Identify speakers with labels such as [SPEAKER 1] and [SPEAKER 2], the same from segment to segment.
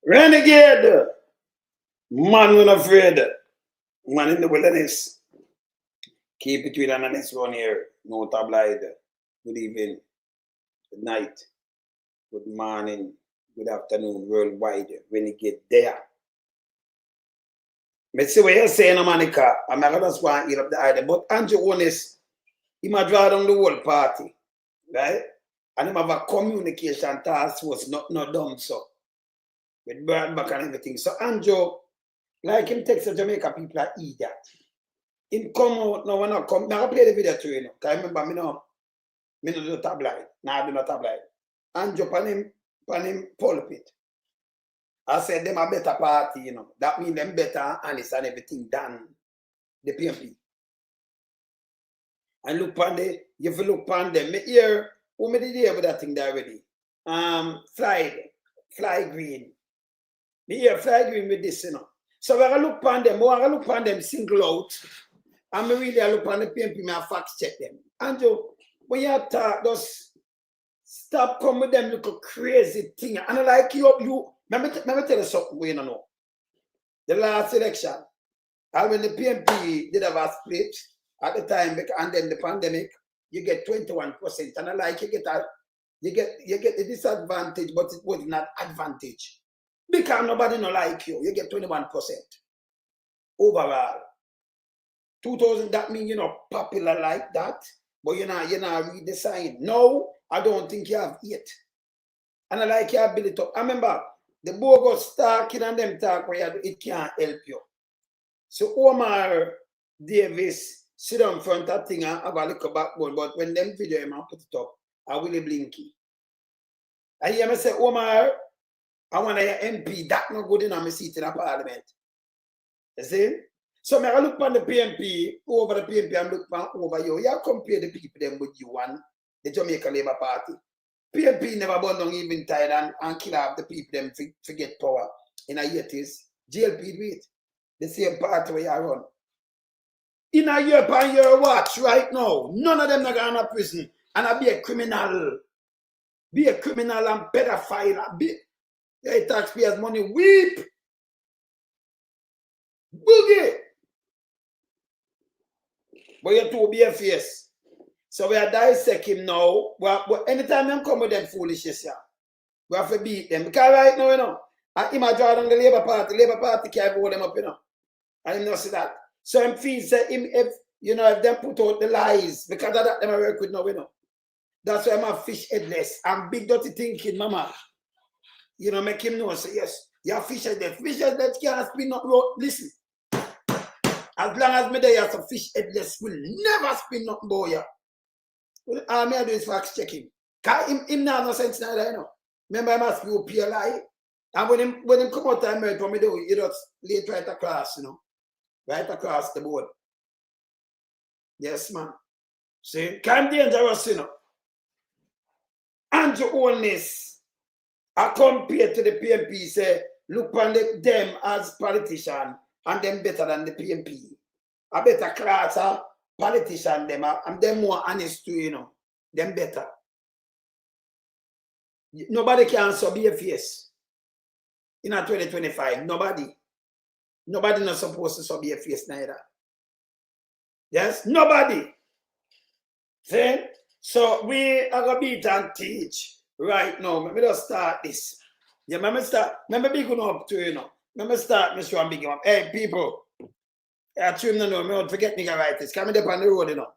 [SPEAKER 1] Renegade. Man when afraid. Man in the wilderness. Keep it with an honest one here. No tabloid. Good evening. Good night. Good morning. Good afternoon. Worldwide. Renegade there. Me see what you're saying, Monica. I'm not going to want to eat up the idea. But Andrew Holness, he might draw down the whole party. Right? And him have a communication task force, not dumb so. With Brad back and everything. So Andrew, like him text the Jamaica people are idiot. Him come out now when I come. Now I play the video to you know. Cause I remember me no do the tabloid. Now I do not tabloid. Andrew pan him pulpit. I said them a better party, you know. That means them better honest and everything than the PMP. And look pan the, if you look pan them, me hear who me did hear with that thing there already. Fly green. Me hear fly green with this, you know. So when I look pan them, when I look pan them single out, and me really look pan the PMP, me a fact check them. Andrew, when you talk, just stop coming with them little crazy thing. And I like you. Let me tell you something we don't know. The last election, and when the PMP did have a split at the time, and then the pandemic, you get 21%. And I like you get the disadvantage, but it was not advantage. Because nobody no like you. You get 21% overall. 2000, that means you're not popular like that, but you're not read the sign. No, I don't think you have it. And I like your ability to. I remember the bogus talking and them talk where it can't help you. So Omar Davis sit on front of thing and have a little backbone, but when them video him and put it up, I will blinky. I hear me say, Omar, I want to MP, that not good enough, me seat in a parliament. You see? So I look on the PMP, over the PMP, and look over you. You compare the people them with you and the Jamaica Labour Party. PMP never burn down even tired and kill off the people them forget power in a 80s. JLP do it. The same party where you run. In a year per year watch right now, none of them are going to prison. And I be a criminal. Be a criminal and pedophile. Be the taxpayers' money weep. Boogie. But you two be a face. So we are dissect him now. But anytime them come with them foolishness, yeah, we have to beat them. Because right now, you know, and him a draw down the Labour Party can't hold them up, you know. And him not see that. So him feels that him, if them put out the lies, because of that them I work with now, you know. That's why I'm a fish headless. I'm big dirty thinking, mama. You know, make him know, say, yes, you're fish headless. Fish headless can't spin up road. Listen. As long as me there, some fish headless will never spin up boy. All me do is fact checking. Cause him now no sense neither, you know. Remember I must go PLI. And when him come out of America, what me do, you just lay it right across, you know. Right across the board. Yes, man. See? Kind dangerous, you know. Andrew Holness, I compare to the PMP, say, look on them as politicians, and them better than the PMP. I better class politician them, and them more honest too, you know. Them better. Nobody can be a face. In 2025, nobody not supposed to be a face neither. Yes, nobody. See? So we are going to beat and teach right now. Let me just start this. Yeah, let me start. Let me big up to you know. Let me start, Mr. and big up. Hey, people. I trim no know. Me don't forget nigga right this. Come up on the road, you know.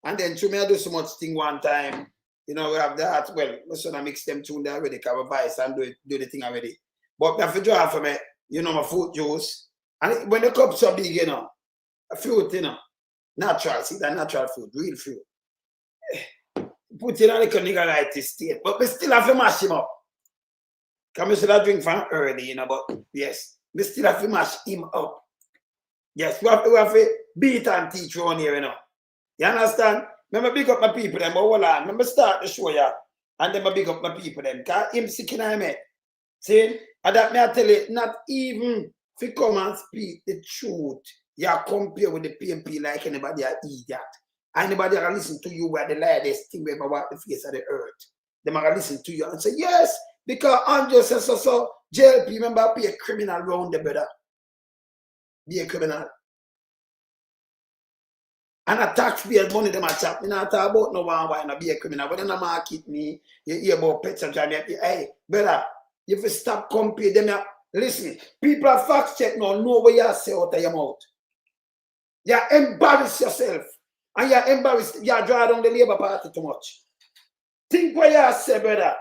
[SPEAKER 1] And then to me, I do so much thing one time. You know, we have that. Well, my son I mix them tune there already. Can vice and do the thing already. But if you draw for me, you know, my fruit juice. And when the cups are big, you know, a fruit, you know, natural. See that natural fruit, real fruit. Put it on the nigga like this state. But we still have to mash him up. Because we should have drink from early, you know, but yes, we still have to mash him up. Yes, we have to beat and teach around here, you know. You understand? Remember, big up my people, them, but hold on. Remember, start the show, yeah, and then I big up my people, them. Because him sick in my head. See? And that me I tell you, not even if you come and speak the truth, you compare with the PMP like anybody are idiot. Anybody that listen to you where the latest thing about the face of the earth. They might listen to you and say, yes, because Andrew says so, JLP, remember, be a criminal round the brother. Be a criminal. And a taxpayer money them a chop. Me not talk about no one why not be a criminal. But in the market me, you hear about pets and driving. Hey, brother, if you stop compare them, listen, people are fact check now, know what you say out of your mouth. You embarrass yourself. And you're embarrassed, you draw down the Labour Party too much. Think what you say, brother.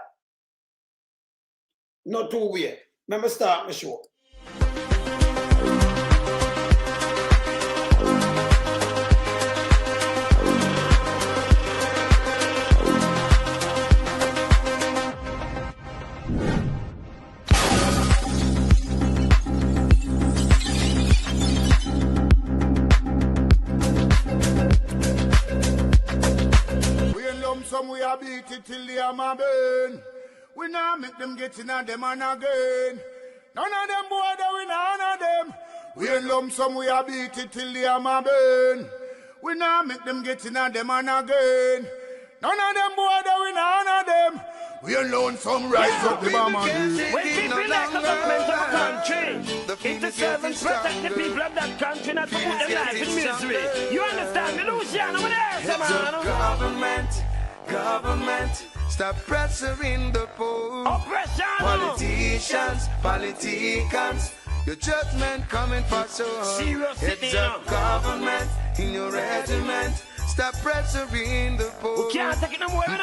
[SPEAKER 1] Not too weird. Remember start my show.
[SPEAKER 2] Some we are beat it till the hammer burn. We now make them get in on them and again. None of them boy that we none of them. We in lump some we are beat it till the hammer burn. We now make them get in on them and again. None of them boy that we none of them. We alone some rise up the bomb and do.
[SPEAKER 3] When people elect the government of a country, it is servants protect the people of that country, not to put their life in misery. You understand me, Luciano? What else, man?
[SPEAKER 4] Government, stop pressuring the poor.
[SPEAKER 3] Oppression.
[SPEAKER 4] Politicians, your judgment coming for sure.
[SPEAKER 3] Serious
[SPEAKER 4] It's a government in your regiment. Stop pressuring the poor.
[SPEAKER 3] We can't take it no more, you know.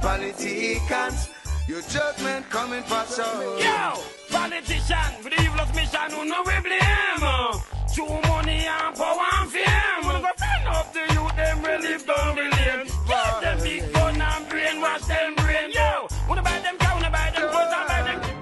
[SPEAKER 4] Politicians, your judgment coming for sure.
[SPEAKER 3] Yo, politician, with the evilest mission, who know we blame. True money and power and fame. Wanna go friend up the youth, them relieve down the lane. Give them big gun and brainwash them brain. Yo, wanna buy them cow, wanna buy them clothes and buy them.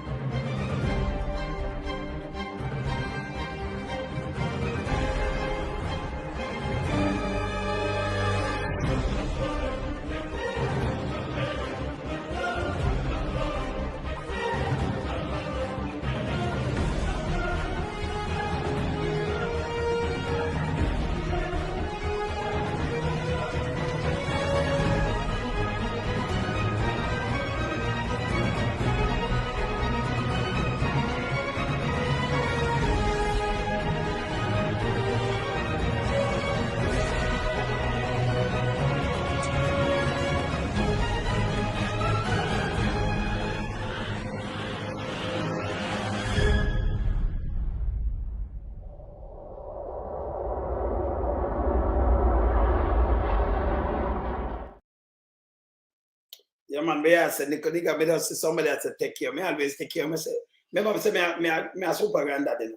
[SPEAKER 1] Yeah, man, but I said, nigga, me don't see somebody that take care of me. I always take care of myself. Remember, I say, me a super granddad, you know.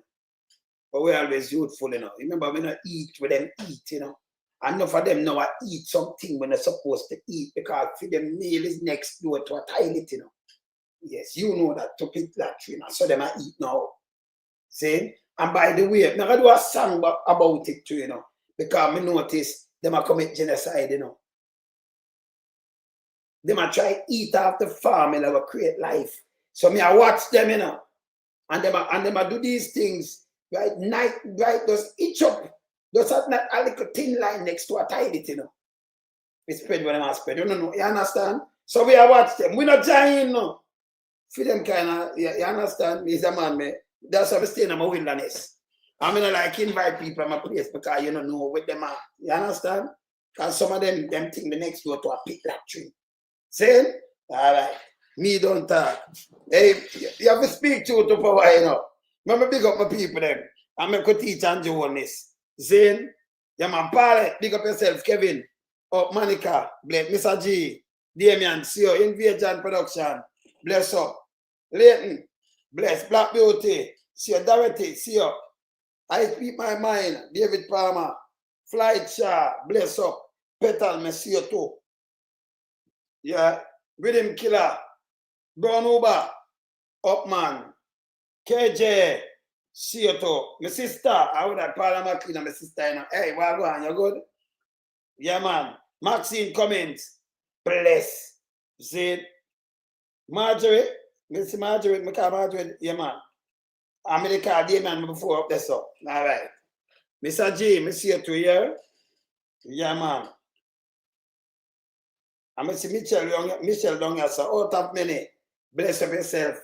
[SPEAKER 1] But we always youthful, you know. Remember, we not eat with them eat, you know. And enough of them now I eat something when they're supposed to eat because for them meal is next door to a toilet, you know. Yes, you know that to pick that, you know. So them I eat now. See? And by the way, I'm going to do a song about it too, you know. Because I notice them I commit genocide, you know. They might try eat off the farm and have a create life. So me I watch them, you know, and them I do these things right night, right? Just itch up. Just have not a little thin line next to a toilet, you know. We spread when I spread. You know, you understand? So we are watch them. We not trying, no. For them kind of, you understand? Me is a man, me. That's why I stay in my wilderness. I'm gonna like invite people to my place because you don't know what them are. You understand? Because some of them think the next door to a pit that tree. See? All right. Me don't talk. Hey, you have to speak to for a while, you know. Remember, big up my people, them. I'm going to teach and Holness. See? Yeah, man, Paul, big up yourself, Kevin. Oh, Monica, bless Mr. G, Damien, see you, Invasion Production. Bless up. Leighton, bless Black Beauty. See you, Dorothy, see you. I speak my mind, David Palmer. Flight Shaw, bless up. Petal, me see you too. Yeah, Rhythm Killer, Brown Uber, Upman, KJ, see you too. My sister, I would have called my cleaner, my sister, you know. Hey, what go on? You good? Yeah, man. Maxine comments, bless. See it? Marjorie, Miss Marjorie, I call Marjorie, yeah, man. I'm in the car, man, before up there, so. All right. Mr. G, I see you too here. Yeah, man. I'm going to see Michelle down here, so out of many. Bless up yourself.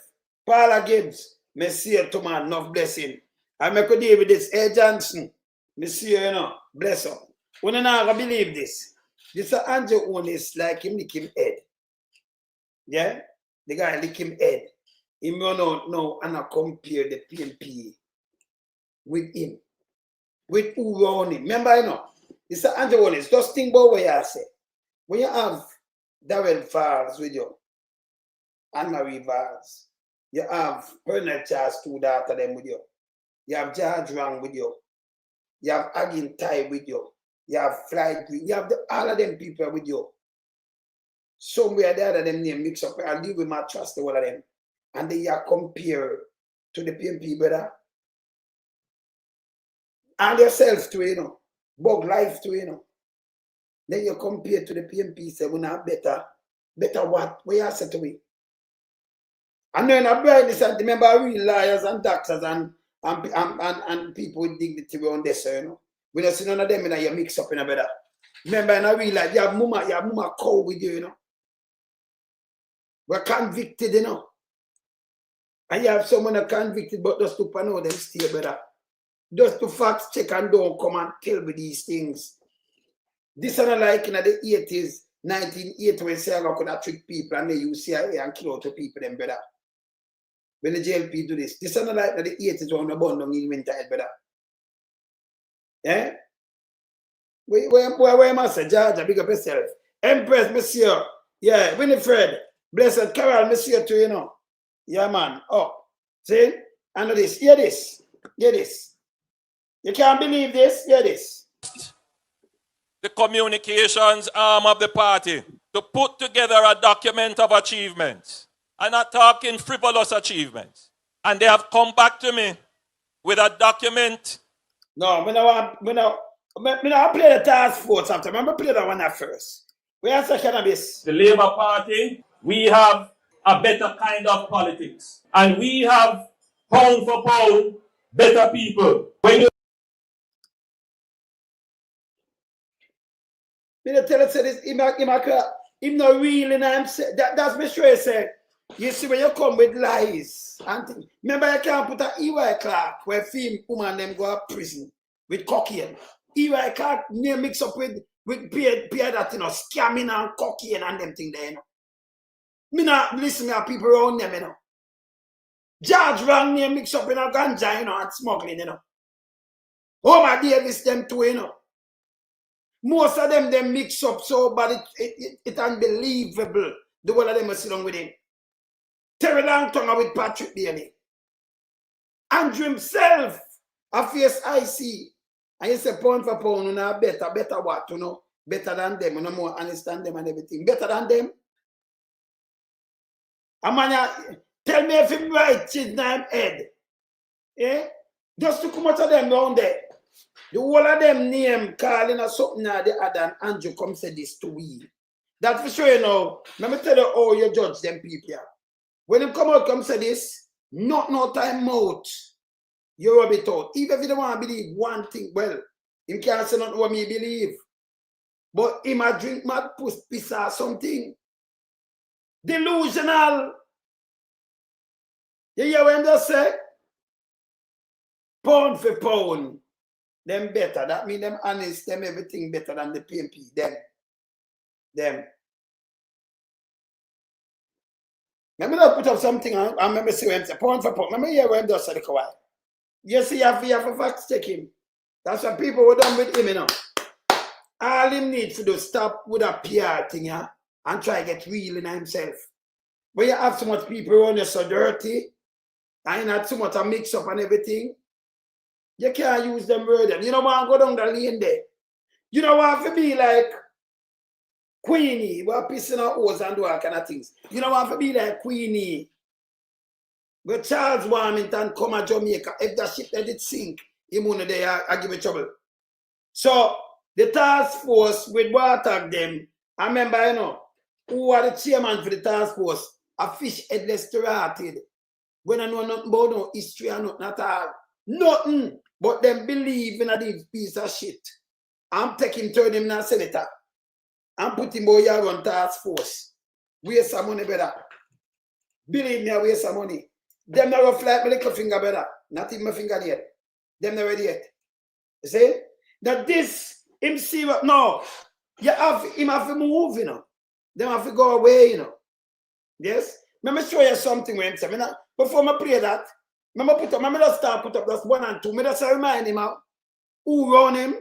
[SPEAKER 1] Paula Gibbs, me see you to man, enough blessing. I make a deal with this A. Johnson. Me see you, you know, bless up. When you not gonna believe this. This Andrew Holness like him lick him head. Yeah? The guy lick him head. Him no, and I compare the PNP with him. With who around him. Remember, you know, this Andrew Holness. Just think about what you say. When you have Darrell Falls with you, Anne-Marie Valls, you have Bernard Charles, two daughters them with you. You have George Rang with you. You have Agin Tai with you. You have Fly Green. You have all of them people with you. Somewhere the other them name mix up. I live with my trust the all of them. And then you compare to the PNP, brother. And yourself to, you know. Bug life to, you know. Then you compare to the PNP, say we not better. Better what? What you say to me? And then I bear this and remember real liars and doctors and people with dignity around this, you know. We don't see none of them in you mix up in a better. Remember, and I realize you have mama cow with you, you know. We're convicted, you know. And you have someone that convicted, but just to know them stay better. Just to fact check and don't come and tell me these things. This is not like in the 80s, 1980, when say I could have trick people and they use CIA and kill out the people, them better. When the JLP do this. This is not like the 80s when the bond in winter, better. Eh? Where am I say, Georgia, big up yourself. Empress, monsieur. Yeah, Winifred. Blessed Carol, monsieur, too, you know. Yeah, man. Oh, see? I know this. Hear this. Hear this. You can't believe this? Hear this.
[SPEAKER 5] The communications arm of the party to put together a document of achievements. I'm not talking frivolous achievements. And they have come back to me with a document.
[SPEAKER 1] No, when I play the task force after. Remember, play that one at first. We are the cannabis.
[SPEAKER 5] The Labour Party, we have a better kind of politics. And we have, pound for pound, better people. When you
[SPEAKER 1] tell us this, him not real and I'm that's me sure say. You see when you come with lies and remember you can't put a EY Clark where film woman them go to prison with cocaine. EY Clark name mix up with peer that you know scamming and cocaine and them thing there, you know. Me not listen to people around them, you know. George Rang name mix up in a ganja, you know, and smuggling, you know. Oh my Davis them too, you know. Most of them mix up so bad it's unbelievable. The one of them are sitting with him. Terry Langtongue with Patrick Bailey. Andrew himself, a face I see. And you say pound for pound, you know, better what, you know, better than them, you know, more understand them and everything. Better than them. And tell me if him right his name head. Eh? Just to come out of them down there. The whole of them name calling us something now the other and Andrew come say this to we. That's for sure, you know. Let me tell you how you judge them people here. When him come out, come say this, not no time out. You rub it out. Even if you don't want to believe one thing, well, him can't say not what me believe. But him a drink mad piss or something. Delusional. You hear what they say? Pound for pound. Them better. That mean them honest, them everything better than the PNP. Them. Let me not put up something and remember see what I'm saying. Pound for pound. Remember here when they say the kawaii. You see, you have to fact check him. That's what people were done with him, you know. All him need to do stop with a PR thing, yeah, and try to get real in himself. When you have so much people around you so dirty, and you not so much a mix up and everything, you can't use them word. You don't want to go down the lane there. You don't want to be like Queenie, we're pissing our hose and do all kind of things. You don't want to be like Queenie. But Charles Warmington come to Jamaica. If the ship let it sink, he won't there I give it trouble. So the task force with water them, I remember, you know, who are the chairman for the task force, a fish headless started. When I know nothing about no history or nothing at all. Nothing. But them believe in a this piece of shit. I'm taking turn him now senator. I'm putting boy on task force. Waste some money better. Believe me, I waste some money. Them not rough like my little finger, brother. Not even my finger yet. Them not ready yet. You see? Now this, him see what, no. Him have to move, you know. Them have to go away, you know. Yes? Let me show you something when him say, before I play that, let me just start put up just 1 and 2. Me just remind him of who run him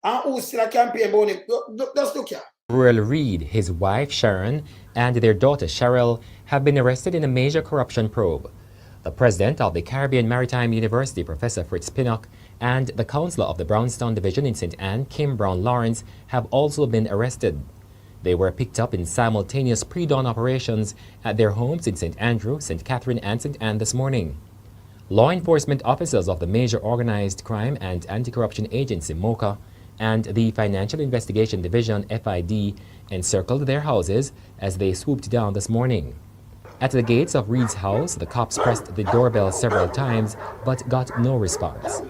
[SPEAKER 1] and who still a campaign about him. Just look here.
[SPEAKER 6] Ruel Reed, his wife Sharon, and their daughter Cheryl have been arrested in a major corruption probe. The president of the Caribbean Maritime University, Professor Fritz Pinnock, and the counselor of the Brownstown Division in St. Anne, Kim Brown Lawrence, have also been arrested. They were picked up in simultaneous pre-dawn operations at their homes in St. Andrew, St. Catherine, and St. Anne this morning. Law enforcement officers of the Major Organized Crime and Anti-Corruption Agency, MOCA, and the Financial Investigation Division, FID, encircled their houses as they swooped down this morning. At the gates of Reed's house, the cops pressed the doorbell several times but got no response.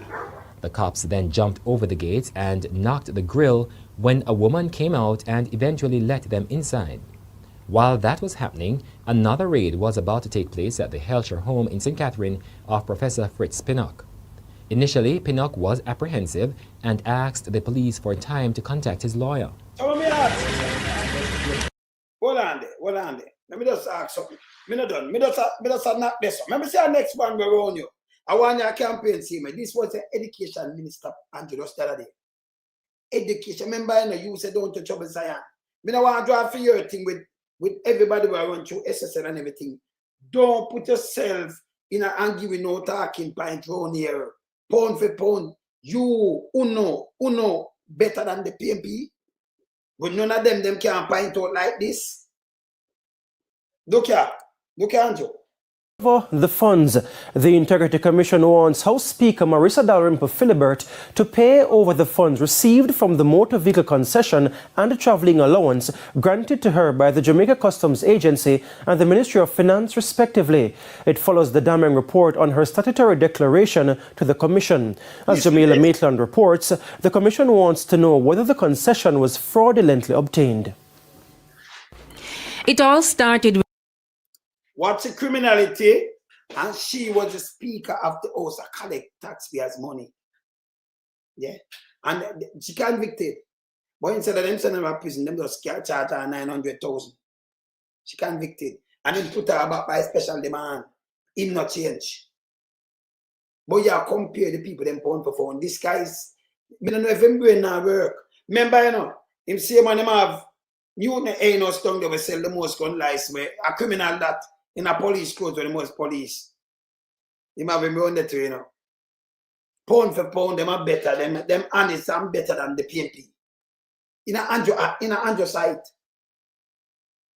[SPEAKER 6] The cops then jumped over the gates and knocked the grill when a woman came out and eventually let them inside. While that was happening, another raid was about to take place at the Helcher home in St. Catherine of Professor Fritz Pinnock. Initially, Pinnock was apprehensive and asked the police for time to contact his lawyer.
[SPEAKER 1] Hold on there. Let me just ask something. Me not done. Me just knock this one. Let me see our next one we're on you. I want your campaign see me. This was the education minister Andrew just the other day. Education. Remember, you said don't touch trouble science. Me don't want to draw for your thing with everybody who run through SSL and everything. Don't put yourself in a and give no talking point round here. Pound for pound. You uno better than the PMP. But none of them can point out like this. Look here, Andrew.
[SPEAKER 7] For the funds, the Integrity Commission wants House Speaker Marissa Dalrymple-Philibert to pay over the funds received from the motor vehicle concession and travelling allowance granted to her by the Jamaica Customs Agency and the Ministry of Finance, respectively. It follows the damning report on her statutory declaration to the Commission. As Jamila Maitland reports, the Commission wants to know whether the concession was fraudulently obtained.
[SPEAKER 8] It all started with
[SPEAKER 1] what's the criminality? And she was the speaker of the House, collect taxpayers' money. Yeah. And she convicted. But instead of them sending her to prison, them just charge her 900,000. She convicted. And then put her back by special demand. Him not change. But you compare the people them pound for phone. This guy's, I don't know if him brain now work. Remember, him say man him have Newton ain't no stung they will sell the most gun license. A criminal that in a police clothes with the most police. Him have him run the two, Pound for pound, them are better. Them honest and better than the PNP. In a Andrew site.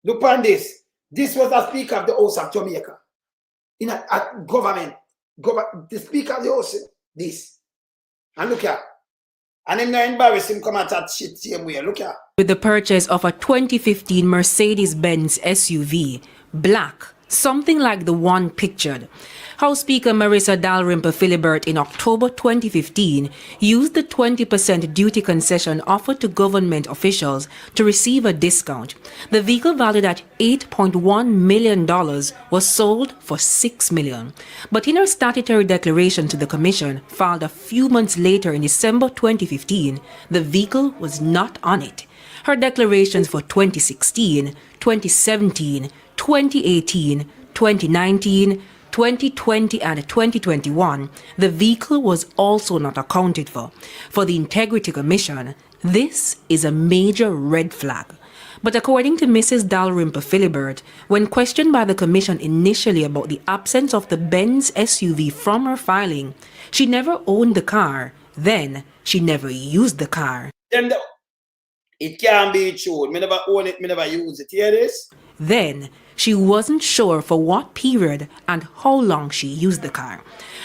[SPEAKER 1] Look on this. This was the Speaker of the House of Jamaica. In a government. The Speaker of the House. This. And look here. And him not embarrass him come at that shit same way. Look here.
[SPEAKER 8] with the purchase of a 2015 Mercedes-Benz SUV, black, something like the one pictured. House Speaker Marissa Dalrymple-Philibert in October 2015 used the 20% duty concession offered to government officials to receive a discount. The vehicle, valued at $8.1 million, was sold for $6 million. But in her statutory declaration to the Commission, filed a few months later in December 2015, the vehicle was not on it. Her declarations for 2016, 2017, 2018, 2019, 2020 and 2021, the vehicle was also not accounted for. For the Integrity Commission, this is a major red flag. But according to Mrs. Dalrymple-Philibert, when questioned by the Commission initially about the absence of the Benz SUV from her filing, she never owned the car. Then, she never used the car.
[SPEAKER 1] It can't be true. Me never own it, me never use it. Hear this?
[SPEAKER 8] Then, she wasn't sure for what period and how long she used the car.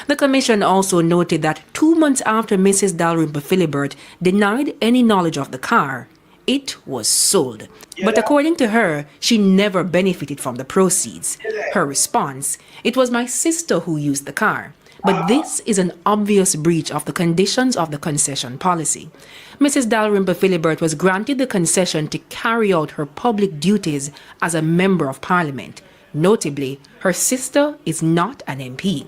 [SPEAKER 8] The Commission also noted that 2 months after Mrs. Dalrymple-Philibert denied any knowledge of the car, it was sold. But according to her, she never benefited from the proceeds. Her response, "It was my sister who used the car." But this is an obvious breach of the conditions of the concession policy. Mrs. Dalrymple-Philibert was granted the concession to carry out her public duties as a member of Parliament. Notably, her sister is not an MP.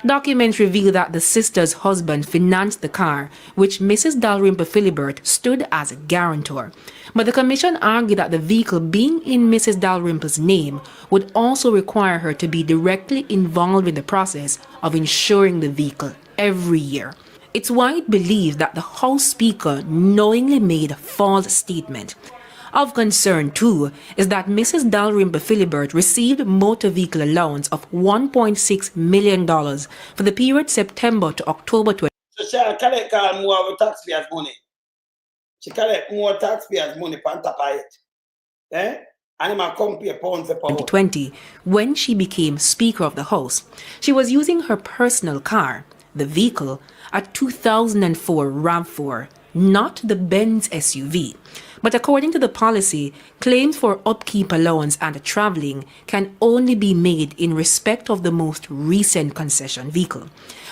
[SPEAKER 8] Documents reveal that the sister's husband financed the car, which Mrs. Dalrymple Philibert stood as a guarantor. But the commission argued that the vehicle being in Mrs. Dalrymple's name would also require her to be directly involved in the process of insuring the vehicle every year. It's wide believed that the House Speaker knowingly made a false statement. Of concern, too, is that Mrs. Dalrymple Philibert received motor vehicle allowance of $1.6 million for the period September to October 20.
[SPEAKER 1] So she collect more taxpayers' money. She collect more taxpayers' money on top of it. Eh? And I compare pound for pound.
[SPEAKER 8] 2020, when she became Speaker of the House, she was using her personal car, the vehicle, a 2004 RAV4, not the Benz SUV. But according to the policy, claims for upkeep allowance and traveling can only be made in respect of the most recent concession vehicle.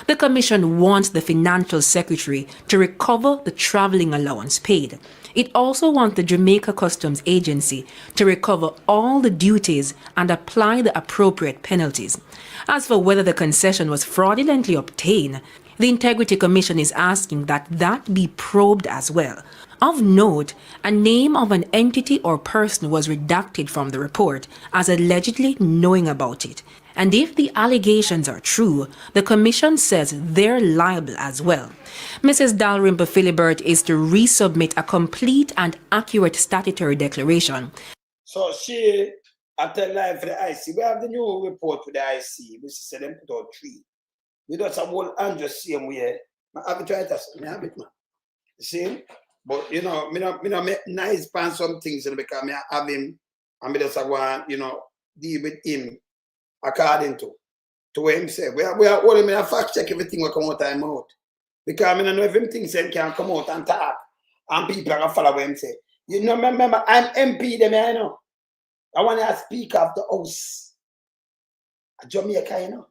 [SPEAKER 8] The Commission wants the Financial Secretary to recover the traveling allowance paid. It also wants the Jamaica Customs Agency to recover all the duties and apply the appropriate penalties. As for whether the concession was fraudulently obtained, the Integrity Commission is asking that be probed as well. Of note, a name of an entity or person was redacted from the report as allegedly knowing about it. And if the allegations are true, the Commission says they're liable as well. Mrs. Dalrymple Philibert is to resubmit a complete and accurate statutory declaration.
[SPEAKER 1] So she, after live for the IC, we have the new report for the IC, which said them put out 3. We don't have one 100 same way. I have it right, I have it, man. See? But, you know, me make nice pan some things because I have him and I just want, you know, deal with him according to what him say. We are all him fact check everything will come out of him out. Because I don't know if him thinks him can come out and talk and people are going to follow what him say. You know, remember, I'm MP, them, you know. I want to speak of the House. Jamaica, you know,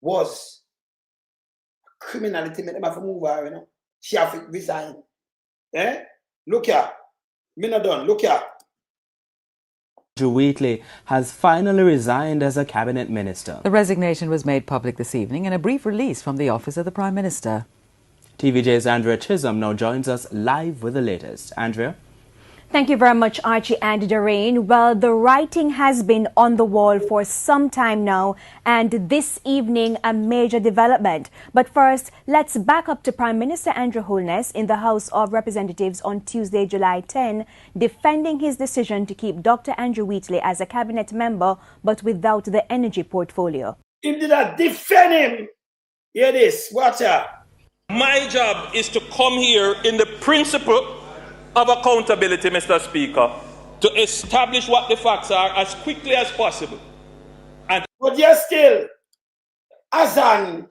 [SPEAKER 1] was criminality, make them have to move her, you know. She have to resign. Eh? Look here. Me not done. Look here.
[SPEAKER 9] Andrew Wheatley has finally resigned as a cabinet minister.
[SPEAKER 10] The resignation was made public this evening in a brief release from the office of the Prime Minister.
[SPEAKER 9] TVJ's Andrea Chisholm now joins us live with the latest. Andrea?
[SPEAKER 11] Thank you very much, Archie and Doreen. Well, the writing has been on the wall for some time now, and this evening a major development. But first, let's back up to Prime Minister Andrew Holness in the House of Representatives on Tuesday, July 10, defending his decision to keep Dr. Andrew Wheatley as a cabinet member, but without the energy portfolio.
[SPEAKER 1] He did not defend him. Hear this, watch out.
[SPEAKER 5] My job is to come here in the principle of accountability, Mr. Speaker, to establish what the facts are as quickly as possible.
[SPEAKER 1] But yet still, as an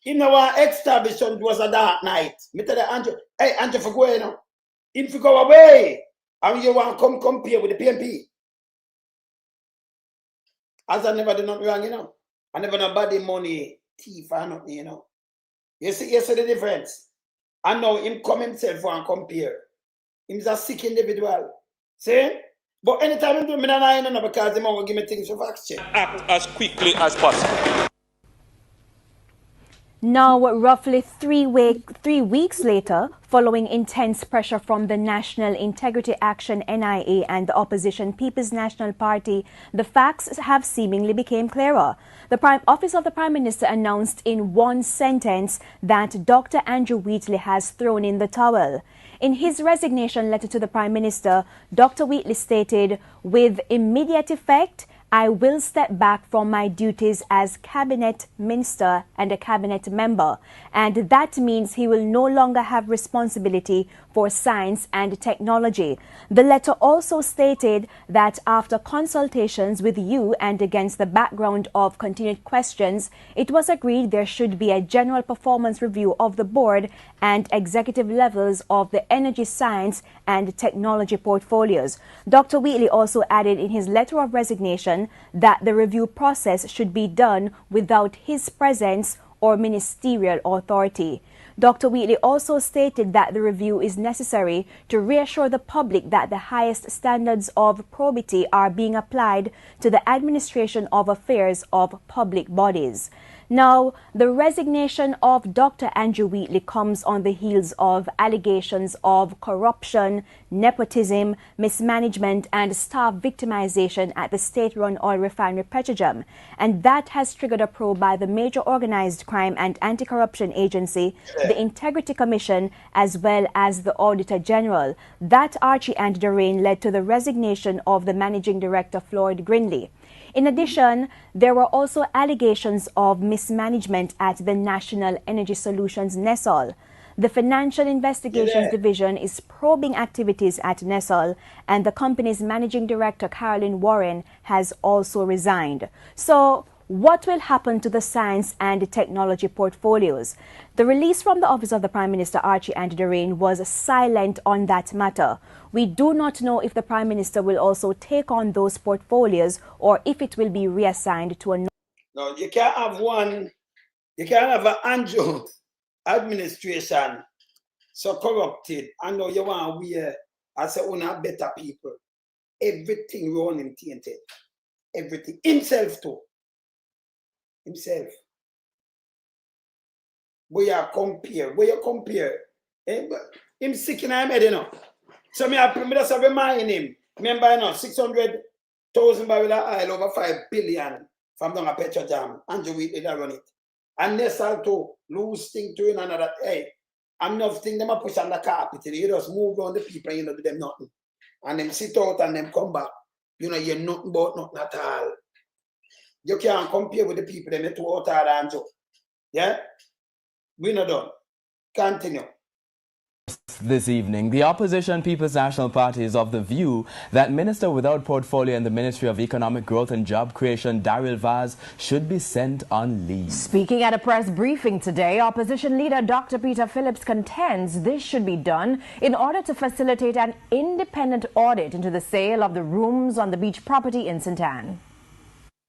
[SPEAKER 1] in our establishment was a dark night. Me tell you, Andrew, hey, Andrew, for going now. If you go away, and you want to come compare with the PMP. As I never do nothing wrong, you know. I never nobody money, thief or nothing, you know. You see the difference. And now him come himself and compare. He's a sick individual. See? But anytime I do, I don't know because they will give me things for facts check.
[SPEAKER 5] Act as quickly as possible.
[SPEAKER 11] Now, roughly 3 weeks later, following intense pressure from the National Integrity Action NIA and the opposition People's National Party, the facts have seemingly become clearer. The Office of the Prime Minister announced in one sentence that Dr. Andrew Wheatley has thrown in the towel. In his resignation letter to the Prime Minister, Dr. Wheatley stated, "With immediate effect, I will step back from my duties as cabinet minister and a cabinet member, and that means he will no longer have responsibility for science and technology." The letter also stated that after consultations with you and against the background of continued questions, it was agreed there should be a general performance review of the board and executive levels of the energy, science and technology portfolios. Dr. Wheatley also added in his letter of resignation that the review process should be done without his presence or ministerial authority. Dr. Wheatley also stated that the review is necessary to reassure the public that the highest standards of probity are being applied to the administration of affairs of public bodies. Now, the resignation of Dr. Andrew Wheatley comes on the heels of allegations of corruption, nepotism, mismanagement and staff victimization at the state-run oil refinery Petrojam, and that has triggered a probe by the major organized crime and anti-corruption agency, the Integrity Commission, as well as the Auditor General. That, Archie and Doreen, led to the resignation of the Managing Director Floyd Grindley. In addition, there were also allegations of mismanagement at the National Energy Solutions NESOL. The Financial Investigations Division is probing activities at NESOL, and the company's Managing Director, Carolyn Warren, has also resigned. So, what will happen to the science and technology portfolios? The release from the Office of the Prime Minister, Archie and Doreen, was silent on that matter. We do not know if the Prime Minister will also take on those portfolios or if it will be reassigned to another.
[SPEAKER 1] No, you can't have one, you can't have an Andrew administration so corrupted. I know you want we as a owner better people. Everything we want him tainted. Everything. Himself too. Himself. Where you compare. Him sick in him head, you know. So me just remind him. Remember, you know, 600,000 barrels of oil over 5 billion from down a Petrojam. Andrew Wheatley that run it. And Nessal too, lose thing to another. Hey, I'm not think them a push on the carpet. You just move on the people and you know do them nothing. And them sit out and them come back. You know, you're nothing about nothing at all. You can't compare with the people them two out of Andrew. Yeah? We're not done. Continue.
[SPEAKER 9] This evening, the opposition People's National Party is of the view that Minister without portfolio in the Ministry of Economic Growth and Job Creation, Daryl Vaz, should be sent on leave.
[SPEAKER 12] Speaking at a press briefing today, opposition leader Dr. Peter Phillips contends this should be done in order to facilitate an independent audit into the sale of the rooms on the beach property in St. Anne.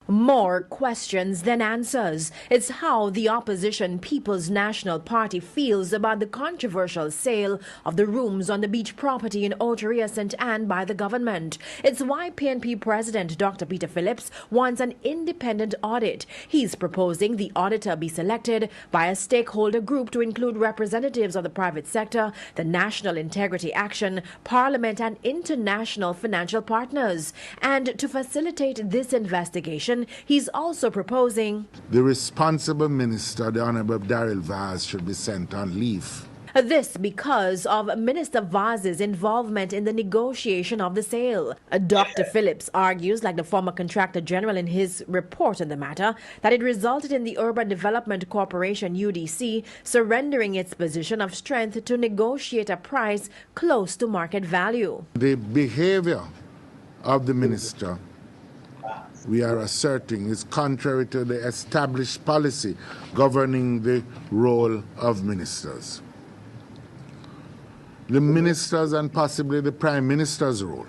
[SPEAKER 8] More questions than answers. It's how the opposition People's National Party feels about the controversial sale of the rooms on the beach property in Oteria, St. Anne by the government. It's why PNP President Dr. Peter Phillips wants an independent audit. He's proposing the auditor be selected by a stakeholder group to include representatives of the private sector, the National Integrity Action, Parliament and international financial partners. And to facilitate this investigation, he's also proposing
[SPEAKER 2] the responsible minister, the Honorable Daryl Vaz, should be sent on leave.
[SPEAKER 8] This because of Minister Vaz's involvement in the negotiation of the sale. Dr. Phillips argues, like the former Contractor General in his report on the matter, that it resulted in the Urban Development Corporation, UDC, surrendering its position of strength to negotiate a price close to market value.
[SPEAKER 2] The behavior of the minister, we are asserting, is contrary to the established policy governing the role of ministers. The ministers and possibly the Prime Minister's role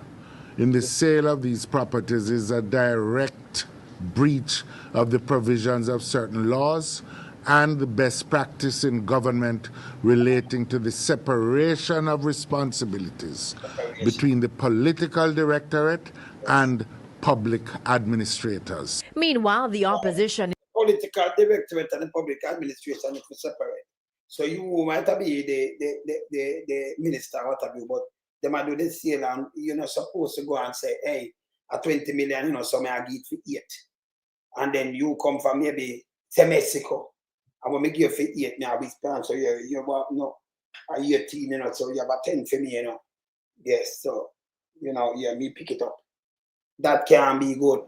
[SPEAKER 2] in the sale of these properties is a direct breach of the provisions of certain laws and the best practice in government relating to the separation of responsibilities between the political directorate and public administrators.
[SPEAKER 8] Meanwhile, the opposition
[SPEAKER 1] political directorate and the public administration is separate. So you might be the minister, what have you, but they might do the sale and you're not supposed to go and say, hey, a 20 million, you know, so may I give for 8. And then you come from maybe say Mexico. And when I give for 8, now we spend, so you about no a 18, you know, so you have a 10 for me, you know. Yes, so you know, yeah, me pick it up. That can be good.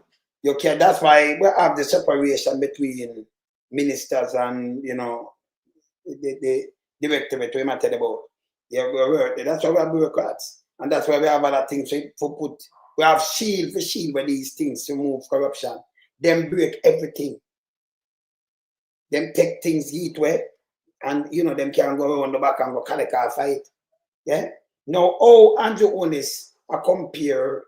[SPEAKER 1] You can, that's why we have the separation between ministers and, you know, the directorate we matter about. Yeah, that's why we have bureaucrats. And that's why we have other things for put. We have shield for shield with these things to move corruption. Them break everything. Them take things eat way. And, you know, them can go around the back and go calica fight. Yeah? Now, Andrew Holness, I compare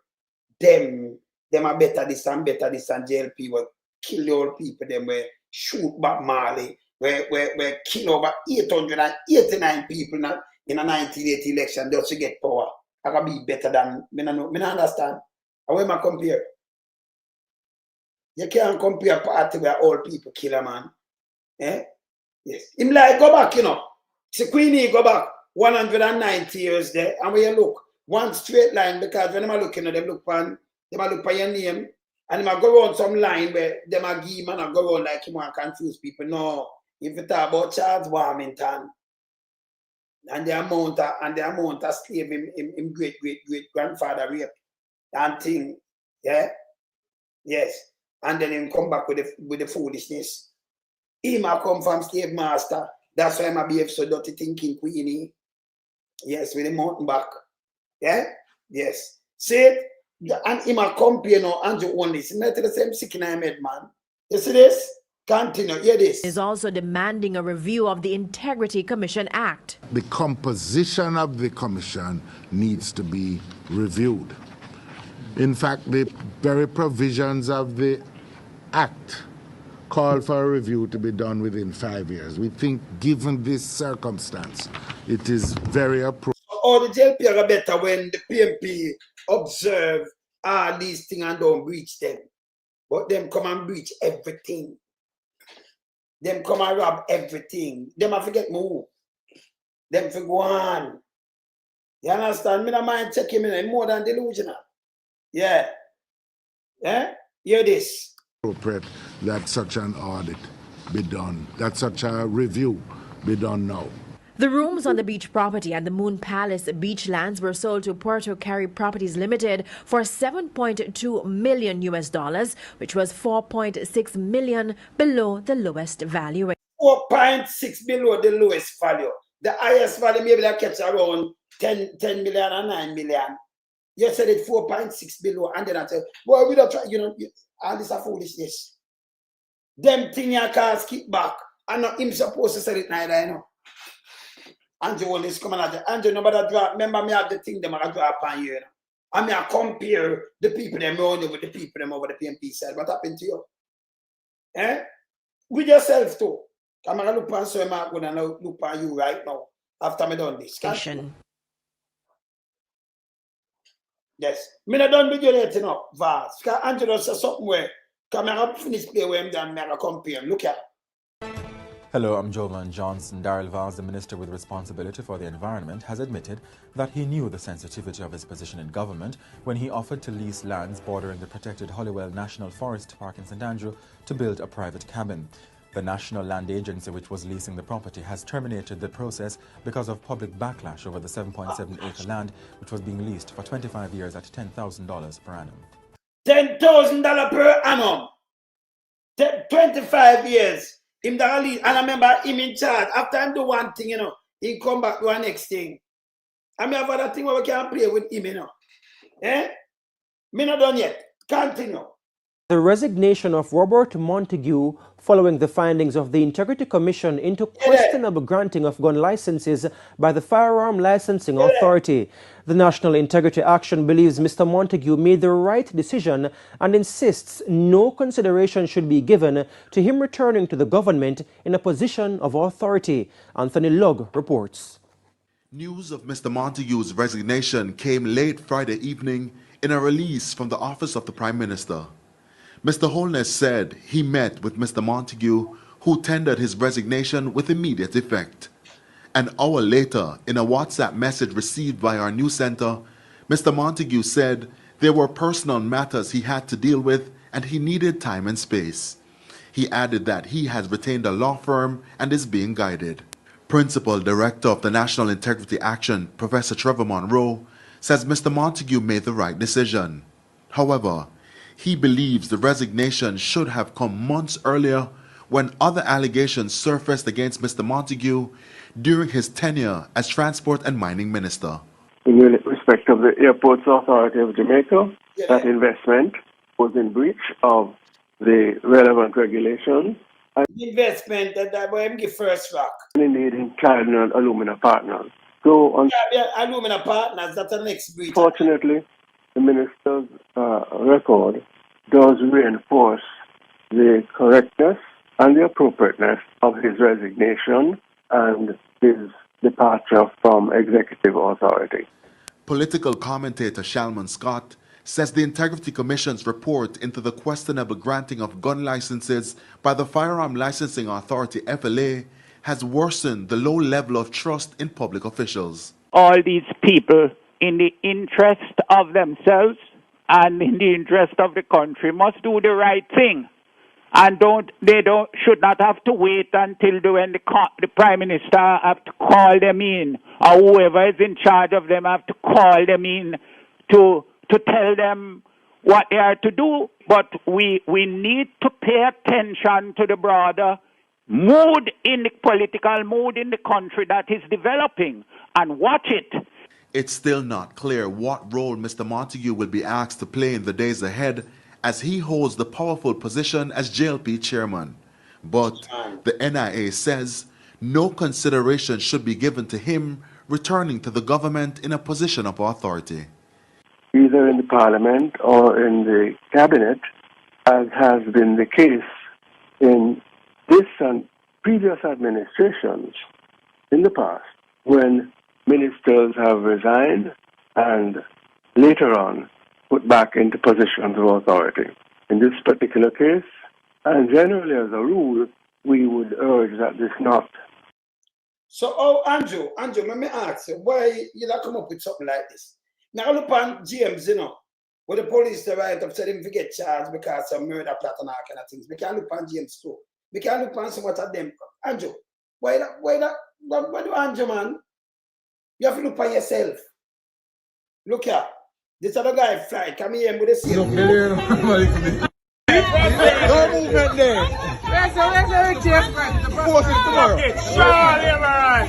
[SPEAKER 1] them are better this and JLP will kill the old people, them will shoot Bob Marley, where kill over 889 people in a 1980 election just to get power. I can be better than me. No understand. How am I compare? You can't compare a party where all people kill a man. Eh? Yes. Him like go back, See Queenie go back 190 years there, and when you look, one straight line, because when I'm looking at them look for your name, and them go around some line where them a give man go around like him and confuse people. No, if you talk about Charles Warmington and the amount of slave him great grandfather rape and thing, yeah, yes, and then him come back with the foolishness. He might come from slave master. That's why I behave so dirty thinking Queenie. Yes, with the mountain back. Yeah? Yes. See it? And he might compare now Andrew Holness. He met the same sick in my head, man. You see this? Continue. Hear this.
[SPEAKER 13] Is also demanding a review of the Integrity Commission Act.
[SPEAKER 2] The composition of the commission needs to be reviewed. In fact, the very provisions of the act call for a review to be done within 5 years. We think, given this circumstance, it is very appropriate.
[SPEAKER 1] All the JLP are better when the PMP observe all these things and don't breach them. But them come and breach everything. Them come and rob everything. Them have to get moved. Them for go on. You understand? Me not mind checking me more than delusional. Yeah. Yeah? Hear this.
[SPEAKER 2] Appropriate that such an audit be done, that such a review be done now.
[SPEAKER 13] The rooms on the beach property and the Moon Palace beach lands were sold to Puerto Caribe Properties Limited for $7.2 million US, which was $4.6 million below the lowest value.
[SPEAKER 1] 4.6 below the lowest value. The highest value maybe that catch around 10 million and 9 million. You said it 4.6 below, and then I said, boy, we don't try, all this is foolishness. Them thing your cars keep back. I'm not him supposed to sell it neither, Andrew Holness coming out there. Andrew, nobody drop. Remember me have the thing them I drop on you. And me I compare the people them only with the people them over the PMP side. What happened to you? Eh? With yourself too. I'm gonna look on so I'm gonna look on you right now after me done this. Yes. Me not done with you yet, Vaz. Because Angelo says something where come and finish play where I'm done, I compare. Look at.
[SPEAKER 14] Hello, I'm Jovan Johnson. Daryl Vaz, the Minister with responsibility for the environment, has admitted that he knew the sensitivity of his position in government when he offered to lease lands bordering the protected Holywell National Forest Park in St. Andrew to build a private cabin. The National Land Agency, which was leasing the property, has terminated the process because of public backlash over the 7.7-acre land, which was being leased for 25 years at $10,000 per annum.
[SPEAKER 1] $10,000 per annum. 25 years. Him that lead, and I remember him in charge. After him do one thing, he come back to the next thing. I mean, I've other thing where we can play with him, Eh? Me not done yet. Continue.
[SPEAKER 7] The resignation of Robert Montague following the findings of the Integrity Commission into questionable granting of gun licenses by the Firearm Licensing Authority. The National Integrity Action believes Mr. Montague made the right decision and insists no consideration should be given to him returning to the government in a position of authority. Anthony Lugg reports.
[SPEAKER 15] News of Mr. Montague's resignation came late Friday evening in a release from the Office of the Prime Minister. Mr. Holness said he met with Mr. Montague, who tendered his resignation with immediate effect. An hour later, in a WhatsApp message received by our news center, Mr. Montague said there were personal matters he had to deal with and he needed time and space. He added that he has retained a law firm and is being guided. Principal Director of the National Integrity Action, Professor Trevor Monroe, says Mr. Montague made the right decision. However, he believes the resignation should have come months earlier when other allegations surfaced against Mr. Montague during his tenure as Transport and Mining Minister.
[SPEAKER 16] In respect of the Airports Authority of Jamaica, that investment was in breach of the relevant regulations.
[SPEAKER 1] Investment that will give first rock.
[SPEAKER 16] Indeed, in Cardinal Alumina Partners. So on
[SPEAKER 1] Alumina Partners, that's the next breach.
[SPEAKER 16] Fortunately, the minister's record does reinforce the correctness and the appropriateness of his resignation and his departure from executive authority.
[SPEAKER 15] Political commentator Shalman Scott says the Integrity Commission's report into the questionable granting of gun licenses by the Firearm Licensing Authority FLA has worsened the low level of trust in public officials.
[SPEAKER 17] All these people, in the interest of themselves and in the interest of the country, must do the right thing, and should not have to wait until when the Prime Minister have to call them in, or whoever is in charge of them have to call them in to tell them what they are to do. But we need to pay attention to the broader mood in the political mood in the country that is developing, and watch it.
[SPEAKER 15] It's still not clear what role Mr. Montague will be asked to play in the days ahead, as he holds the powerful position as JLP chairman. But the NIA says no consideration should be given to him returning to the government in a position of authority.
[SPEAKER 16] Either in the parliament or in the cabinet, as has been the case in this and previous administrations in the past, when ministers have resigned and later on put back into positions of authority. In this particular case, and generally as a rule, we would urge that this not.
[SPEAKER 1] So, Andrew, let me ask you, why you not come up with something like this? Now look on James, where the police the right up said him to get charged because of murder plot and all kind of things. We can't look on James too. We can't look on so much of them. Andrew, why do Andrew, man? You have to look on yourself. Look here. This other guy fly. Come here with the same. No movement there. Where's the James? Post it tomorrow. Charlie, man.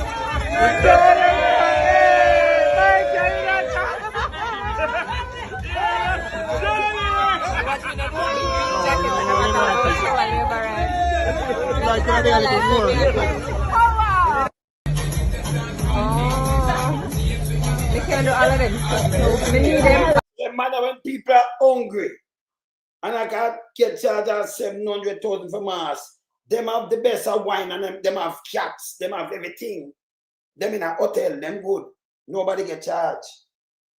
[SPEAKER 1] Matter when people are hungry and I can get charged at 700,000 for mass, them have the best of wine and them have cats, them have everything. Them in a hotel, them good. Nobody get charged.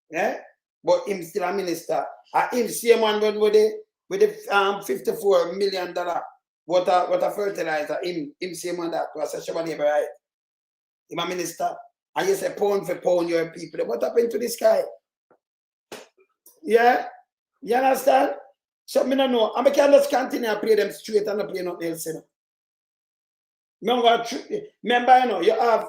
[SPEAKER 1] Yeah? But him still a minister. Him same one with the $54 million water fertilizer. Him same one that was such a money, right? Him a minister. And you say pound for pound your people. What happened to this guy? Yeah? You understand? So I don't know. I can't just continue to play them straight and not play nothing else. Remember, you have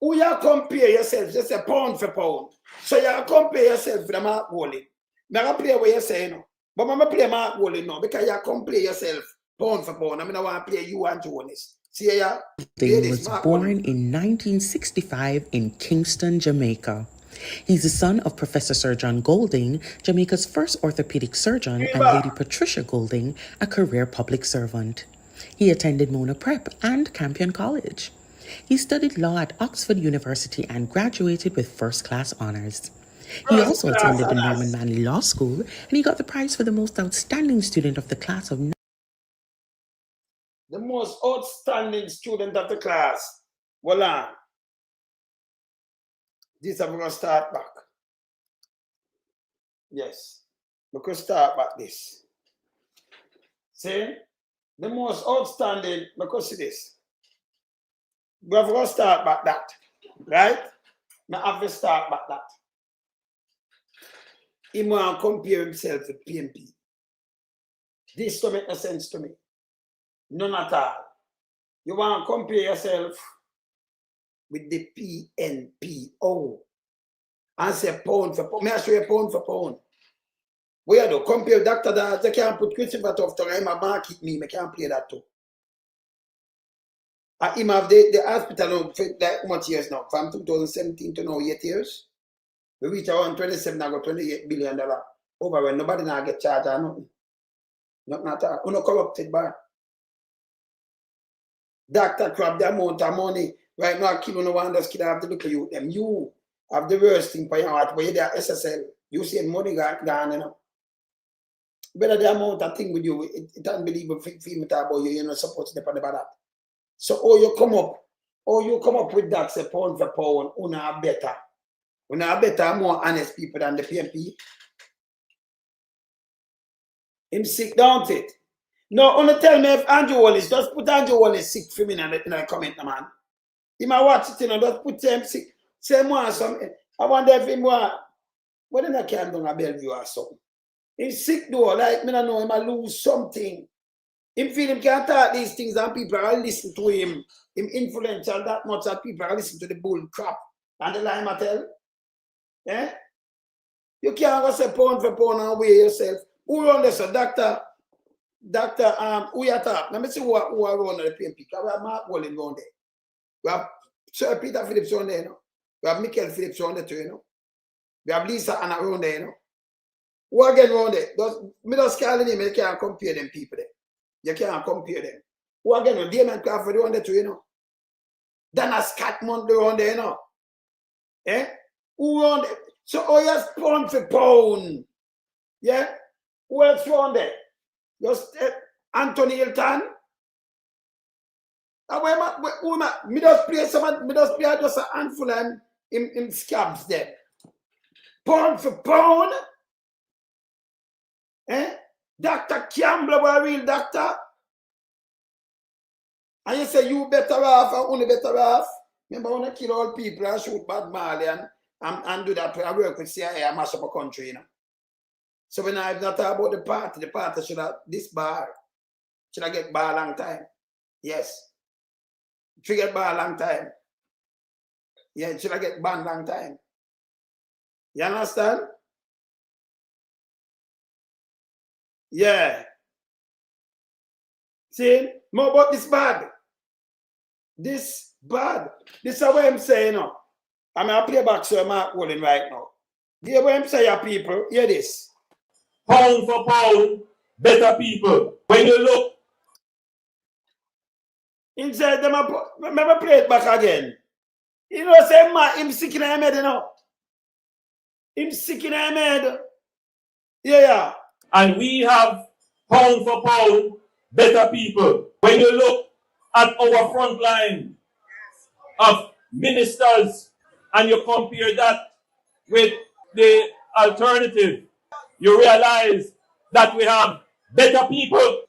[SPEAKER 1] who you compare yourself, just a pound for pound. So you compare yourself with the Mark Woolley. Now I play what you say, but I'm play Mark Woolley now because you compare yourself pound for pound. I mean, I want to play you and Jonas. See ya?
[SPEAKER 18] He was born in 1965 in Kingston, Jamaica. He's the son of Professor Sir John Golding, Jamaica's first orthopedic surgeon, and Lady Patricia Golding, a career public servant. He attended Mona Prep and Campion College. He studied law at Oxford University and graduated with first-class honors. He also attended the Norman Manley Law School, and he got the prize for the most outstanding student of the class of...
[SPEAKER 1] The most outstanding student of the class. Voila. This I'm going to start back. Yes. We could start back this. See? The most outstanding, because see this. We have to start back that. Right? I have to start back that. He want to compare himself with PMP. This don't make no sense to me. None at all. You want to compare yourself with the PNPO and say pound for pound. May I show you pound for pound? Where do compare Dr. Daz? They can't put Christopher Tough to him and market me. I can't play that too. I him have the hospital now for like much years now. From 2017 to now 8 years. We reach around 27 and go $28 billion. Over when nobody now get charged or nothing. Nothing at all. We're not corrupted by. Doctor crap the amount of money. Right now, kill no one just kid have to look at you. Them you have the worst thing for your heart. Where you there SSL. You see money gone, you know. Better the amount of thing with you, it unbelievable feel about you, you're not supposed to depend about that. So you come up with that, say pound for pound, una better, more honest people than the PMP. Him sick, don't it? No, only tell me if Andrew Wallace, just put Andrew Wallace sick for me in the comment, man. He might watch it, just put him sick. Say more something. I wonder if him what then I can't do a Bellevue or something. He's sick though, like me don't know, he might lose something. Him feel him can't talk these things and people are listening to him. Him influential that much that people are listening to the bull crap. And the line I tell. Eh? You can't go say pound for pound and weigh yourself. Who run this? Doctor, who you talk? Let me see who are run the PMP. Because we have Mark Walling down there. We have Sir Peter Phillips on there, you know. We have Michael Phillips on there too, you know. We have Lisa Anna on there, you know. Who again on there? Me just calling him, you can't compare them people there. You can't compare them. Who again on Damon Crawford on there too, you know. Dana Scott Monday on there, you know. Eh? Who on there? So, oh, yes, pound for pound. Yeah? Who else on there? Just Anthony Hilton. Me just play just a handful of him scabs them. Pound for pound. Eh? Dr. Campbell, a real doctor. And you say you better off and only better off. Remember when I kill all people and shoot bad Mali and do that, I work with CIA and mash up a country, you know. So when I'm not about the party should have this bar. Should I get bar a long time? Yes. Should I get bar a long time? Yeah, should I get banned long time? You understand? Yeah. See, more about this bad. This bad. This is what I'm saying now. I'm going to play back Sir Mark Walling right now. Hear what I'm saying, people. Hear this.
[SPEAKER 5] Pound for pound, better people. When you look.
[SPEAKER 1] Inside them, remember play it back again. You know, say, him sick in the head, you know. Him sick in the head. Yeah.
[SPEAKER 5] And we have pound for pound, better people. When you look at our front line of ministers and you compare that with the alternative, you realize that we have better people.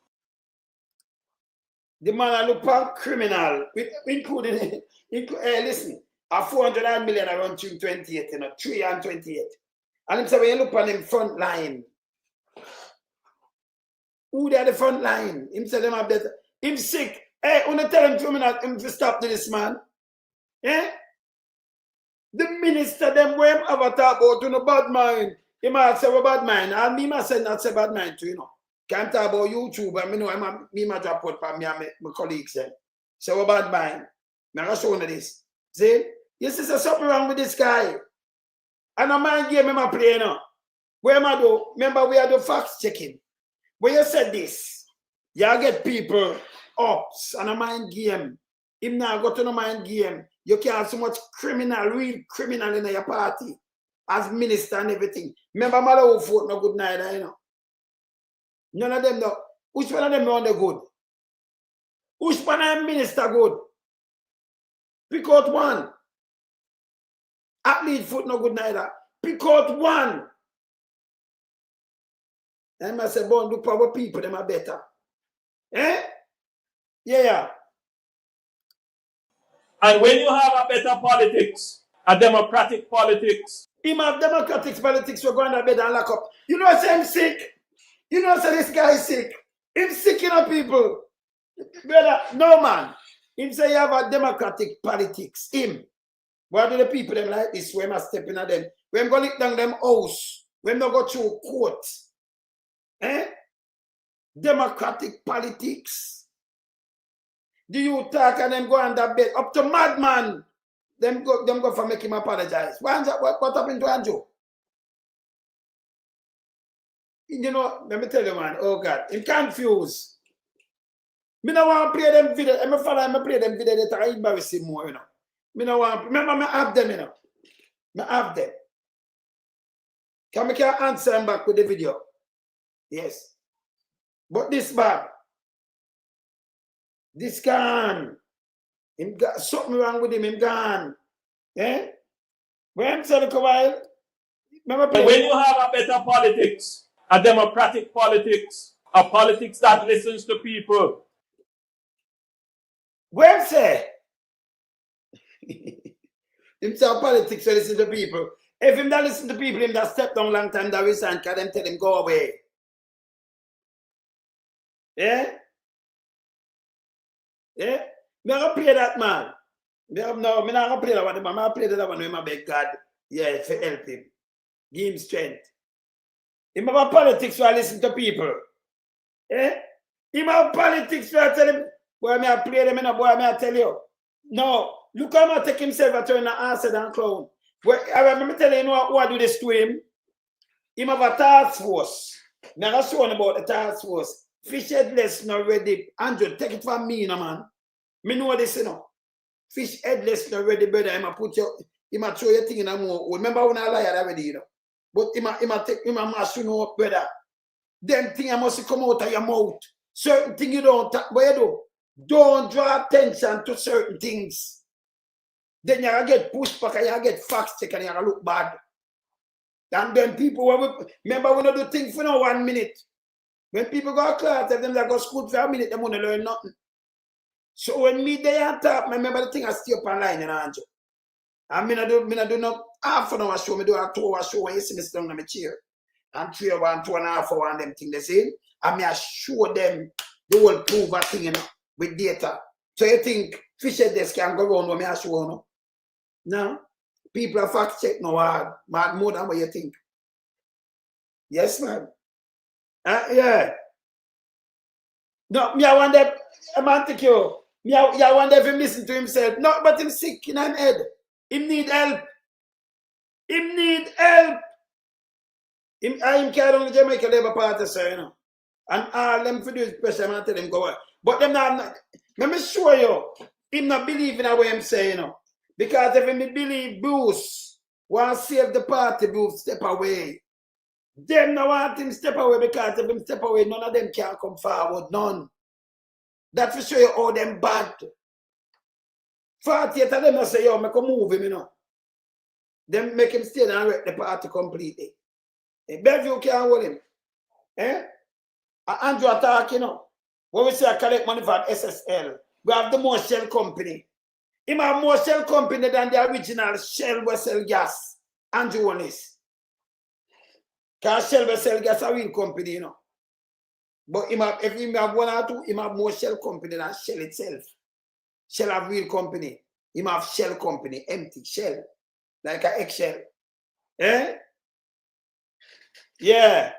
[SPEAKER 1] The man look for criminal, including listen, a 400 million around 28, you know, 3 and 28. And him say when you look on him front line, who they are the front line? Him say them are better. Him sick. Hey, wanna tell him 2 minutes him to stop to this man? Eh? The minister them where him have a talk about no bad mind. He might say a bad mind. And me must say not say bad mind too, you know. Can't talk about YouTube and me know me might drop out for me and my colleagues then. So a bad mind. I'm gonna show you this. See? You see something wrong with this guy. And a mind game him a play now. Where am I do? Remember we are the facts checking. When you said this, you get people ups and a mind game. Him now go to no mind game. You can't have so much criminal, real criminal in your party as minister and everything. Remember mother who fought no good neither, you know. None of them know. Which one of them know the good? Which one of them minister good? Pick out one. Athlete foot no good neither. Pick out one. I must say, born look power people, them are better. Eh? Yeah.
[SPEAKER 5] And when you have a better politics, a democratic politics.
[SPEAKER 1] Him have democratic politics, we're going to bed and lock up. You know say I'm sick? You know say this guy is sick? Him sick enough people. Brother, no man. Him say you have a democratic politics. Him. Why do the people them like this? When I step in at them? When go lick down them house? When they go through court? Eh? Democratic politics. Do you talk and them go under bed up to madman? Them go for make him apologize. What happened to Andrew? You know, let me tell you, man. Oh God, I'm confused. Me no want to play them video. I'm play them video that are embarrassing more, you know. Me no want. Remember, me have them, you know. Me have them. Can I answer him back with the video? Yes. But this bad. This gone. Him got something wrong with him. Him gone. Eh? When I'm saying a while,
[SPEAKER 5] But when you have a better politics, a democratic politics, a politics that listens to people.
[SPEAKER 1] When say him say politics so listen to people. If him not listen to people, him that step down long time that resign, can them tell him go away. Yeah? Yeah? Me not gonna play that man. Me not gonna play that one. I'm gonna play that one when I beg God, yeah, for help him. Give him strength. Him have a politics where I listen to people. Eh? Him have politics where I tell him, boy, me I play them in a boy, me I tell you. No, look how much take himself a turn and answer than clown. Well, I remember telling you know who I do this to him. Him have a task force. Me I show him about the task force. Fish headless not ready. Andrew, take it from me, no man. Me know this, you know. Fish headless not ready, brother. Him a put your, him a throw your thing in a more. Remember when I lied already, you know. But him a take him a mash you know up, brother. Them thing must come out of your mouth. Certain thing you don't talk, but you do. Don't draw attention to certain things. Then you get pushed back and you get fact check and you look bad. And then people remember when you do things for no 1 minute. When people go to class, tell them they go to school for a minute, they want to learn nothing. So when me there and talk, remember the thing I stay up online, you know, Andrew. And me not do no half an hour show, me do a 2 hour show when you see me sit down on my chair. And 3 hours and 2.5 hours and them thing they say. And me I show them the whole prove a thing, you know, with data. So you think Fisher desk can go around when me I show you know? No. People are fact check no hard. More than what you think. Yes, man. Yeah. No, me I want them, man take you. Me I want them to listen to himself. No, but him sick in his head. Him need help. Him need help. Him carry on the Jamaica Labour Party, sir, you know. And all them for this pressure, I'm tell them go away. But them not, let me show you, him not believe in what I'm saying, you know. Because if him believe Bruce want to save the party, Bruce step away. Them no want him step away because if him step away, none of them can come forward, none. That for show you how them bad. 48 of them not say, yo, make a move him, you know. Them make him stay and wreck the party completely. Bellevue can't hold him. Eh? Andrew attack, you know. When we say I collect money for SSL, we have the more shell company. He have more shell company than the original Shell will sell gas. Andrew Holness. Because Shell will sell gas a real company, you know. But if he have 1 or 2, he have more shell company than Shell itself. Shell have real company. He have shell company, empty shell. Like an eggshell. Eh? Yeah.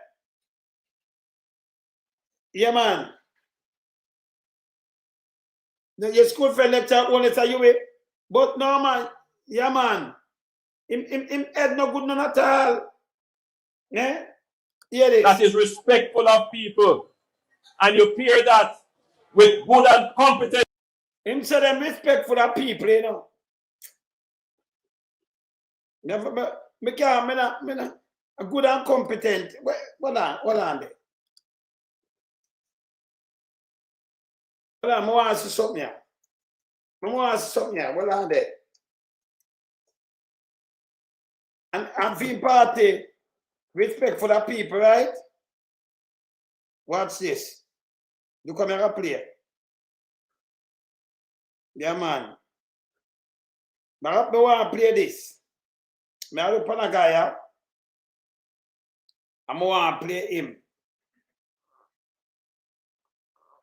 [SPEAKER 1] Yeah, man. Your school friend lecture only say you way. But no, man. Yeah, man. Him head no good none at all. Yeah? Hear this.
[SPEAKER 5] That is respectful of people. And you pair that with good and competent.
[SPEAKER 1] Him say them respectful of people, you know. Never, me not a good and competent. Hold on there. Hold on, I want to see something here. Hold on there. And I'm feeling party, respect for the people, right? Watch this. Look how I play. Yeah, man. I want to play this. I look for a guy. I want to play him.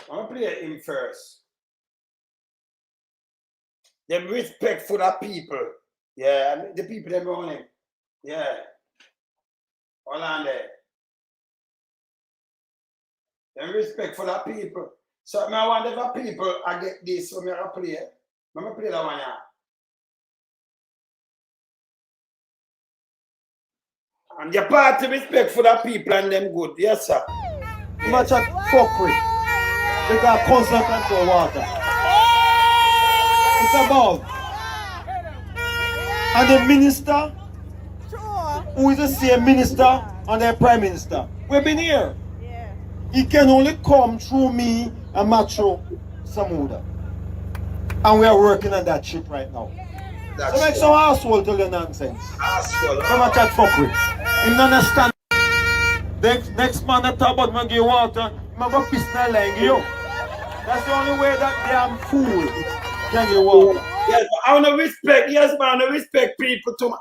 [SPEAKER 1] I want to play him first. Them respect for the people. Yeah, the people them around him. Yeah. Hold on there. Them respect for the people. So I wonder if the people I get this for me to play. I'm going to play that one here. And the party respect for the people and them good. Yes, sir.
[SPEAKER 19] Much of fuckery. We got constant control water. It's about. And the minister, who is the same minister and the prime minister. We've been here. He can only come through me and Macho Samuda. And we are working on that shit right now.
[SPEAKER 1] That's
[SPEAKER 19] So make some asshole tell you nonsense.
[SPEAKER 1] asshole.
[SPEAKER 19] Come and chat fuck with. Him not understand. Next man that talk about man give water, man go piss na line you. That's the only way that damn fool can give water.
[SPEAKER 1] Yes, but I want to respect. Yes, man, I want to respect people too.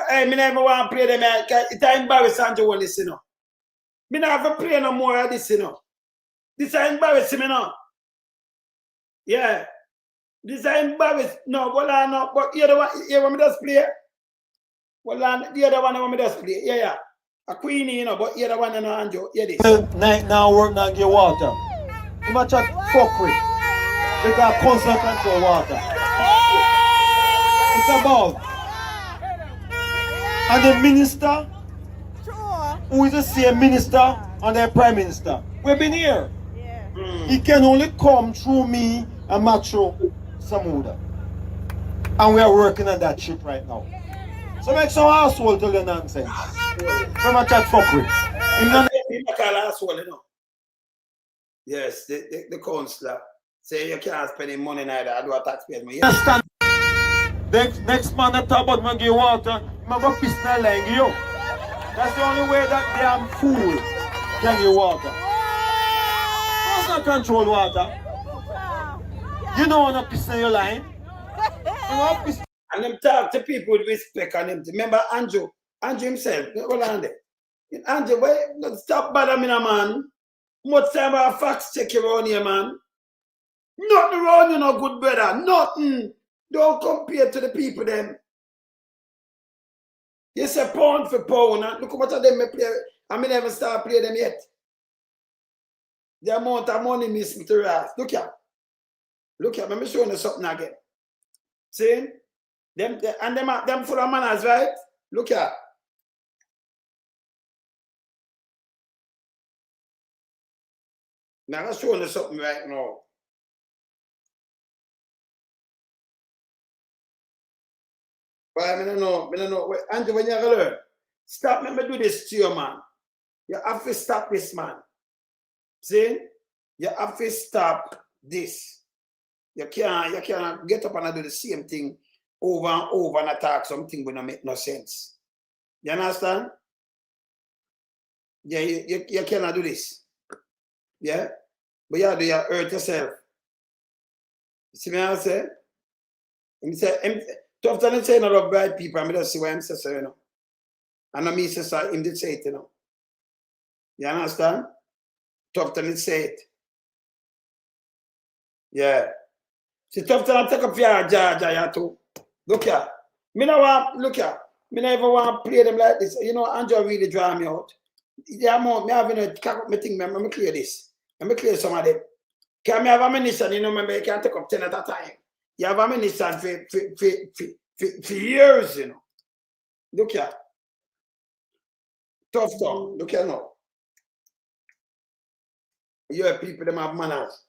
[SPEAKER 1] Hey, me never want to play them. It's embarrassing to want this, you know. Me never play no more of this, you know. This is embarrassing, you know. Yeah. This is embarrassing. No, well, I know. But you want me just play? Well, the other one I want me just play. Yeah, yeah. A queenie, you know, but the other one I know, Andrew. Yeah, this.
[SPEAKER 19] Night now work now give water. You might chat fuck with. Because council control water. It's about. And the minister, who is the same minister and the prime minister. We've been here. He can only come through me and Macho Samuda. And we are working on that shit right now. So make some asshole tell you nonsense. Come and chat fuck with.
[SPEAKER 1] He's not call asshole, you know. Yes, the councillor say you can't spend any money neither. I do a taxpayer money.
[SPEAKER 19] Understand? Next man that talk about man give water, man go piss na line you. That's the only way that damn fool can give water. Don't control water. You know when you piss in your line.
[SPEAKER 1] And them talk to people with respect and them. Remember Andrew himself. Hold on there. Andrew, stop bothering me, man. Much time I fact check you around here, man. Nothing wrong, you know, good brother. Nothing. Don't compare to the people them. You say pound for pound. And look how much of them I play. I mean, never start playing them yet. The amount of money miss me to rise. Look here. Look here. Let me show you something again. See? Them full of manners, right? Look here. Now I'm showing you something right now. But I don't know. Andrew, when you learn, stop, let me do this to you, man. You have to stop this, man. See? You have to stop this. You can't get up and do the same thing over and over and attack something will not make no sense. You understand? Yeah, you cannot do this. Yeah? But you hurt yourself. You see what I say? Tough time say not of bright people, I just see why I'm saying so, you know. And I mean, so him did say it, you know. You understand? Tough time say it. Yeah. See, tough time take up your jaja too. Look here. Me never want to play them like this. You know, Andrew really draw me out. Yeah, me having a cack up my thing, let me clear this. Let me clear some of them. Can me have a minister, you know, remember you can't take up 10 at a time. You have a minister for years, you know. Look here. Tough tongue. Look here now. You have people that have manners.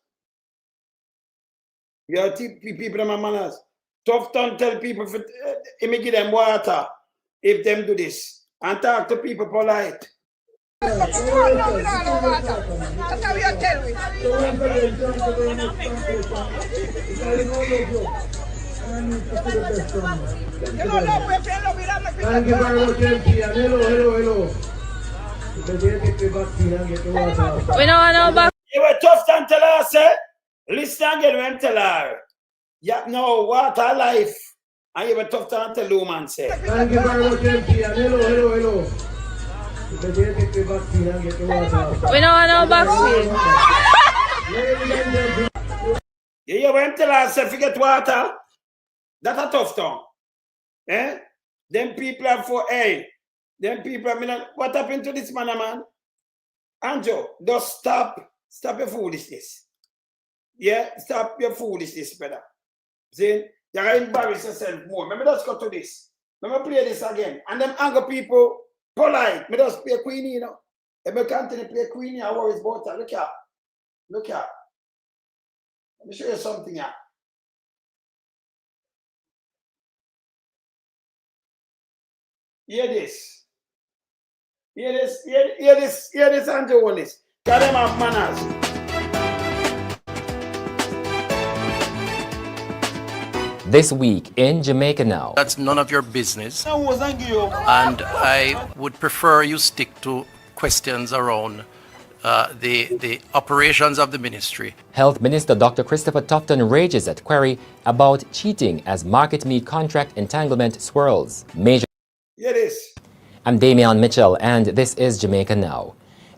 [SPEAKER 1] You have people that have manners. Tough tongue tell people if me give them water if them do this. And talk to people polite.
[SPEAKER 19] Thank you very much, MP. And hello.
[SPEAKER 8] We don't know about.
[SPEAKER 1] You were tough time tell her, say. Listen again when tell her. Yeah, no, water life. And you were tough time tell woman, say.
[SPEAKER 19] Thank you very much, MP. And hello.
[SPEAKER 8] We don't know vaccine.
[SPEAKER 1] You went tell her, say, forget water. That's a tough tongue. Eh? Them people are for, hey, them people, what happened to this man? Andrew, just stop your foolishness. Yeah, stop your foolishness, brother. See, you're going to embarrass yourself more. Let me just go to this. Let me play this again. And them anger people, polite. Me just play Queenie, you know. If I continue to play Queenie, I worry about that. Look here. Let me show you something here. Hear this, Andrew Holness. Can them have manners?
[SPEAKER 6] This week in Jamaica Now.
[SPEAKER 20] That's none of your business. And I would prefer you stick to questions around the operations of the ministry.
[SPEAKER 6] Health Minister Dr. Christopher Tufton rages at query about cheating as market meat contract entanglement swirls. Major.
[SPEAKER 1] Here it is.
[SPEAKER 6] I'm Damian Mitchell, and this is Jamaica Now.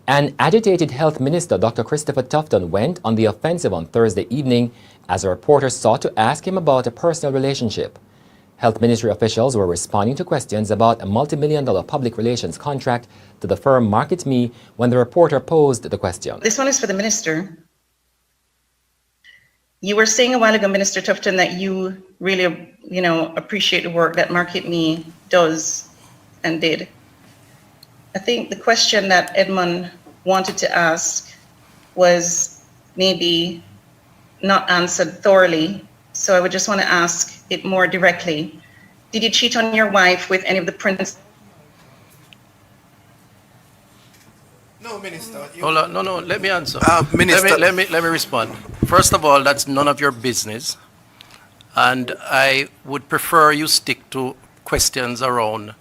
[SPEAKER 6] An agitated Health Minister, Dr. Christopher Tufton, went on the offensive on Thursday evening as a reporter sought to ask him about a personal relationship. Health Ministry officials were responding to questions about a multi-million-dollar public relations contract to the firm Market Me when the reporter posed the question.
[SPEAKER 21] This one is for the minister. You were saying a while ago, Minister Tufton, that you really, appreciate the work that Market Me does and did. I think the question that Edmund wanted to ask was maybe not answered thoroughly. So I would just want to ask it more directly. Did you cheat on your wife with any of the prince?
[SPEAKER 20] No, Minister. Hold on. No, let me answer. Minister. Let me respond. First of all, that's none of your business. And I would prefer you stick to questions around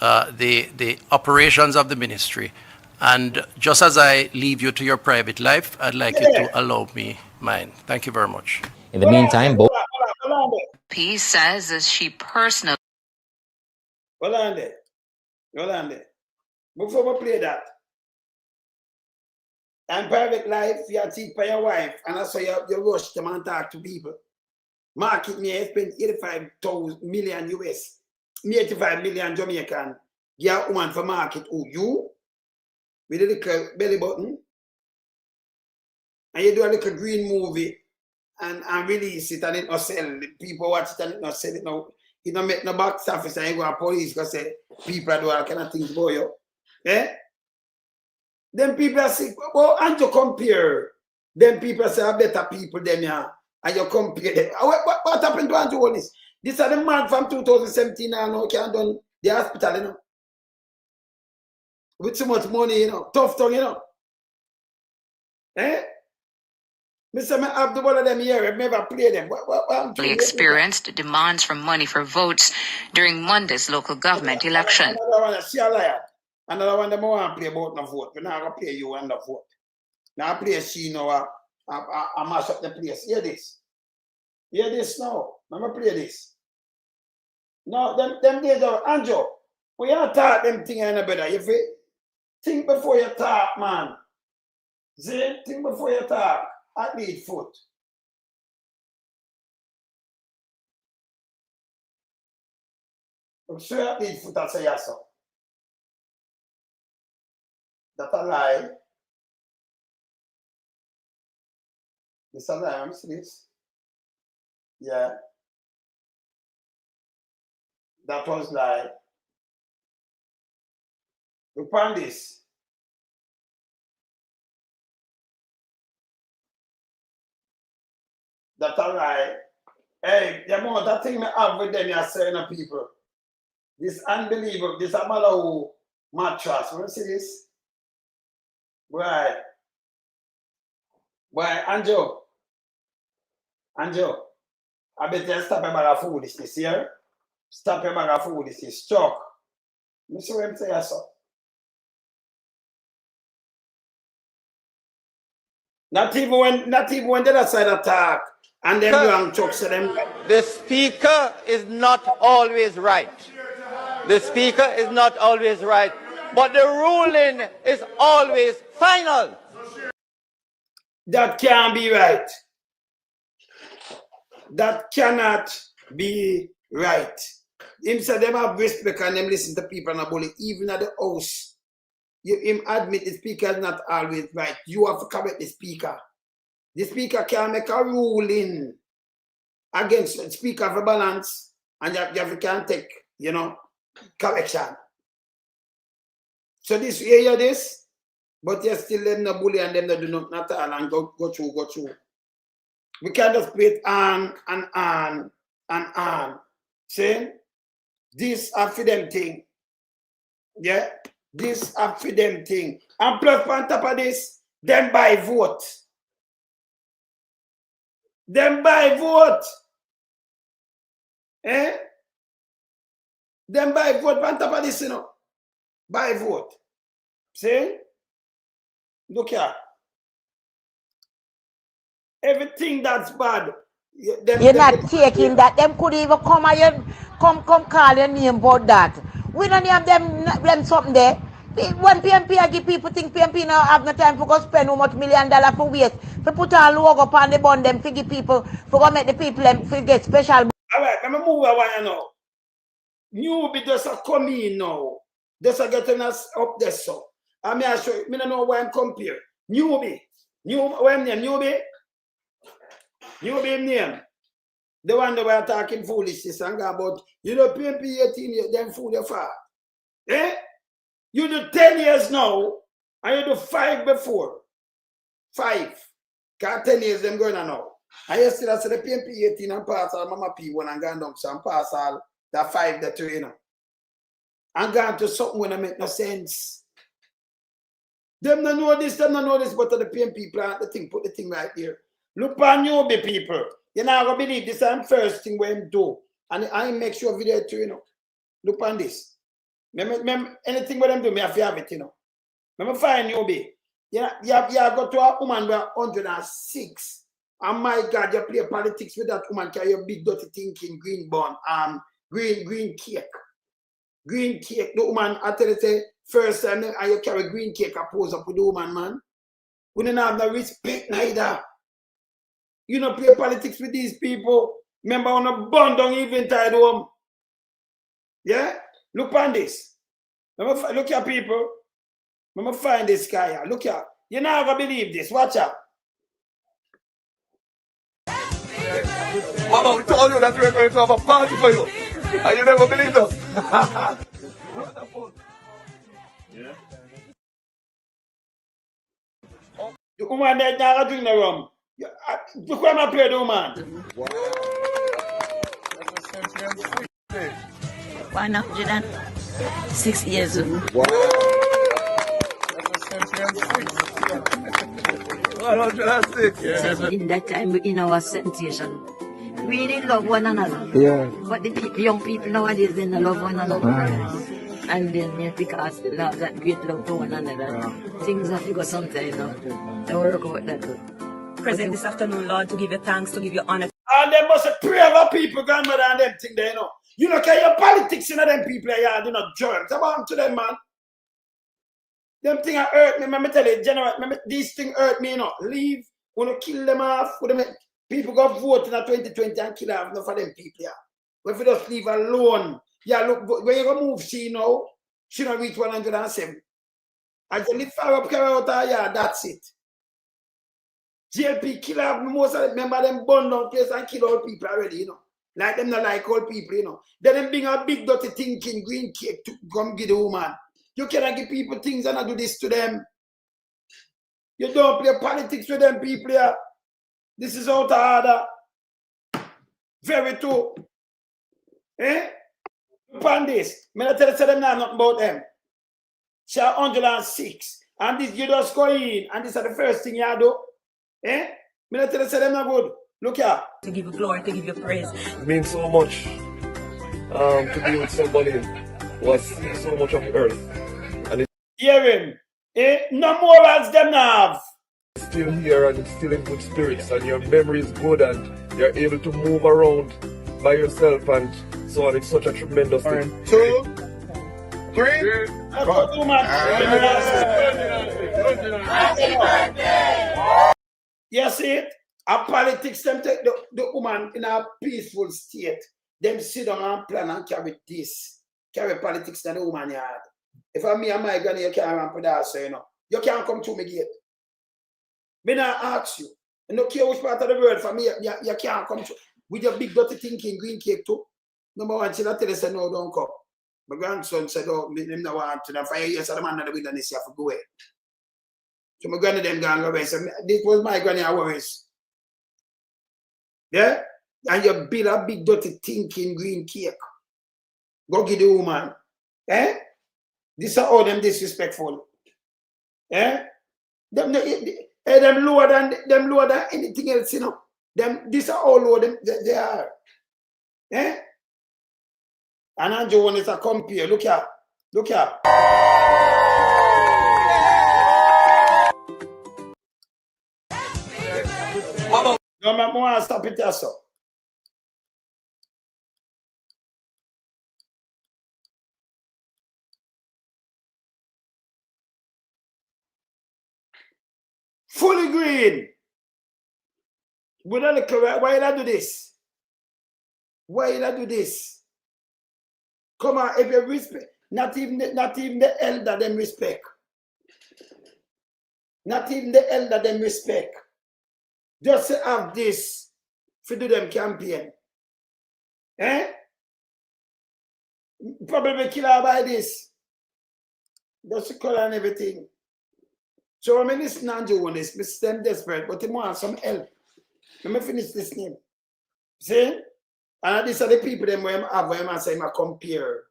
[SPEAKER 20] the operations of the ministry. And just as I leave you to your private life, I'd like you to allow me mine. Thank you very much.
[SPEAKER 6] In the meantime, both.
[SPEAKER 22] He says that she personally.
[SPEAKER 1] Hold on there. Before we play that, in private life, you cheat by your wife, and that's why you rush them and talk to people. Market Me spent 85 million US, 85 million Jamaican. Get a woman for market who you with a little belly button, and you do a little green movie and release it and it not sell. People watch it and it not sell it now. You don't make no box office and you go to police because say people are doing all kind of things about you. Eh? Then people are sick. Well, and you compare. Then people say are better people than you. And you compare them. What happened to Andrew Holness? This is the man from 2017 and now can't done the hospital, with so much money, tough tongue, Eh? Mr. I have the one of them here, I've never played them. What
[SPEAKER 22] Experienced demands for money for votes during Monday's local government election.
[SPEAKER 1] Another one, she a liar. Another one, them want to play about no vote. We're not going to play you on the vote. Now I play she I mash up the place. Hear this. Hear this now. I'm going to play this. No, them days are, Andrew, we don't talk them things any better. You feel? Think before you talk, man. See? Think before you talk. At lead foot. I'm sure at lead foot I say yes, sir. That's a lie. This a lie, I'm serious. Yeah. That was lie. We found this. That's all right. Hey, the amount of thing I have with them, you're saying people. This unbelievable, this Amalau mattress. You see this? Right. Why, Anjo, I bet you stop your bag of food this year. Stop your bag of food this year. Struck. You see what I'm saying, sir? Not even when the other side attack. And them young chucks them.
[SPEAKER 23] The speaker is not always right. The speaker is not always right. But the ruling is always final.
[SPEAKER 1] That can't be right. That cannot be right. Him said them have respect and them listen to people and bully. Even at the house, him admit the speaker is not always right. You have to correct the speaker. The speaker can make a ruling against the speaker for balance, and you can take, correction. So this, you hear this? But you still them no bully and them no do nothing at all and go through. We can't just play it on and on and on. See? This are for them thing. Yeah? This are for them thing. And plus on top of this, Them buy vote. Them buy vote. Eh? Them buy vote on top of this, you know. Buy vote. See? Look here. Everything that's bad.
[SPEAKER 3] You're not taking that. Them could even come and come call your name about that. We don't have them something there. When PMP I give people think PMP now have no time for go spend how much $1 million for waste. For put on logo upon the bond them for give people for go make the people them for get special.
[SPEAKER 1] Alright, let me move away now. Newbie just a come in now. Just a getting us up there so. I mean I show you, I don't know why I'm compare. Newbie. What name? Newbie? Newbie name. The one that we're talking foolishness and about, you know, PMP 18 years, them fool you far. Eh? You do 10 years now, and you do 5 before. 5. Because 10 years them going on now. And you still say the PMP 18 and pass all Mama P1 and gone down, so and pass all the 5 that you know. And gone to something when it make no sense. Them don't know this, but the PMP plant the thing, put the thing right there. Look on newbie people. You're not going to believe this is the first thing we do. And I make sure video too, you know. Look on this. Anything with them do, me have to have it, you know. Remember find newbie. You go to a woman with 106. And my God, you play politics with that woman, carry your big dirty thinking, green bun, green cake. Green cake. The woman, I tell you, say, first time, and you carry green cake, I pose up with the woman, man. We don't have no respect neither. You know, play politics with these people. Remember on a bun down even tied home. Yeah? Look on this. Look here, people. Let me find this guy here. Look here. You're not going to believe this. Watch out.
[SPEAKER 4] Mama, we told you that we were going to have a party for you. And you never believed us.
[SPEAKER 1] The woman that now drink the rum. Look where I play the woman.
[SPEAKER 10] 106 years old.
[SPEAKER 4] Wow. 106.
[SPEAKER 10] Yeah. In that time, in our sensation, we didn't love one another.
[SPEAKER 4] Yeah.
[SPEAKER 10] But the young people nowadays, they don't love one another. And then because they love that great love to one another, things have to go sometimes, they work out that.
[SPEAKER 24] Present this afternoon, Lord, to give you thanks, to give you honor.
[SPEAKER 1] And they must pray over people, grandmother, and them thing there, you know. You know, can your politics, you know, them people are, you know, germs. About to them, man. Them things hurt me. Let me tell you, general, these things hurt me, you know. Leave, want to kill them off. People go vote in 2020 and kill off enough of them people, yeah. But if you just leave alone, yeah, look, when you go move, she know, she don't reach 107. As you live far up, carry out her, yeah, that's it. JLP kill off most of them, remember them burn down place and kill all people already, you know. Like them not like all people, you know. Then them bring a big dirty thinking green cake to come give the woman. You cannot give people things and not do this to them. You don't play politics with them people here. This is out of order. Very true. Eh? Upon this, I tell you them now nothing about them. She 106. And this you just go in, and this is the first thing you do. Eh? I tell you them not good. Look here.
[SPEAKER 24] To give you glory, to give you praise.
[SPEAKER 4] It means so much to be with somebody who has seen so much of the earth. And it's
[SPEAKER 1] Hear him. Eh? No more as them have.
[SPEAKER 4] still here and it's still in good spirits and your memory is good and you're able to move around by yourself and so on. It's such a tremendous thing. 2, 3.
[SPEAKER 1] You see it? Our politics, them take the woman in a peaceful state. Them sit down and plan and carry this. Carry politics to the woman yard. If I'm me and my granny, you can't run for that, so you know. You can't come to me gate. Me not ask you. I don't care which part of the world for me, you can't come to. With your big dirty thinking green cake too. Number one, she not tell us, no, don't come. My grandson said, oh, him not want to. 5 years of the man in the wilderness, you have to go away. So my granny them gone away. So this was my granny always. Yeah? And you build a big dirty thinking green cake. Go give the woman. Eh? This are all them disrespectful. Eh? Them lower than anything else, you know. This are all low they are. Eh? And Andrew one is a compare. Look here. Look here. No, I want to stop it there, so. Fully green. Why did I do this? Why did I do this? Come on, if you respect, not even the elder them respect. Not even the elder them respect. Just to have this to do them campaign. Eh? Probably kill her by this. Just to call and everything. So when I listen to Andrew on this, I'm desperate, but he wants some help. Let me finish listening. See? And these are the people them where I say I compare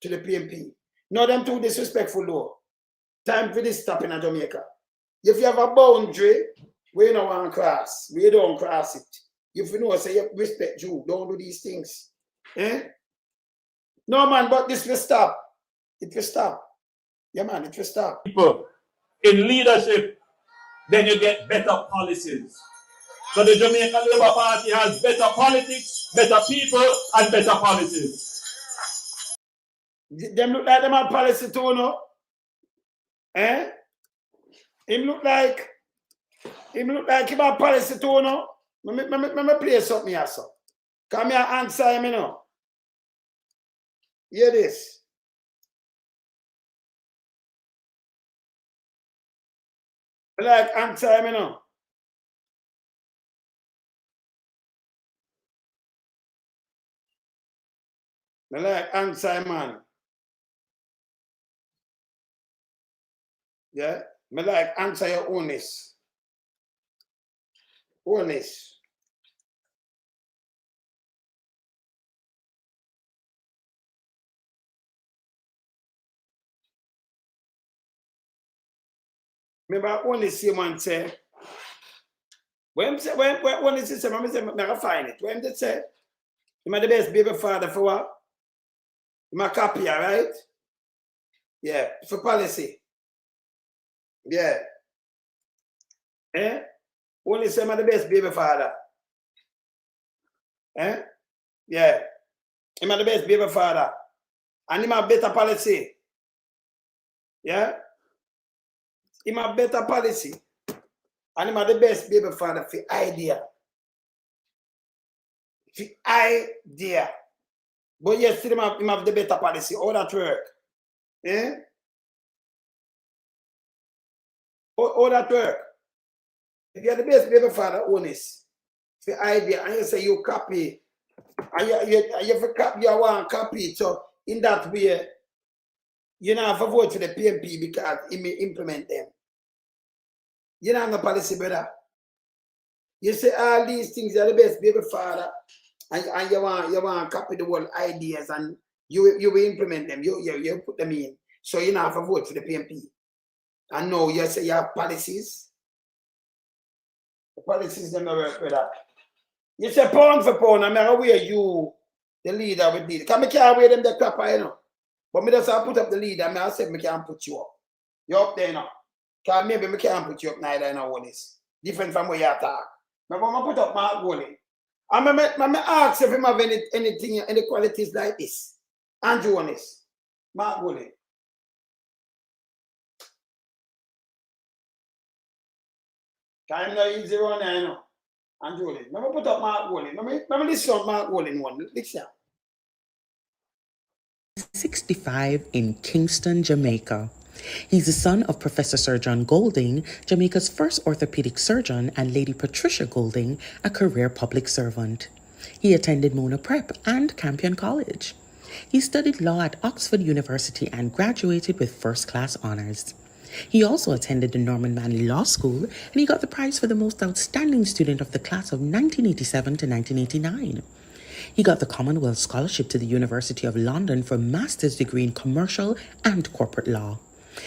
[SPEAKER 1] to the PMP. No, them too disrespectful though. Time for this stopping in Jamaica. If you have a boundary where you don't want to cross, where you don't cross it. If you know, say you respect you, don't do these things. Eh? No man, but this will stop. It will stop. Yeah man, it will stop.
[SPEAKER 5] People in leadership, then you get better policies. So the Jamaican Labour Party has better politics, better people, and better policies.
[SPEAKER 1] Them look like them have policy too, no? Eh? Him look like he have policy too, no? Let me play something here, so. Come here, answer him, you know. Hear this. Like answer him, you know. I like answer, man. Yeah? I like answer your Holness. Holness. Remember Holness see man say, when Holness say, I can find it. When they say, I'm the best baby father for what? I'm a copy, right? Yeah, for policy. Yeah. Eh? Only say I'm the best baby father. Eh? Yeah. I'm the best baby father. And him have better policy. Yeah? Him have better policy. And him have the best baby father for idea. For idea. But yes, him have the better policy. All that work. Eh? All that work. If you're the best baby father, Holness, for idea, and you say you copy, and you want to copy it, so in that way, you don't have to vote for the PMP because it may implement them. You don't have no policy, brother. You say all these things are the best baby father, and you want to copy the whole ideas, and you will implement them. You put them in. So you don't have to vote for the PMP. And now you say you have policies. The policies don't work with that. You say pound for pound, I'm going to wear you, the leader, with leader. Because I can't wear them the crap, you know. But I just put up the leader, and I said I can't put you up. You're up there now. Because maybe I can't put you up neither, you know, what is. Different from where you talk. But I'm going to put up my goalie. And I ask if you have anything, any qualities like this. Andrew Holness, Mark Goalie. Time not easy one, I know. And Julie. Let me put up Mark Goalie. Let me listen to Mark Goalie in one. Listen.
[SPEAKER 18] 65 in Kingston, Jamaica. He's the son of Professor Sir John Golding, Jamaica's first orthopedic surgeon, and Lady Patricia Golding, a career public servant. He attended Mona Prep and Campion College. He studied law at Oxford University and graduated with first-class honors. He also attended the Norman Manley Law School, and he got the prize for the most outstanding student of the class of 1987 to 1989. He got the Commonwealth Scholarship to the University of London for a master's degree in commercial and corporate law.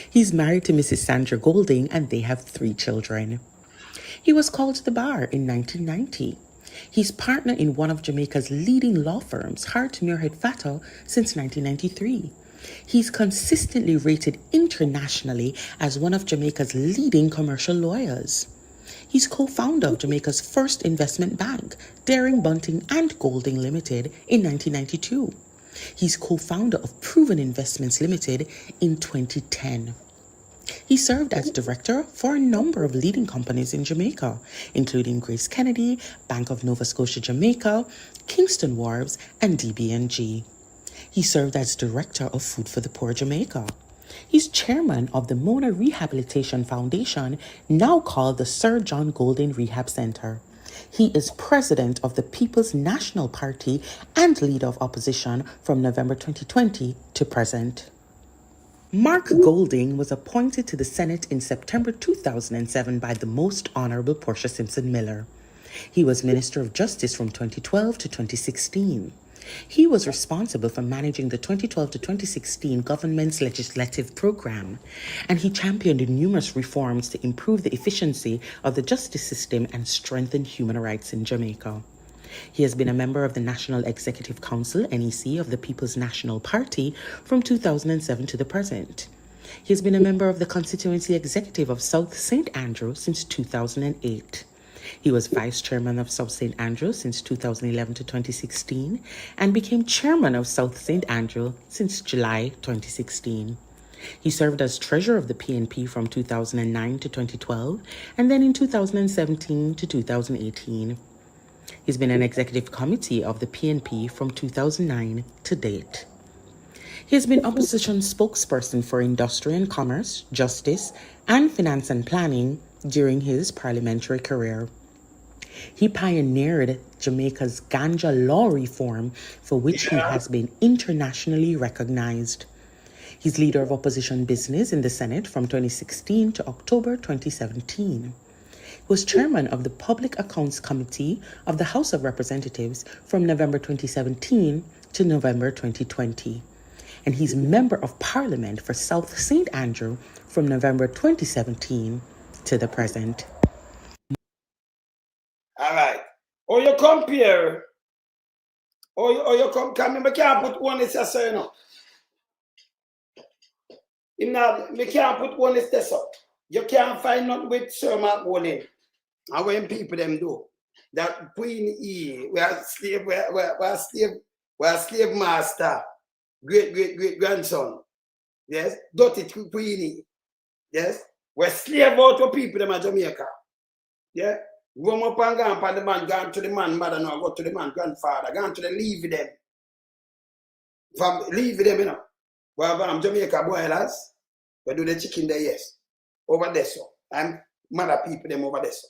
[SPEAKER 18] He's married to Mrs. Sandra Golding and they have 3 children. He was called to the bar in 1990. He's partner in one of Jamaica's leading law firms, Hart Muirhead Fatto, since 1993. He's consistently rated internationally as one of Jamaica's leading commercial lawyers. He's co-founder of Jamaica's first investment bank, Daring Bunting and Golding Limited, in 1992. He's co-founder of Proven Investments Limited in 2010. He served as director for a number of leading companies in Jamaica, including Grace Kennedy, Bank of Nova Scotia Jamaica, Kingston Wharves, and DB&G. He served as director of Food for the Poor Jamaica. He's chairman of the Mona Rehabilitation Foundation, now called the Sir John Golding Rehab Center. He is president of the People's National Party and leader of opposition from November 2020 to present. Mark Golding was appointed to the Senate in September 2007 by the Most Honorable Portia Simpson Miller. He was Minister of Justice from 2012 to 2016. He was responsible for managing the 2012 to 2016 government's legislative program, and he championed numerous reforms to improve the efficiency of the justice system and strengthen human rights in Jamaica. He has been a member of the National Executive Council, NEC, of the People's National Party from 2007 to the present. He has been a member of the Constituency Executive of South St. Andrew since 2008. He was Vice Chairman of South St. Andrew since 2011 to 2016 and became Chairman of South St. Andrew since July 2016. He served as Treasurer of the PNP from 2009 to 2012 and then in 2017 to 2018. He's been an executive committee of the PNP from 2009 to date. He has been opposition spokesperson for industry and commerce, justice, and finance and planning during his parliamentary career. He pioneered Jamaica's ganja law reform, for which he has been internationally recognized. He's leader of opposition business in the Senate from 2016 to October 2017. He was chairman of the Public Accounts Committee of the House of Representatives from November 2017 to November 2020. And he's member of Parliament for South St. Andrew from November 2017 to the present.
[SPEAKER 1] All right. Or you compare, or you come, I can't put one is a you know. I can't put one is this up. You can't find nothing with Sir Mark Golding. And when people them do, that Queen E, we are slave master, great grandson. Yes, dirty Queen E. Yes, we're slave out to people them at Jamaica. Yeah, roam up and gone for the man, gone to the man, mother now, go to the man, grandfather, gone to the leave them. From leave them, you know. Well, I'm Jamaica boilers, we do the chicken there, yes. Over there, so. I'm mother people them over there, so.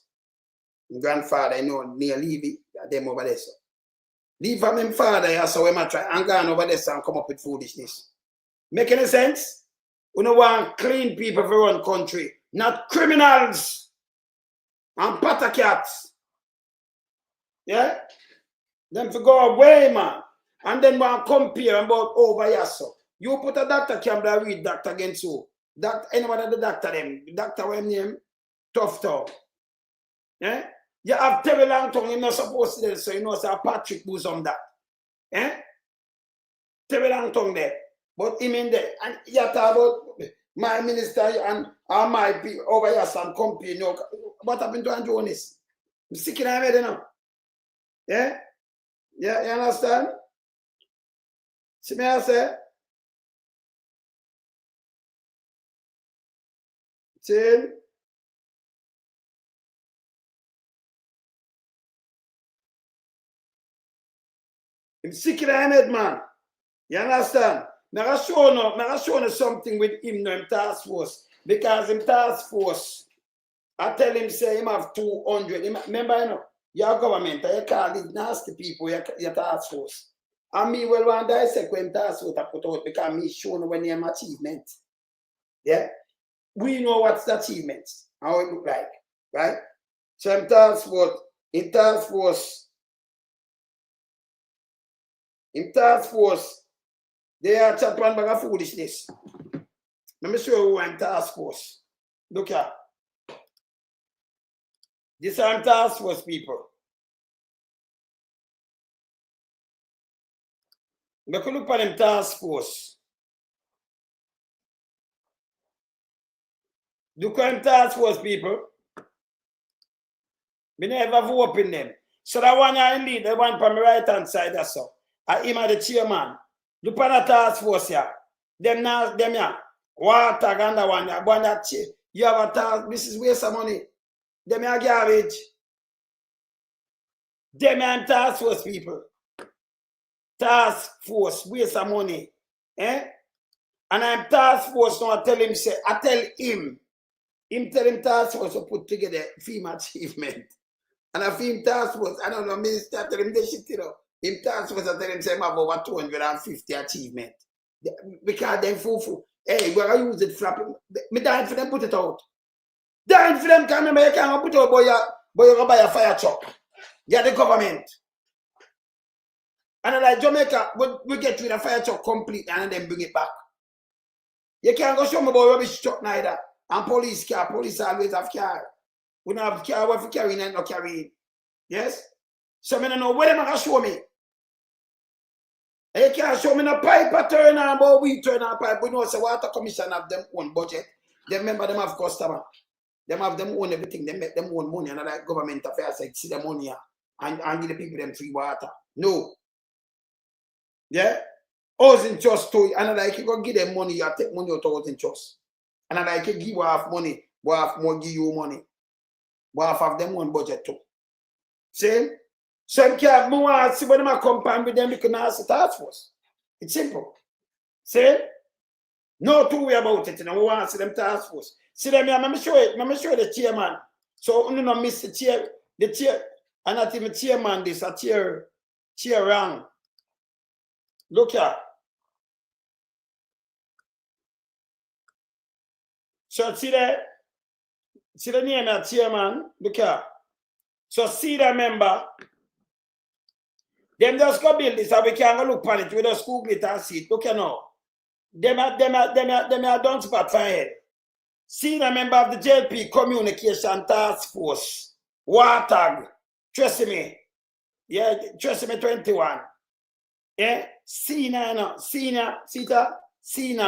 [SPEAKER 1] Grandfather, you know, near Levy, them over there, so. Leave from him father, yeah, so we might try and gone over there so and come up with foolishness. Make any sense? We don't want clean people for one country, not criminals and patter cats. Yeah? Them to go away, man. And then want to compare about over here, so. You put a doctor camera read doctor against you. That anybody the doctor them. Doctor what name? Tough talk. Yeah? You have Terry Long tongue, you're not supposed to do so you know say Patrick Bosom that. Eh? Terry Long tongue there. But him in there. And you talk about my minister and my people over here some company. You know, what happened to Andrew Holness? I'm sick in my head, you know. Yeah? Yeah, you understand? See me I say? See? I'm sick in my head, man. You understand? I show you something with him no task force. Because in task force, I tell him say him have 200. Remember, you know, your government, you call these nasty people your task force. And me well want to dissect when task force I put out because me show you when name achievement. Yeah? We know what's the achievements, how it look like, right? So in task force, they are chat one bag of foolishness. Let me show you who I'm task force. Look here. This are task force people. Look at them task force. Look at them task force people. We never vote in them. So that one I lead, the one from the right hand side, that's so. I am the chairman. Look at the task force here. Them now, them here. Water and the one that chair. You have a task, this is waste of money. Them are garbage. Them are task force people. Task force, waste of money. Eh? And I'm task force now. I tell him, tell him task force to put together FEMA achievement. And a FEMA task force, I don't know, minister, tell him this shit, you know. Him task force, I tell him, say, I have over 250 achievement. Because them foo. Hey, we're going to use it flapping. Me dying for them, put it out. Dying for them, can't remember, you can't put it out, boy, you go buy a fire truck. Get the government. And like Jamaica, we get rid of fire truck complete and then bring it back. You can't go show me about rubbish truck neither. And police always have car. We don't have car, what if you carry in and not carry in. Yes? So I don't know where them are show me. You can't show me no pipe a turn on, but we turn on pipe. We know the water commission have them own budget. They remember them have customer. Them have them own everything. They make them own money and like government affairs like see the money and give the people them free water. No. Yeah? Housing trust too. And like you go give them money, you take money out of housing trust. And like you give half money, but half more give you money. But half of them one budget too. See? So you can't more see when them compare with them, you can ask the task force. It's simple. See? No two way about it, you know, we want to see them task force. See them here, let me show you the chairman. So you don't miss the chair, and not even chairman, this a chair rank. Look here. So see the name of chairman, look here. So see the member. Them just go build this and we can't go look on it. We just Google it and see it. Look here now. Them are done spot fine. See the member of the JLP Communication Task Force. WATAG. Trust me. Yeah, trust me 21. Yeah, senior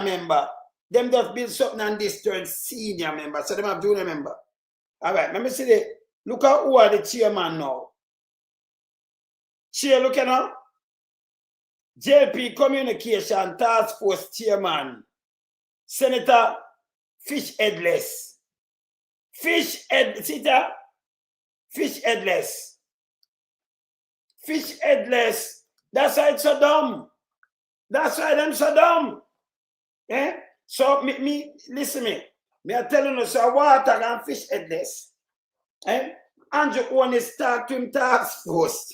[SPEAKER 1] member. Them just build something and this turn senior member. So them have junior member. All right, let me see the look at who are the chairman now. Chair, look at now. JP Communication Task Force Chairman. Senator Fish Headless. Fish Headless. Fish Headless. That's why it's so dumb. That's why them so dumb. Eh? So me listen me. Me are telling you so water and Fish Headless. Eh? Andrew Holness talk to him task force.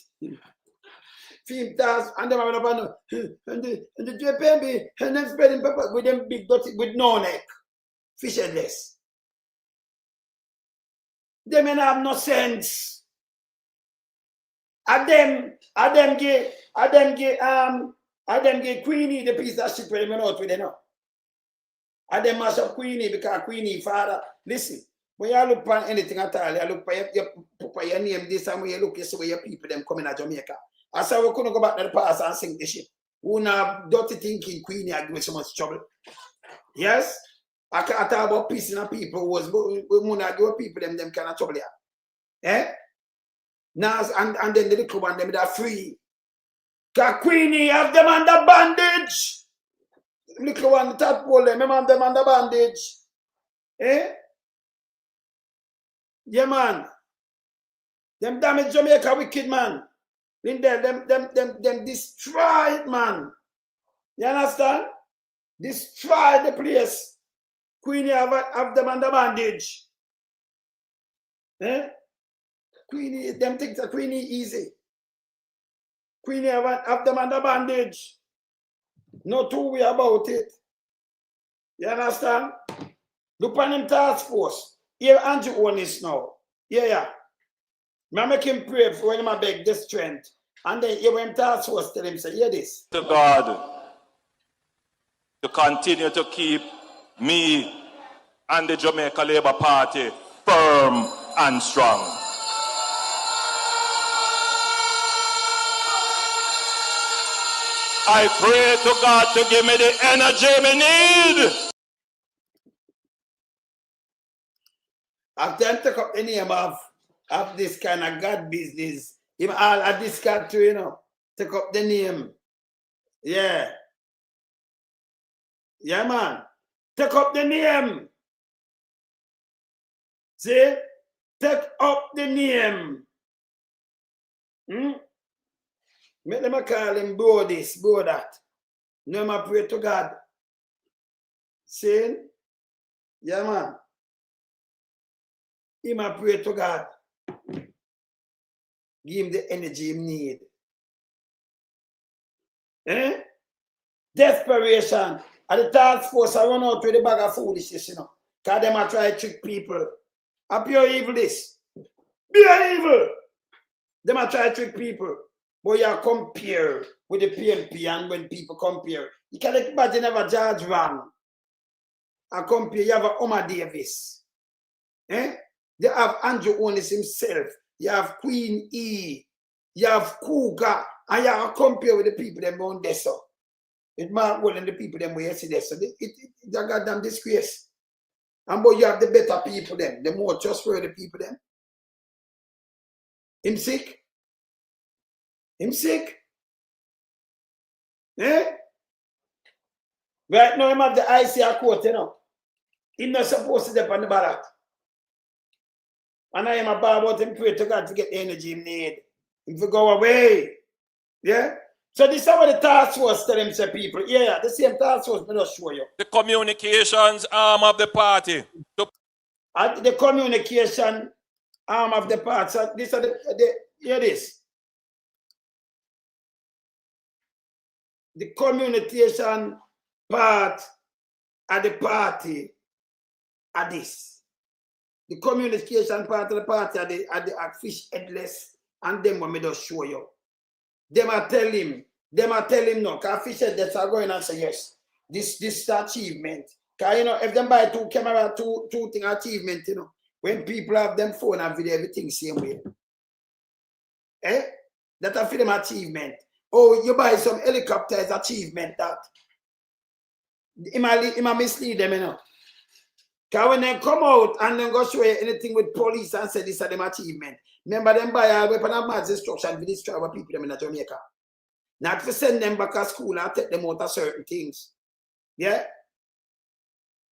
[SPEAKER 1] Film task and them have and the JPMB and then spreading pepper with them big dirty with no neck. Fish Headless. They may have no sense. And them give Queenie the piece of shit where they out with them now. And them mash up Queenie because Queenie father. Listen, when you look for anything at all, you look for your name this time when you look, you see where your people them coming to Jamaica. I said we couldn't go back to the past and sing this shit. Who now dirty thinking Queenie are giving so much trouble. Yes? I can't talk about peace in the people was we give people them kind of trouble here. Eh? Now and then the little one them that free. Cause Queenie have them under bandage. Little one the tadpole them have them under bandage. Eh? Yeah man. Them damage Jamaica wicked man. In there, them destroy it, man. You understand? Destroy the place. Queenie have them under bandage. Eh? Queenie, them think that Queenie easy. Queenie have them under bandage. No two way about it. You understand? Look on him task force. Here Andrew Holness now. Yeah. I make him pray for when I beg the strength. And then he went task force tell him, say, hear this.
[SPEAKER 5] To God to continue to keep me and the Jamaica Labour Party firm and strong. I pray to God to give me the energy I need.
[SPEAKER 1] After I take up the name of this kind of God business, him all at this God too, you know, take up the name. Yeah. Yeah, man. Take up the name. See? Take up the name. Make them call him bro this, bro that. No, I pray to God. See? Yeah, man. Him I pray to God. Give him the energy he need. Desperation. And the task force I run out with the bag of foolishness, you know. Because them are trying to trick people. A pure evil this. Pure evil. Them are trying to trick people. But you compare with the PMP, and when people compare, you can't imagine never judge wrong. I compare, you have a Omar Davis. They have Andrew Holness himself. You have Queen E. You have Cougar. And you have compare with the people them on there, so. It mark well in the people them where you see there. So it's a goddamn disgrace. And but you have the better people them, the more trustworthy people them. Him sick? Him sick? Right now, him have the ICR court, you know. He's not supposed to step on the ballot. And I am about him pray to God to get the energy he need. If you go away. Yeah? So this is what the task force tell him, say people. Yeah, the same task force, but I'll show you.
[SPEAKER 5] The communications arm of the party.
[SPEAKER 1] The communication arm of the party. So this are hear this. The communication part of the party are this. The communication part of the party are the fish headless, and them what me just show you. Them are tell him no, because fish headless are going and say yes. This is achievement. Because you know, if them buy two camera, two thing achievement, you know, when people have them phone and video, everything same way. That are for them achievement. Oh, you buy some helicopters achievement that. It might mislead them, you know. Because when they come out and then go show you anything with police and say this is them achievement. Remember them buy a weapon of mass destruction for destroy our people them in Jamaica. Not to send them back to school and take them out of certain things. Yeah?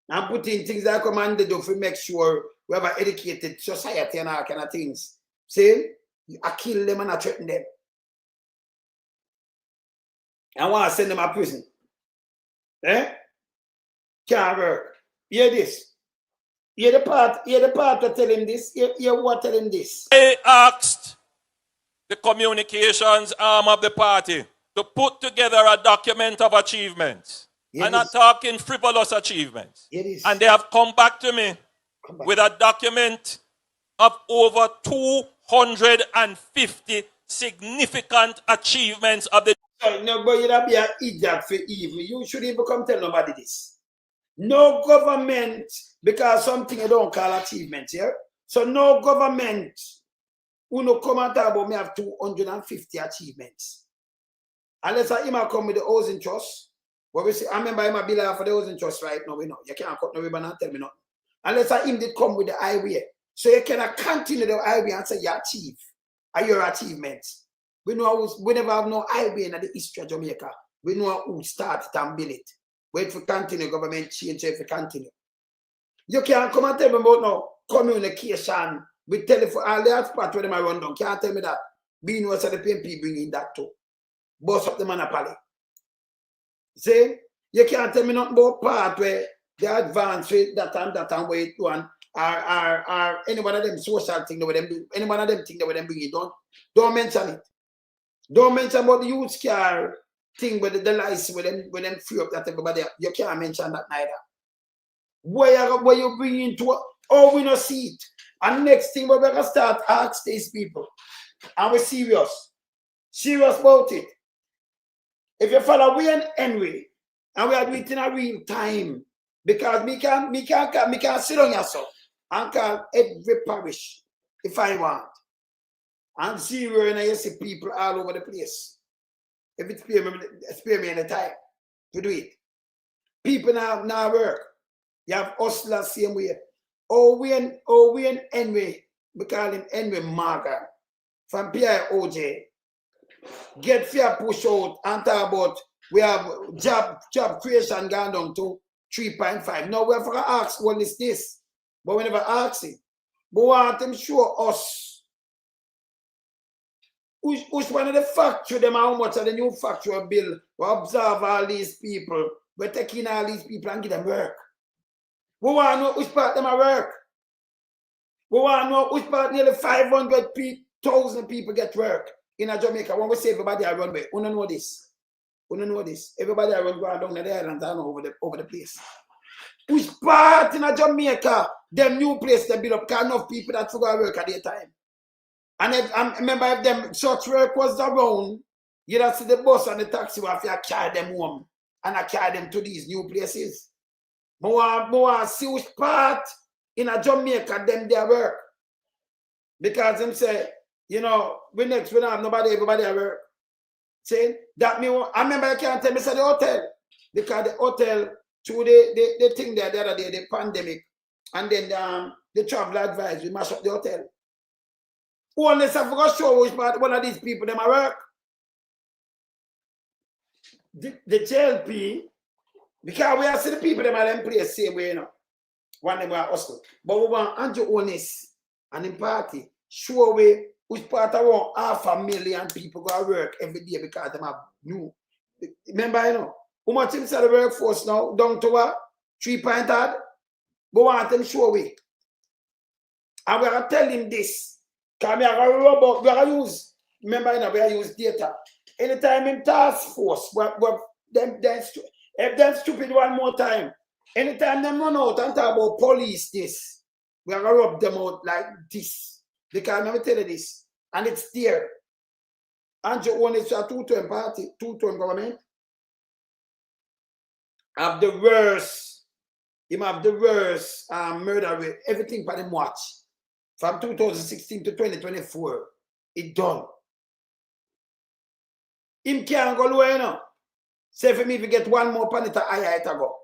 [SPEAKER 1] And put in things that commanded to make sure we have an educated society and all kind of things. See? I kill them and I threaten them. I want to send them to prison. Can't work. Hear this. Hear the part to tell him this. Hear what tell him this.
[SPEAKER 5] I asked the communications arm of the party to put together a document of achievements. I'm not talking frivolous achievements. And they have come back to me with a document of over 250 significant achievements of the...
[SPEAKER 1] No, but you'd be an idiot for evil. You shouldn't even come tell nobody this. No government, because something you don't call achievement here. Yeah? So no government who no come and talk about me have 250 achievements. Unless I might come with the housing trust. What we say, I remember I might be like for the housing trust right now. We know. You can't cut no ribbon and tell me nothing. Unless I did come with the highway. So you cannot continue the highway and say you achieve. Are your achievements. We know we never have no highway in the history of Jamaica. We know who started and build it. Wait for continue, government change if you continue. You can't come and tell me about no communication with telephone. All the part where them are run down. Can't tell me that. Being was the PMP bringing that too. Boss up the monopoly. See? You can't tell me nothing about part where they advance with that and where it one. Or any one of them social thing that them do. Any one of them thing that them bring it. Don't mention it. Don't mention about the youth car thing with the lights with them free up that everybody. You can't mention that neither. Where you bring into we not see it. And next thing we're gonna start ask these people. And we're serious. Serious about it. If you follow we and Henry, and we are doing it in a real time, Because me can sit on yourself and call every parish if I want. And zero and I see people all over the place. If it spare me any time to do it. People now work. You have hustlers same way. Owen Enway, we call him Enway Marga from PIOJ. Get fair push out and talk about we have job creation gone down to 3.5. Now we have to ask what is this? But we never ask it. But we want them show us which one of the factory them how much of the new factory bill. We observe all these people. We're taking all these people and give them work. We want to know which part them are work. We want to know which part nearly 500,000 people get work in Jamaica. When we say everybody are run away, we don't know this. We don't know this. Everybody are run down the island and over the place. Which part in Jamaica, them new place they build up, because enough people that forgot work at their time. And I remember if them such work was around, you'd have see the bus and the taxi if you carry them home and I carry them to these new places. More see which part in Jamaica them their work. Because them say, you know, we don't have nobody, everybody at work. See, that me, I remember I can't tell me say the hotel. Because the hotel, through the thing there the other day, the pandemic, and then the travel advice, we mash up the hotel. Holness, I forgot to show which part one of these people them at work. The JLP, because we are see the people them at them place same way, you know. One them are hustle. But we want Andrew Holness and in party show away which part around 500,000 people go to work every day because them are new. Remember, you know, how much him say the workforce now down to what? 3.8. But we want them show away. And we are telling him this. Because we are robot, we are use, remember, you know, we are use data. Anytime in task force, if them stupid one more time, anytime them run out and talk about police this, we are going to rub them out like this. Because let me tell you this, and it's there. Andrew Holness a two-term party, two-term government. Have the worst, him have the worst murder rate, everything for them watch. From 2016 to 2024, it done. Him can't go low, you know. Say for me, if you get one more panita, I go.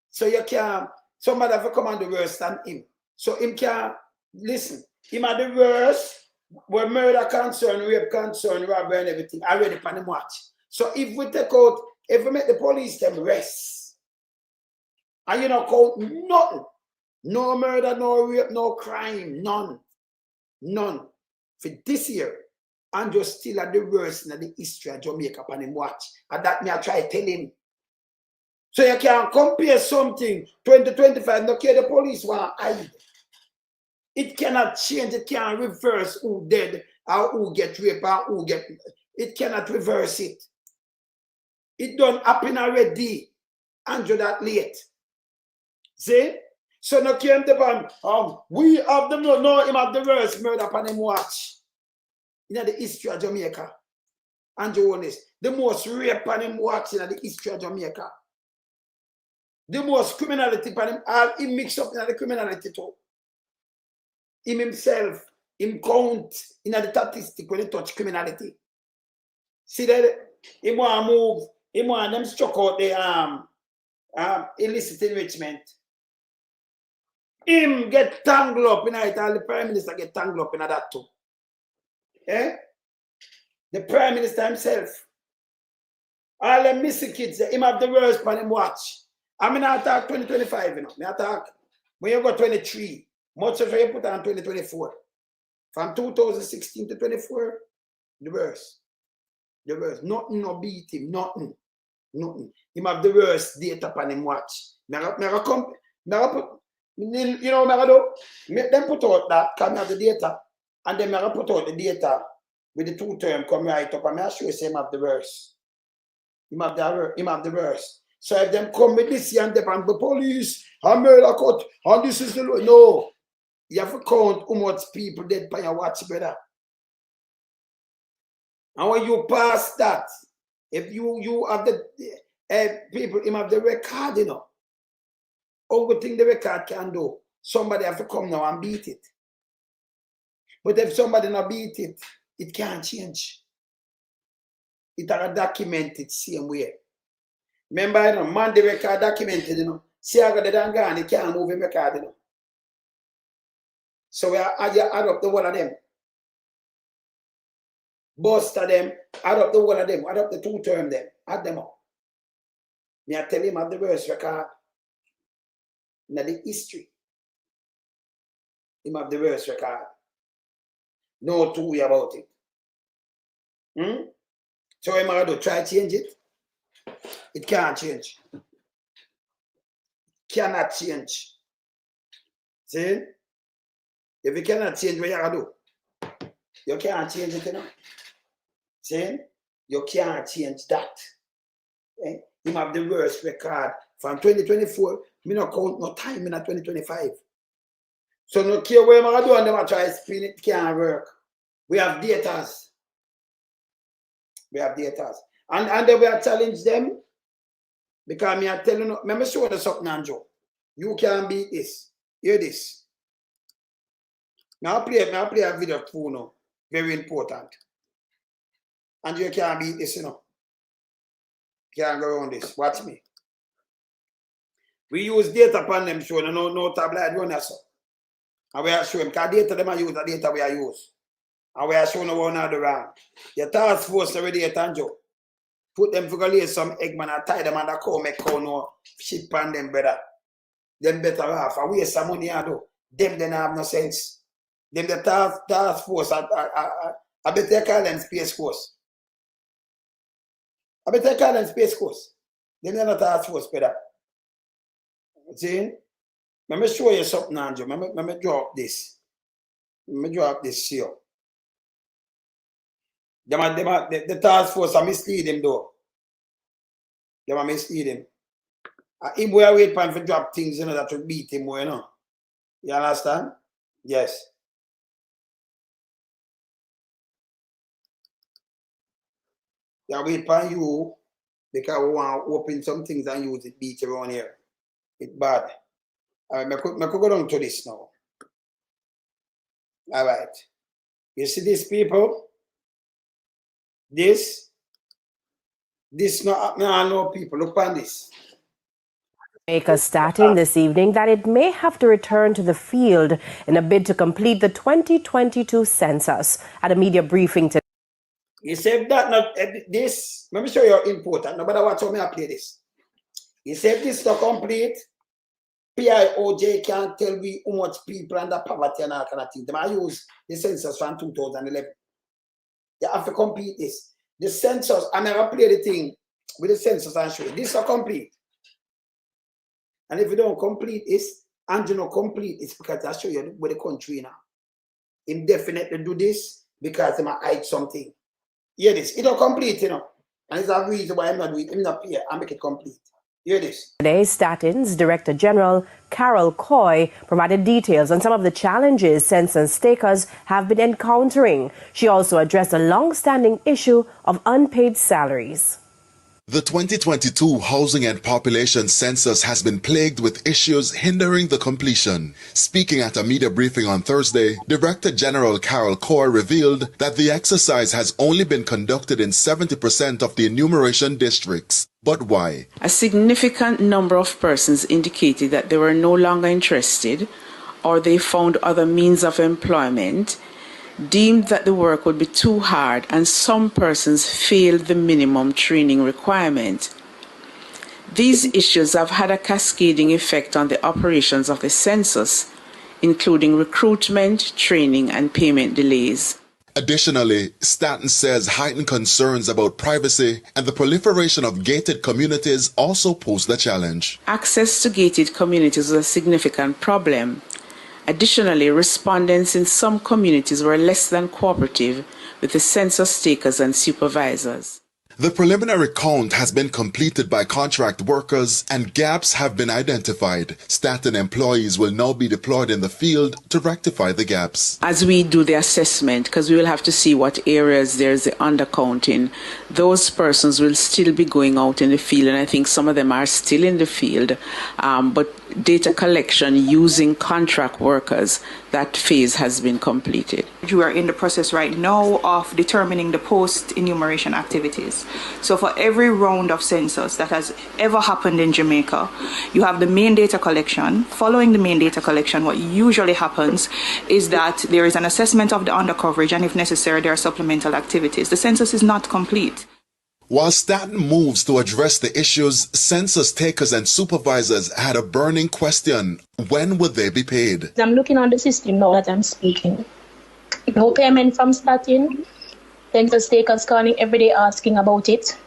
[SPEAKER 1] So you can't, somebody have to come on the worst than him. So him can't, listen, him at the worst, where murder concern, rape concern, robbery and everything, already pan him watch. So if we take out, if we make the police them rest, and you know, count nothing. No murder, no rape, no crime, none. None. For this year, Andrew still at the worst in the history of Jamaica upon him watch. And that me I try to tell him. So you can compare something, 2025, no care the police want to hide. It cannot change, it can't reverse who dead or who get raped or who get, it cannot reverse it. It done happen already. Andrew that late. See? So no came to pan, we have them no him have the worst murder upon him watch. In the history of Jamaica. Andrew Holness, the most rape upon him watch in the history of Jamaica. The most criminality upon him, all he mixed up in the criminality too. Him himself, him count in the statistic when he touch criminality. See that he want to move, he want them struck out the illicit enrichment. Him get tangled up in it, all the Prime Minister get tangled up in that too. Eh? The Prime Minister himself. All the missing kids, him have the worst on him watch. I mean, I talk 2025, you know. I talk when you go 23, much of you put on 2024. From 2016 to 24, the worst. The worst. Nothing no beat him, nothing. Nothing. Him have the worst data on him watch. You know what I do? Make them put out that, come have the data, and then I put out the data with the two-term come right up, and I show you him have the worst. Him have the worst. So if them come with this and they and the police, and murder cut, and this is the law. No. You have to count how much people dead by your watch, brother. And when you pass that, if you have the people, him have the record, you know. Only thing the record can do, somebody have to come now and beat it. But if somebody not beat it, it can't change. It are documented same way. Remember, you know, man, the record documented, you know. See, I got the damn gun, he can't move him record, you know. So we are add up the one of them. Bust of them, add up the one of them, add up the 2 term them, add them up. Me I tell him at the worst record in the history. Him have the worst record. No two way about it. So what am I going to do? Try to change it? It can't change. Cannot change. See? If you cannot change, what you going to do? You can't change it, you know? See? You can't change that. Eh? You have the worst record from 2024. Me not count no time in 2025. So no care what I'm doing, them try to spin it, can't work. We have datas. We have datas. And then we are challenge them because me are telling you, let me show you something, Anjo. You can beat this. Hear this. Now play a video for now. Very important. And you can't beat this, you know. Can't go around this. Watch me. We use data upon them, so no tablet run us. And we are showing because data them are use the data we are use. And we are showing one other round. Your task force already at Anjo. Put them for lay some egg man and tie them and the cow make cow no shit pan them better. Them better off. And waste some money I do. Them then have no sense. Them the task force I better call them space force. I better call them space force. Them not task force better. See? Let me show you something, Andrew. Let me drop this. Let me drop this here. The task force are misleading though. They are misleading. If we are waiting for him to drop things, you know, that will beat him more, you know. You understand? Yes. They are waiting for you because we want to open some things and use it beat around here. It's bad. All right, I could go down to this now. All right. You see these people? This no people. Look on this.
[SPEAKER 2] Jamaica stating this evening that it may have to return to the field in a bid to complete the 2022 census. At a media briefing today.
[SPEAKER 1] He said that not this. Let me show you how important. Nobody watch how me I play this. He said this not complete. PIOJ can't tell me how much people under poverty and all kind of things. They might use the census from 2011. You have to complete this. The census, I never play the thing with the census and show you. This is complete. And if you don't complete this, and you don't complete, it's because I show you where the country now. Him definitely do this because he might hide something. Hear this. It don't complete, you know. And it's a reason why I'm not doing it. I'm not here. I make it complete. Hear this.
[SPEAKER 2] Today, Statin's Director General Carol Coy provided details on some of the challenges census takers have been encountering. She also addressed a long-standing issue of unpaid salaries.
[SPEAKER 15] The 2022 Housing and Population Census has been plagued with issues hindering the completion. Speaking at a media briefing on Thursday, Director General Carol Coy revealed that the exercise has only been conducted in 70% of the enumeration districts. But why?
[SPEAKER 9] A significant number of persons indicated that they were no longer interested or they found other means of employment, deemed that the work would be too hard, and some persons failed the minimum training requirement. These issues have had a cascading effect on the operations of the census, including recruitment, training, and payment delays.
[SPEAKER 15] Additionally, Statin says heightened concerns about privacy and the proliferation of gated communities also pose the challenge.
[SPEAKER 9] Access to gated communities is a significant problem. Additionally, respondents in some communities were less than cooperative with the census takers and supervisors.
[SPEAKER 15] The preliminary count has been completed by contract workers and gaps have been identified. Statin employees will now be deployed in the field to rectify the gaps.
[SPEAKER 9] As we do the assessment, because we will have to see what areas there's the undercounting, those persons will still be going out in the field, and I think some of them are still in the field. But data collection using contract workers, that phase has been completed.
[SPEAKER 11] We are in the process right now of determining the post-enumeration activities. So for every round of census that has ever happened in Jamaica, you have the main data collection. Following the main data collection, what usually happens is that there is an assessment of the undercoverage, and if necessary, there are supplemental activities. The census is not complete.
[SPEAKER 15] While Stanton moves to address the issues, census takers and supervisors had a burning question. When will they be paid?
[SPEAKER 12] I'm looking on the system now that I'm speaking. No payment from Stanton. Census takers calling every day asking about it.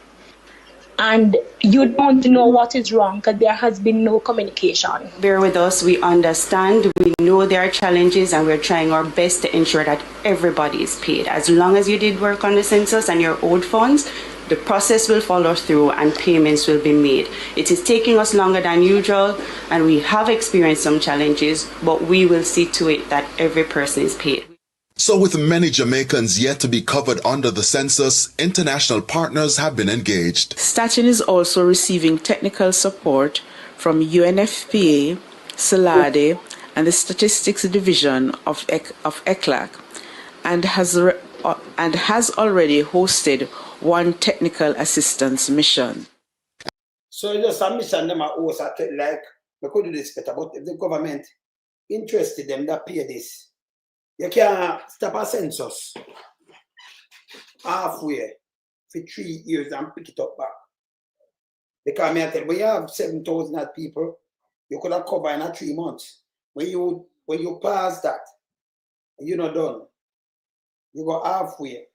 [SPEAKER 12] And you don't know what is wrong because there has been no communication.
[SPEAKER 13] Bear with us, we understand, we know there are challenges, and we're trying our best to ensure that everybody is paid. As long as you did work on the census and your owed funds, the process will follow through and payments will be made. It is taking us longer than usual, and we have experienced some challenges, but we will see to it that every person is paid.
[SPEAKER 15] So with many Jamaicans yet to be covered under the census, international partners have been engaged.
[SPEAKER 9] Stanton is also receiving technical support from UNFPA, SALADE, and the Statistics Division of ECLAC, and has already hosted one technical assistance mission.
[SPEAKER 1] So just a mission them are also like we could do this better, but if the government interested them that pay this, you can't stop a census halfway for 3 years and pick it up back. Because I tell you, when you have 7,000 people, you could have covered in 3 months. When you pass that, you're not done. You go halfway.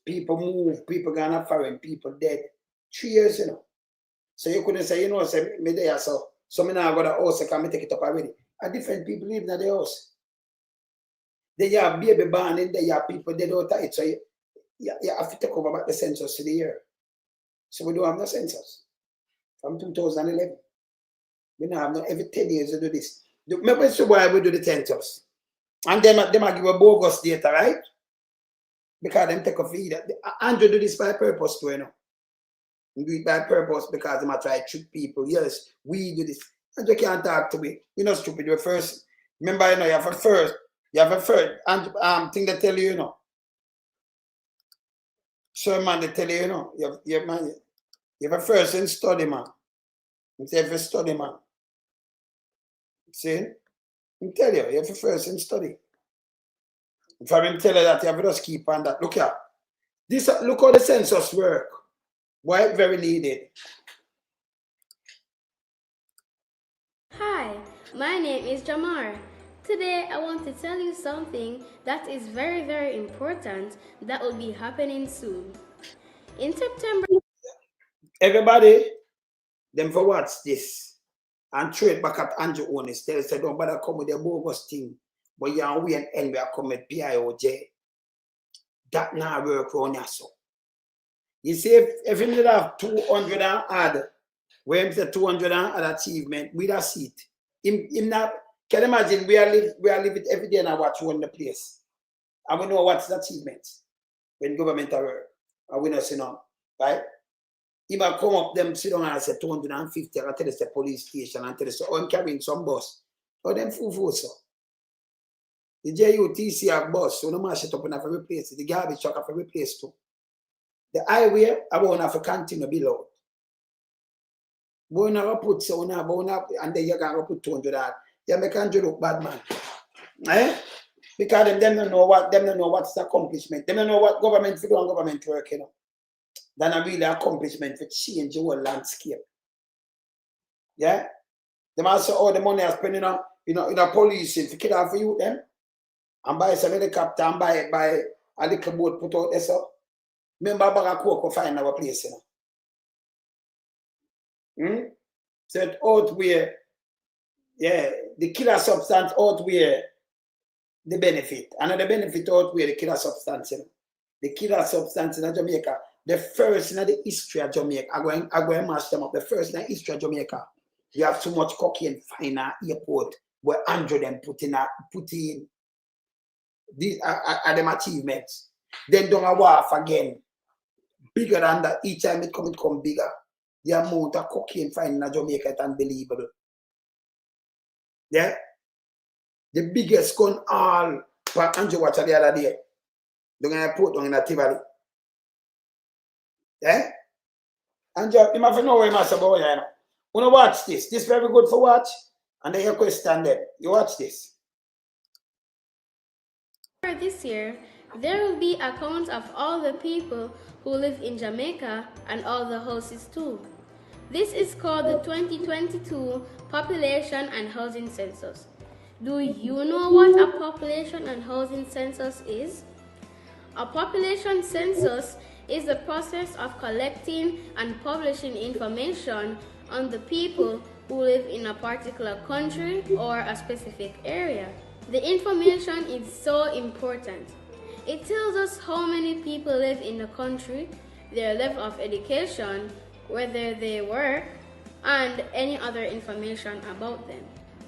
[SPEAKER 1] People move, people gonna foreign, people dead. 3 years, you know. So you couldn't say, you know, say me there, so me now go to the house, can me take it up already. And different people live in the house. They have baby born in there, you have people dead out of it. So you have to take over back the census for the year. So we don't have no census from 2011. We now have no every 10 years to do this. Remember why we do the census. And them give a bogus data, right? Because them take a feed. Andrew do this by purpose too, you know. We do it by purpose because they might try to trick people. Yes, we do this. Andrew can't talk to me. You're not stupid. You're first. Remember, you know, you have a first and thing they tell you, you know. So man, they tell you, you know, you have a first in study, man. You have a study, man. See? I tell you have a first in study. If I tell you that, you have to just keep on that. Look here. Look how the census work. Why it's very needed.
[SPEAKER 14] Hi, my name is Jamar. Today I want to tell you something that is very, very important that will be happening soon. In September...
[SPEAKER 1] Everybody, them for watch this and throw it back at Andrew Holness. They say, don't bother come with the bogus thing. But you are and envy come with PIOJ. That now work on your so. You see, if you have 200 and add, when the 200 and add achievement, we don't see it. Him not, can you imagine we are living every day and I watch one the place. And we know what's the achievement when government are work. And we don't see none. Right? He might come up them sit down and say 250 and tell us the police station and tell us, oh, I'm carrying some bus. Oh, them full so. The JUTC have bus, so no mash it up and have to replace it. The garbage truck have to replace too. The highway, I won't have to continue below. But now put so now, and then you're gonna put 200 out. You make Andrew look bad, man. Eh? Because them don't know what's the accomplishment. They don't know what government do and government work, you know. Than a really accomplishment for change the whole landscape. Yeah? They must say all the money are spending on, in a policing to kill off for you them. And buy some helicopter and buy a little boat put out there so. Remember Barack find our place, you know. So it outweigh, yeah, the killer substance outweigh the benefit. And the benefit outweigh the killer substance, you know. The killer substance in Jamaica, the first in the history of Jamaica, I'm going to mash them up, the first in the history of Jamaica. You have too much cocaine in our airport where Andrew them put in these are them achievements. Then don't a wharf again. Bigger than that, each time it come bigger. The amount of cocaine finding in Jamaica is unbelievable. Yeah? The biggest gun all for Andrew Water the other day. They're going to put on in a Tivoli. Yeah? Andrew, you must know where you must about you. Want to watch this? This is very good for watch. And then your question then. You watch this.
[SPEAKER 14] This year, there will be accounts of all the people who live in Jamaica and all the houses too. This is called the 2022 Population and Housing Census. Do you know what a population and housing census is? A population census is the process of collecting and publishing information on the people who live in a particular country or a specific area. The information is so important. It tells us how many people live in the country, their level of education, whether they work, and any other information about them.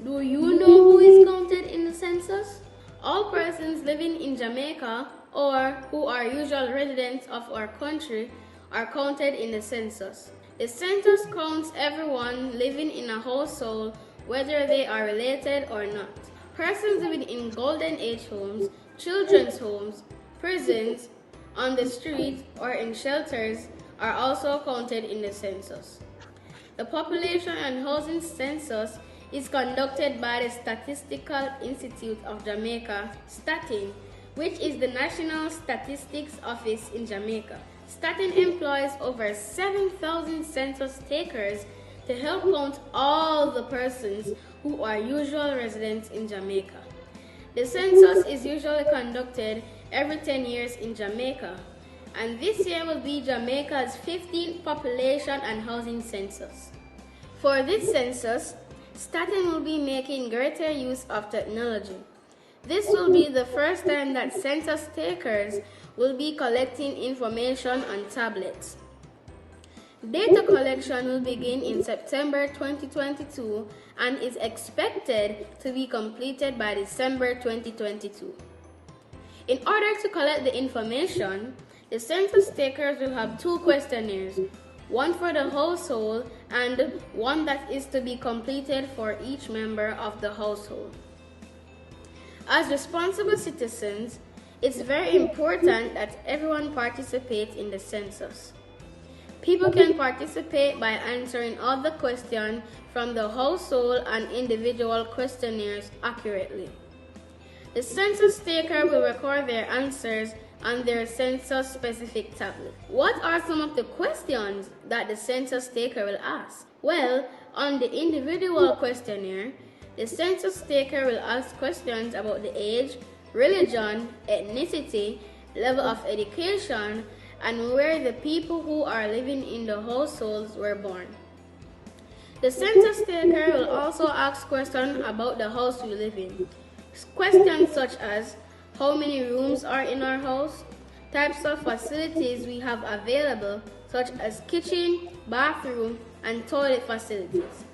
[SPEAKER 14] Do you know who is counted in the census? All persons living in Jamaica or who are usual residents of our country are counted in the census. The census counts everyone living in a household, whether they are related or not. Persons living in Golden Age homes, children's homes, prisons, on the street, or in shelters are also counted in the census. The Population and Housing Census is conducted by the Statistical Institute of Jamaica, STATIN, which is the National Statistics Office in Jamaica. STATIN employs over 7,000 census takers to help count all the persons who are usual residents in Jamaica. The census is usually conducted every 10 years in Jamaica, and this year will be Jamaica's 15th population and housing census. For this census, STATIN will be making greater use of technology. This will be the first time that census takers will be collecting information on tablets. Data collection will begin in September 2022 and is expected to be completed by December 2022. In order to collect the information, the census takers will have 2 questionnaires, one for the household and one that is to be completed for each member of the household. As responsible citizens, it's very important that everyone participates in the census. People can participate by answering all the questions from the household and individual questionnaires accurately. The census taker will record their answers on their census-specific tablet. What are some of the questions that the census taker will ask? Well, on the individual questionnaire, the census taker will ask questions about the age, religion, ethnicity, level of education, and where the people who are living in the households were born. The census taker will also ask questions about the house we live in. Questions such as how many rooms are in our house, types of facilities we have available such as kitchen, bathroom, and toilet facilities,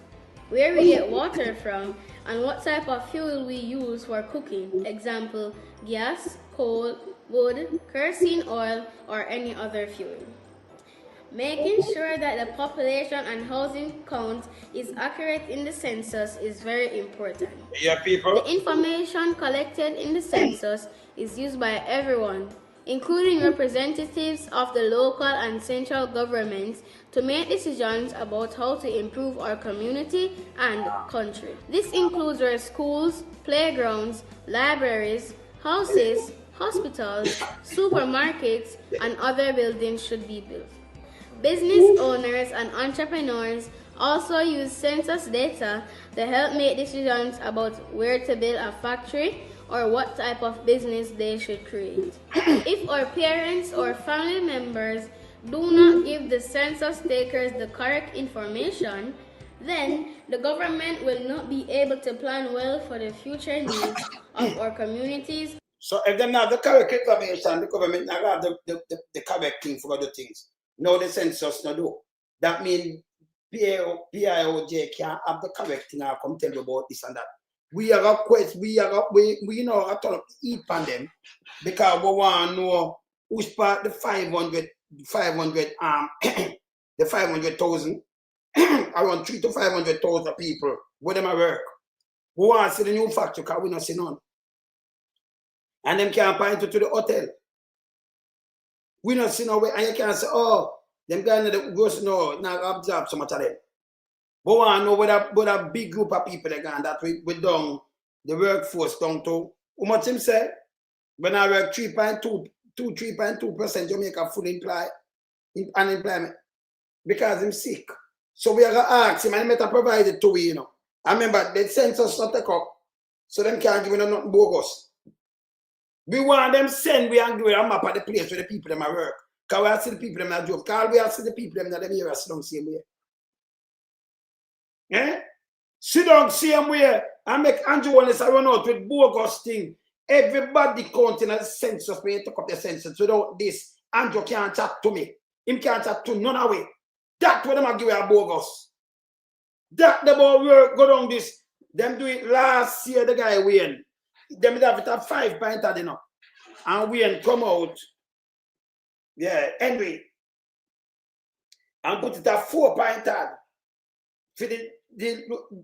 [SPEAKER 14] where we get water from, and what type of fuel we use for cooking, example, gas, coal, wood, kerosene oil, or any other fuel. Making sure that the population and housing count is accurate in the census is very important.
[SPEAKER 1] Yeah, people.
[SPEAKER 14] The information collected in the census is used by everyone, including representatives of the local and central governments, to make decisions about how to improve our community and country. This includes our schools, playgrounds, libraries, houses, hospitals, supermarkets, and other buildings should be built. Business owners and entrepreneurs also use census data to help make decisions about where to build a factory or what type of business they should create. If our parents or family members do not give the census takers the correct information, then the government will not be able to plan well for the future needs of our communities.
[SPEAKER 1] So if they have the correct information, the government not have the correct thing for other things. No, the census no do. That means PIOJ can't have the correct thing and come tell you about this and that. We are a quest, we know I turn up to eat on them because we want to know who's part the 500 the 500,000 around 300,000 to 500,000 people where them at work. We want to see the new factory because we not see none. And them can't point you to the hotel. We not see no way, and you can't say, oh, them guys in the grocery, no, not observe so much of them. But we want to know what a big group of people they got that we down the workforce down to, how much him say? When I work 3.2% Jamaica full unemployment because him sick. So we are going to ask him, and he better provide it to we, you know. I remember the census not take up, so them can't give them nothing bogus. We want them send we and give a map of the place where the people them work. Because we have see the people them that job. Because we have see the people them that them here sit down same way. Eh? Sit down same way and make Andrew Holness run out with bogus thing. Everybody counting a census when you talk up the census. Without this, Andrew can't chat to me. Him can't chat to none of it. That's what them give a bogus. That the boy work go down this. Them do it last year, the guy win. Them have it at 5 pints, you know. And Wayne come out. Yeah, Henry. And put it at 4 pints for the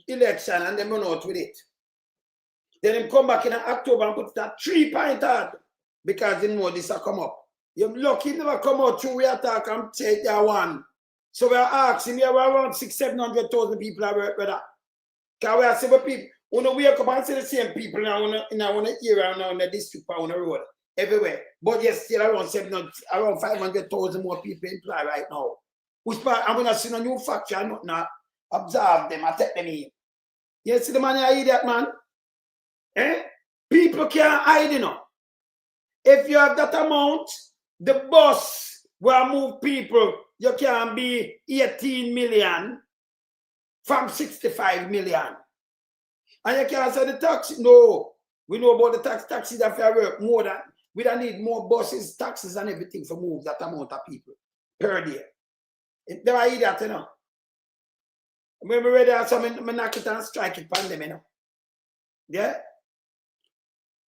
[SPEAKER 1] election, and them run out with it. Then him come back in October and put it at 3 pints because they know this will come up. You're lucky he never come out through we attack and take that one. So we are asking, we are around 600,000-700,000 people are work with that. Because we are several people. When we wake up and see the same people in our area now in the district on the road, everywhere. But yes, still around 500,000 more people employed right now. Which part I'm gonna see no new factory and not observe them, I take them in. You see the man you idiot, man? Eh? People can't hide, you know. If you have that amount, the bus will move people, you can be 18 million from 65 million. And you can't say the taxi. No, we know about the taxis that work more than, we don't need more buses, taxis and everything to move that amount of people per day. They are idiot, you know. When we ready to some knock it and strike it on them, you know. Yeah?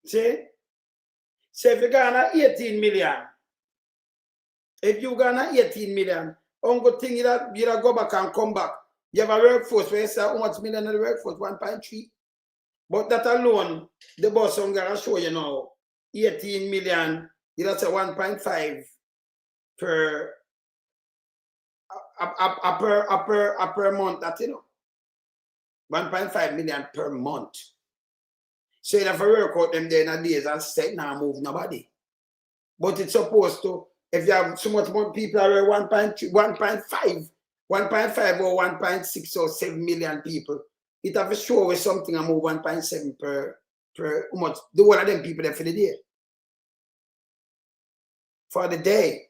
[SPEAKER 1] See? So if you're gonna 18 million, if you're gonna 18 million, one good thing you go back and come back. You have a workforce where you say how much million of the workforce? 1.3. But that alone, the boss I'm gonna show you now, 18 million, that's a 1.5 per month, that you know. 1.5 million per month. So you have to work out them there in a days and say, nah, move nobody. But it's supposed to, if you have so much more people are 1.5 or 1.6 or 7 million people, it have to show with something and move 1.7 per how much. The one of them people there for the day. For the day.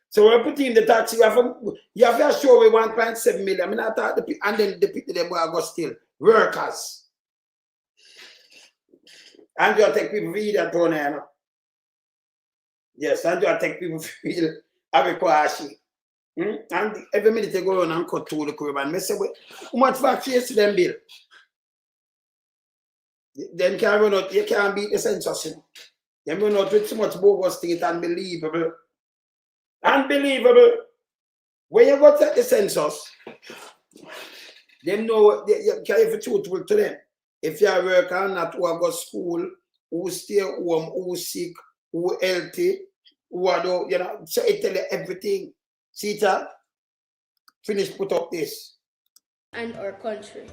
[SPEAKER 1] So when we put in the tax, you have to show with 1.7 million. I mean, I thought and then the people them will go still. Workers. And you take people feed that on there. Yes, and you take people feed Abikwashi. And every minute they go on and cut through the curb and mess away. How much factory is to them bill? Then can't run out, you can't beat the census. You know? Them run out with so much bogus thing, it's unbelievable. Unbelievable. When you go to the census, them know you can't be truthful to them. If you are working not who go to school, who stay home, who sick, who healthy, who are do, you know, so it tell you everything. See that? Finish put up this.
[SPEAKER 14] And our country.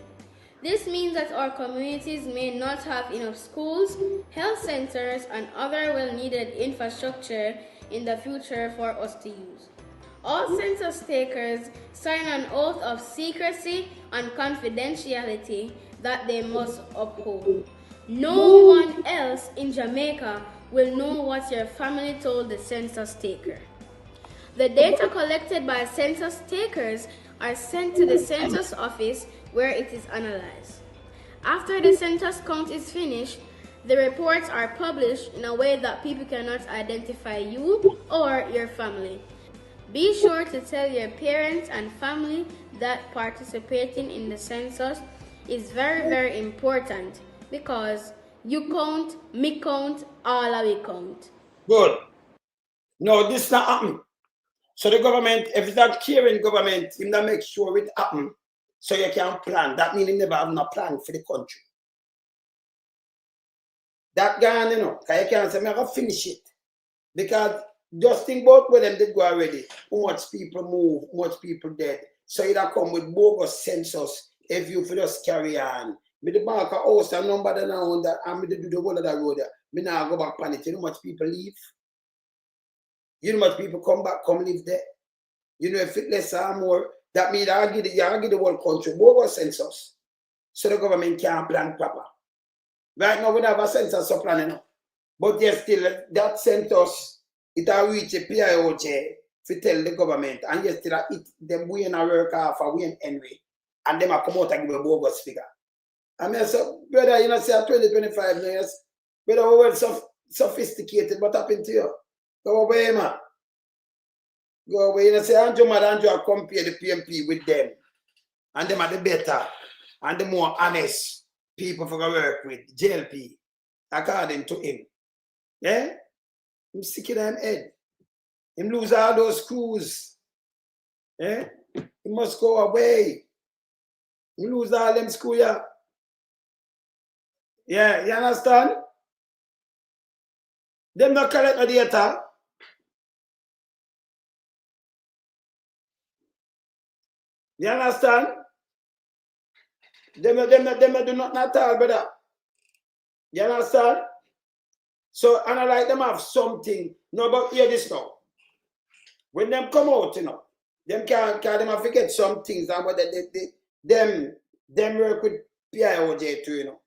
[SPEAKER 14] This means that our communities may not have enough schools, health centers, and other well-needed infrastructure in the future for us to use. All census takers sign an oath of secrecy and confidentiality that they must uphold. No one else in Jamaica will know what your family told the census taker. The data collected by census takers are sent to the census office where it is analyzed. After the census count is finished, the reports are published in a way that people cannot identify you or your family. Be sure to tell your parents and family that participating in the census is very, very important because you count, me count, all of we count.
[SPEAKER 1] Good. No, this not happen. So the government, if it's not caring government, him not make sure it happen. So you can plan. That means you never have no plan for the country. That gone, you know, because you can't say, I'm going to finish it. Because just think about where them did go already. How much people move, how much people dead. So you come with bogus census if you for just carry on. With the bank of house and number that now that I'm going to do the whole of that road there. Me now go back on it. You know how much people leave? You know how much people come back, come live there? You know if it less or more, that means I give the whole country bogus census. So the government can't plan proper. Right now we don't have a census planning now. But yes, still that census, it will reach a PIOJ to tell the government, and yes, still it them we in a work off a win anyway, and them come out and give a bogus figure. I mean, so brother, you know, say 2025 years, brother, we were so sophisticated. What happened to you? Go away, man. Go away. You know, say Andrew compare the PMP with them, and them are the better and the more honest people for work with JLP, according to him. Yeah? Him sick in him head. Him lose all those screws. Yeah? He must go away. He lose all them screws, yeah. Yeah, you understand? Them not collect the data. You understand? Them do not at all, brother. You understand? So, and I like them have something. No, but hear this now. When them come out, you know, them can them have to get some things and what them work with PIOJ too, you know.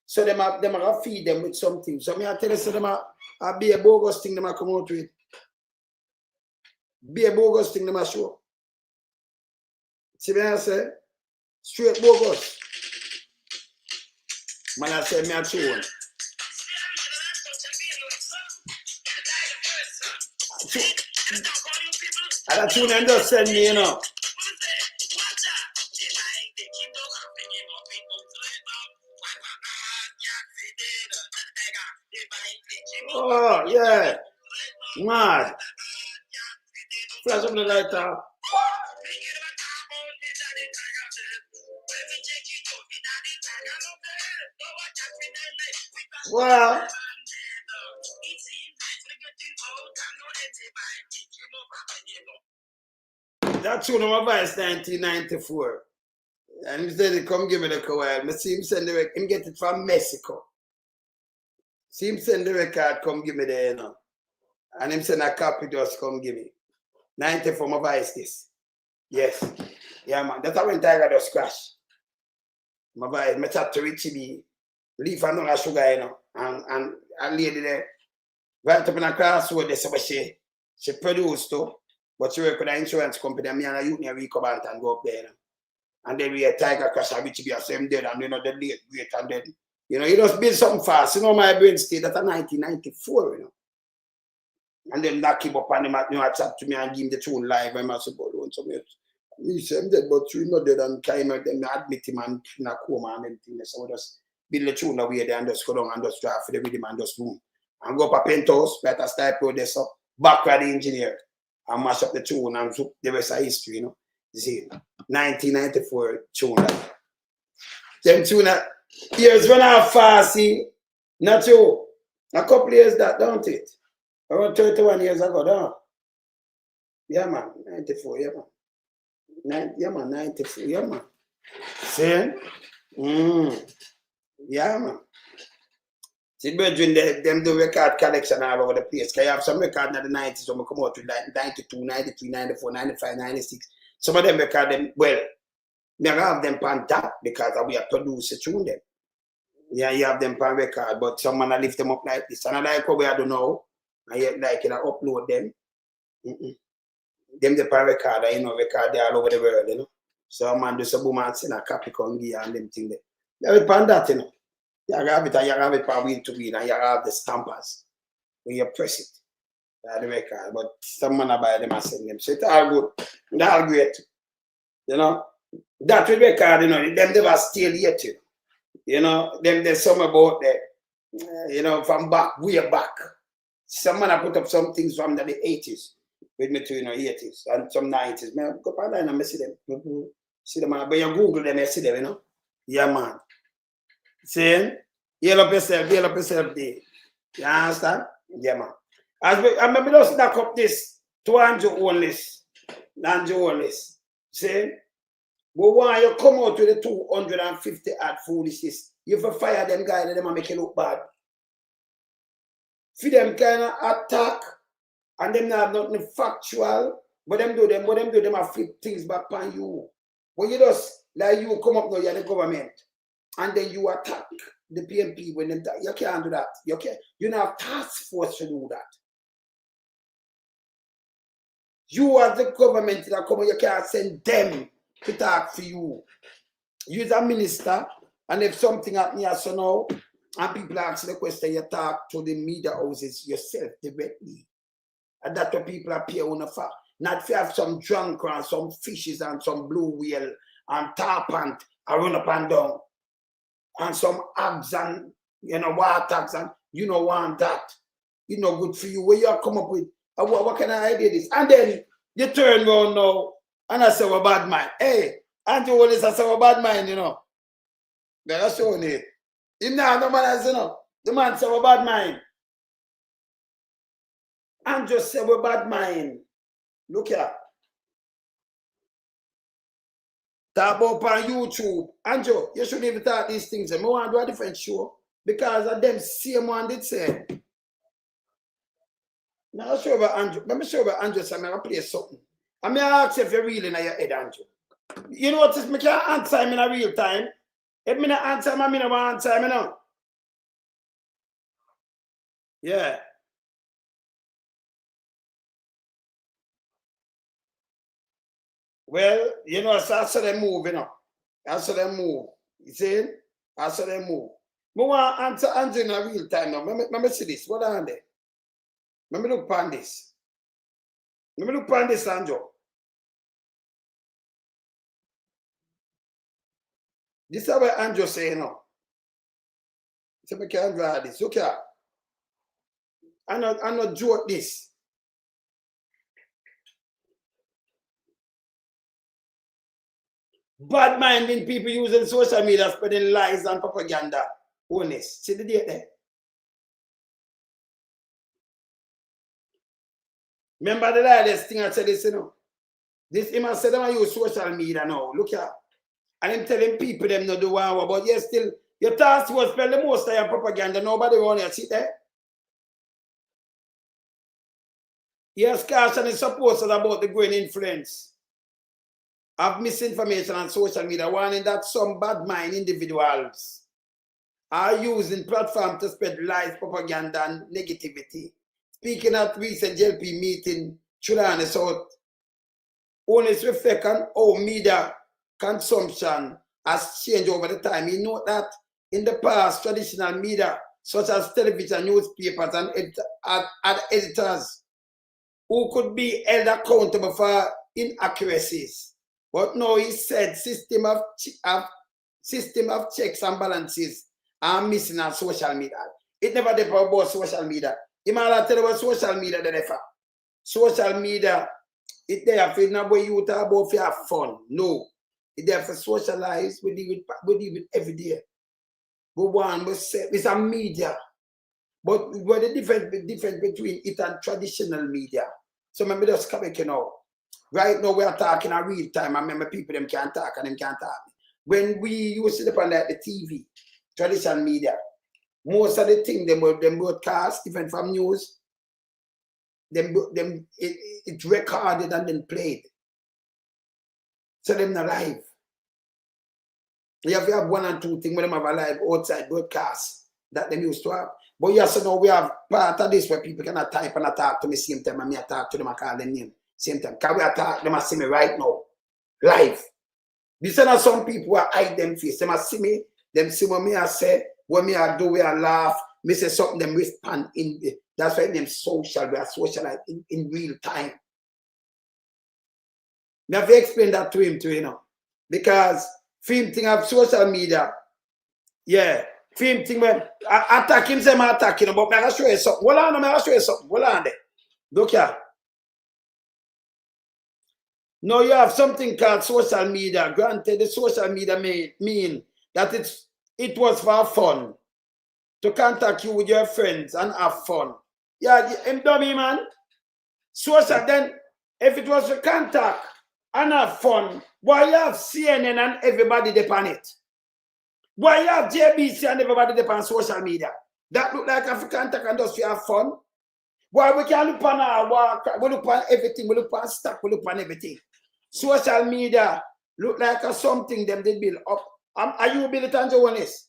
[SPEAKER 1] So them have to feed them with something. So me I tell you, so them have be a bogus thing them have come out with. Be a bogus thing them have show. See what I say? Straight bogus. Man, I say me a tune. And that tune them just send me, you know. Oh, yeah. Mad. Flash up the light up. Well, that tune of my voice 1994. And he said, come give me the coil. I see him send the record. Him get it from Mexico. See him send the record, come give me the, you know. And him send a copy, just come give me. 94 my voice this. Yes. Yeah, man. That's how when Tiger just crash. My voice, I chat to Richie B. Leave another sugar, you know. And a lady there. Right up in a crossroad, they say she produced too. But she work with an insurance company, and me and a youth near recover and go up there, you know. And then we had Tiger crash and Richie be a same dead, and you know, the late great, and then, you know, you just build something fast. You know, my brain state, that's a 1994, you know. And then knock him up and him, you know, chat to me and give him the tune live, and I said, but don't something. He said, I'm dead, but you not dead, and kind of them admit him and in a coma and everything. So we just build the tune away there and just go down and just drive for the rhythm and just boom. And go up a penthouse, better style producer, backward engineer, and mash up the tune and the rest of history, you know. You see, 1994 tune. Them tune, years when I fast, see, not you. A couple years that, don't it? Around 31 years ago, don't. Yeah, man, 94, yeah, man. Yeah, man, 94, yeah, man. See? Yeah, man. See, brethren, them do record collection all over the place. Because you have some record in the 90s when we come out with like 92, 93, 94, 95, 96. Some of them record them, well, we have them on top because we have produced a tune them. Yeah, you have them on record, but someone lift them up like this. And I like how we don't know. And yet, like, you know, upload them. Them the on record, you know, record they all over the world, you know. So, man, do some boom and send a copy con gear and them thing there. You have it on that, you know. You have it and you have it for wheel to wheel and you have the stampers. When you press it. The record. But someone buy them and send them. So it's all good. It's all great. You know. That with record, you know, them never steal yet, you know. You know, them there's some about that, you know, from back, way back. Someone put up some things from the 80s with me to, you know, 80s and some 90s. Man, go on and I see them. See them, but you Google them, you see them, you know? Yeah, man. Saying, yell up yourself there. You understand? Yeah, man. I remember just knock up this to Andrew Holness. Saying, but when you come out with the 250 odd foolishness, you have to fire them guys and them make you look bad. For them kind of attack, and them not nothing factual, but them do them have flip things back on you. But you just, like you come up now, you're the government, and then you attack the PMP when them, you can't do that. You can't, you don't have task force to do that. You are the government that come, you can't send them to talk for you. You're a minister, and if something happens here so now, and people ask the question, you talk to the media houses yourself directly. And that's what people appear on the fact. Not if you have some drunk and some fishes and some blue whale and tarpant and run up and down. And some abs and, you know, water tags, and you don't want that. It's not good for you. Where you come up with, what kind of idea this? And then you turn around now, and I say, we're bad mind. Hey, Andrew Holness, I say, we're bad mind, you know. That's showing it. Him now, no man has, you know. The man say, we're bad mind. And just say, we're bad mind. Look here. Talk about on YouTube. Andrew, you shouldn't even talk these things. I want to do a different show. Because of them same one did say. Now, I'll show about Andrew. Let me show about Andrew, so I'm going to play something. I'm going to ask if you're real in your head, Andrew. You know what? I can't answer him in a real time. If I don't answer him, I don't answer him, you know. Yeah. Well, you know, so I saw them move, you know. I saw them move. You see? I saw them move. I want to answer Andrew in a real time now. Let me see this. What are they? Let me look upon this. Let me look upon this, Andrew. This is what Andrew saying now. So I can't draw this. Look here. I'm not joke this. Bad minding people using social media spreading lies and propaganda. Honest. See the date there? Remember the latest thing I said this, you know? This him said them I use social media now. Look here. And I'm telling people them not do one, but yes, still your task was spend the most of your propaganda. Nobody want you sit there. Yes, caution is supposed about the growing influence of misinformation on social media, warning that some bad mind individuals are using platforms to spread lies, propaganda, and negativity. Speaking at recent JLP meeting, Chulani South, Holness reflect on how media consumption has changed over the time. You know that in the past, traditional media, such as television, newspapers, and editors, who could be held accountable for inaccuracies. But now he said system of checks and balances are missing on social media. It never did about social media. You might tell about social media that social media, it there for not where you talk about for have fun. No. It there for socialize, we deal with every day. But one was say it's a media. But what the difference between it and traditional media? So maybe just come back, you know. Right now we are talking in real time. I remember people them can't talk and them can't talk. When we used to depend on the TV, traditional media, most of the things them broadcast, different from news, it recorded and then played. So them not live. You have one and two things when them have a live outside broadcast that them used to have. But yes, so now we have part of this where people cannot type and talk to me same time, and me talk to them and call them name same time. Can we attack them and see me right now, live? This is not some people who hide them face. Them see me, them see what me I say, what me I do, we I laugh, me say something, them respond in the, that's why them social, we are socialized in real time. Me have to explain that to him too, you know. Because film thing of social media, yeah. Film thing when attack him, say I attack him, but I gotta show you something. Hold on, I gotta show you something. Hold on there. Look here. Now you have something called social media. Granted, the social media may mean that it was for fun. To contact you with your friends and have fun. Yeah, I'm dummy, man. Social, then, if it was to contact and have fun, why you have CNN and everybody depend it? Why you have JBC and everybody depend social media? That look like if you contact and just have fun? Why we can look on our work, we look on everything, we look on stock, we look on everything. Social media look like something them they build up. Are you building it, Holness?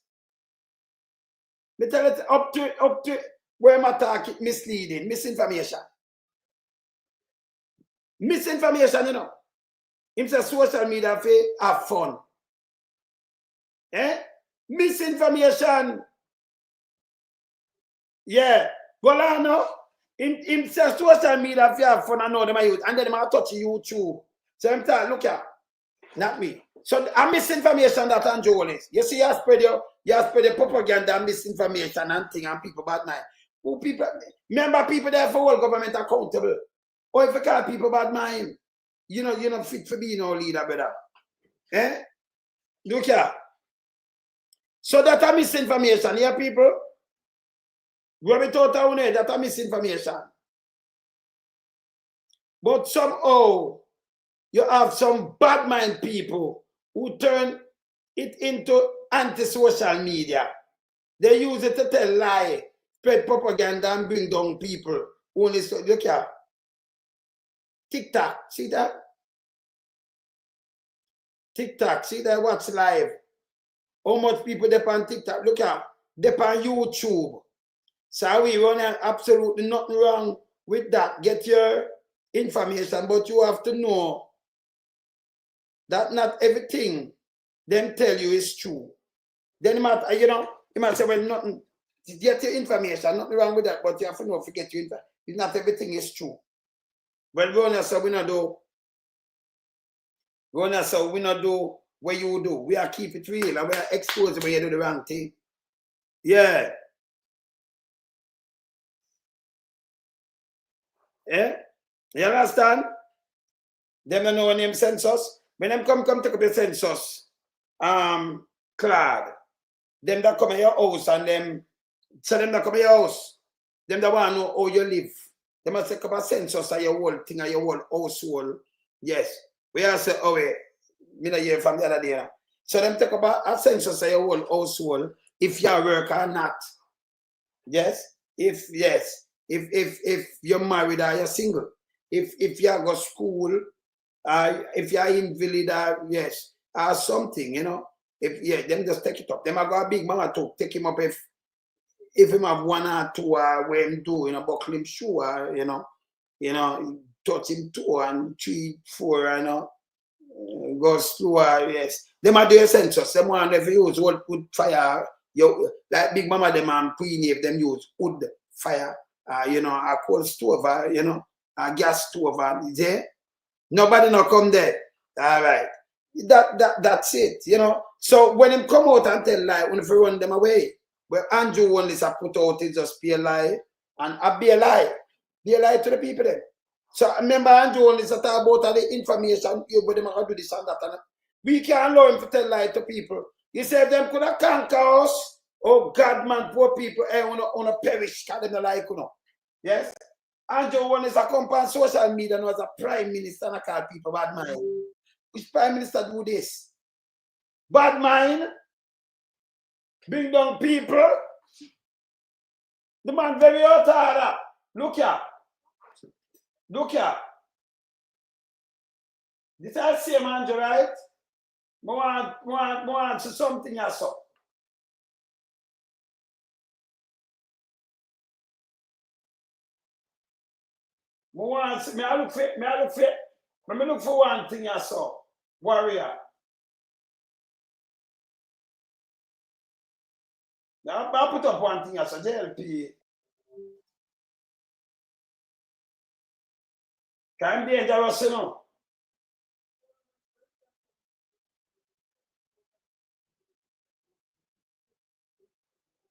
[SPEAKER 1] Me tell it up to where my talk misleading, misinformation. Misinformation, you know. Him say social media for have fun. Misinformation. Yeah. Well, I know. Him say social media for have fun and know them are youth. And then them are touching YouTube. So I'm telling, look here. Not me. So I'm misinformation that Andrew Holness. You see, you spread the propaganda and misinformation and thing and people bad mind. Who people remember people there for all government accountable. Or if you call people bad mind, you're not fit for being no leader, brother. Look here. So that are misinformation, yeah, people. We thought that are misinformation. But somehow you have some bad mind people who turn it into anti-social media. They use it to tell lie, spread propaganda, and bring down people. Only so, look here. TikTok, see that? TikTok, see that? Watch live. How much people depend on TikTok? Look here. Depend on YouTube. So we run absolutely nothing wrong with that. Get your information, but you have to know that not everything them tell you is true. Then you might say, well, nothing. Get your information, nothing wrong with that, but you have to know, forget your information. Not everything is true. Well, we not do what you do. We are keep it real and we are exposed when you do the wrong thing. Yeah. Yeah? You understand? Them don't know name census. When them come take up the census, Claude, them that come in your house and them that come in your house, them that want to know how you live. They must take up a census of your whole thing, of your whole household. Yes. We are say, oh wait, me not hear from the other day. So them take up a census of your whole household if you work or not. Yes? If you're married or you're single. If you go to school, if you're invalid or yes, or something, them just take it up. Them I got a big mama to take him up if him have one or two where him do, buckle him shoe, touch him 2 and 3, 4, go slower, yes. Them are their census. Them want if you use wood fire, like big mama them and queen if them use wood fire, a coal stove, a gas stove, yeah. Nobody not come there. All right. That's it, So when him come out and tell lie, when if you run them away, well, Andrew Holness I put out is just be a lie, and I be a lie. Be a lie to the people then. So remember Andrew Holness talk about all the information, you but them are do this and that. And we can't allow him to tell lie to people. You say if them could have conquer us, oh God man, poor people, wanna perish, because them not like Yes? Andrew Holness a come on social media and was a prime minister and I call people bad mind. Which prime minister do this? Bad mind? Bring down people? The man very hot harder. Look here. Look here. This is the same Andrew, right? I want something else up. I look for one thing I saw. Warrior. Now I put up one thing I saw. JLP. Can be dangerous,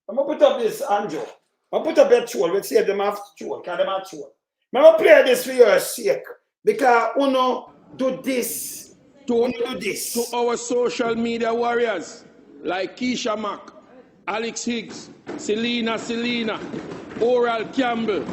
[SPEAKER 1] I'm gonna put up this Andrew. I'll put up your tool. Let's see if them have tool. Can them have tool? I'm gonna play this for your sake. Because do this,
[SPEAKER 7] to
[SPEAKER 1] do this.
[SPEAKER 7] To our social media warriors like Keisha Mack, Alex Higgs, Selena, Oral Campbell,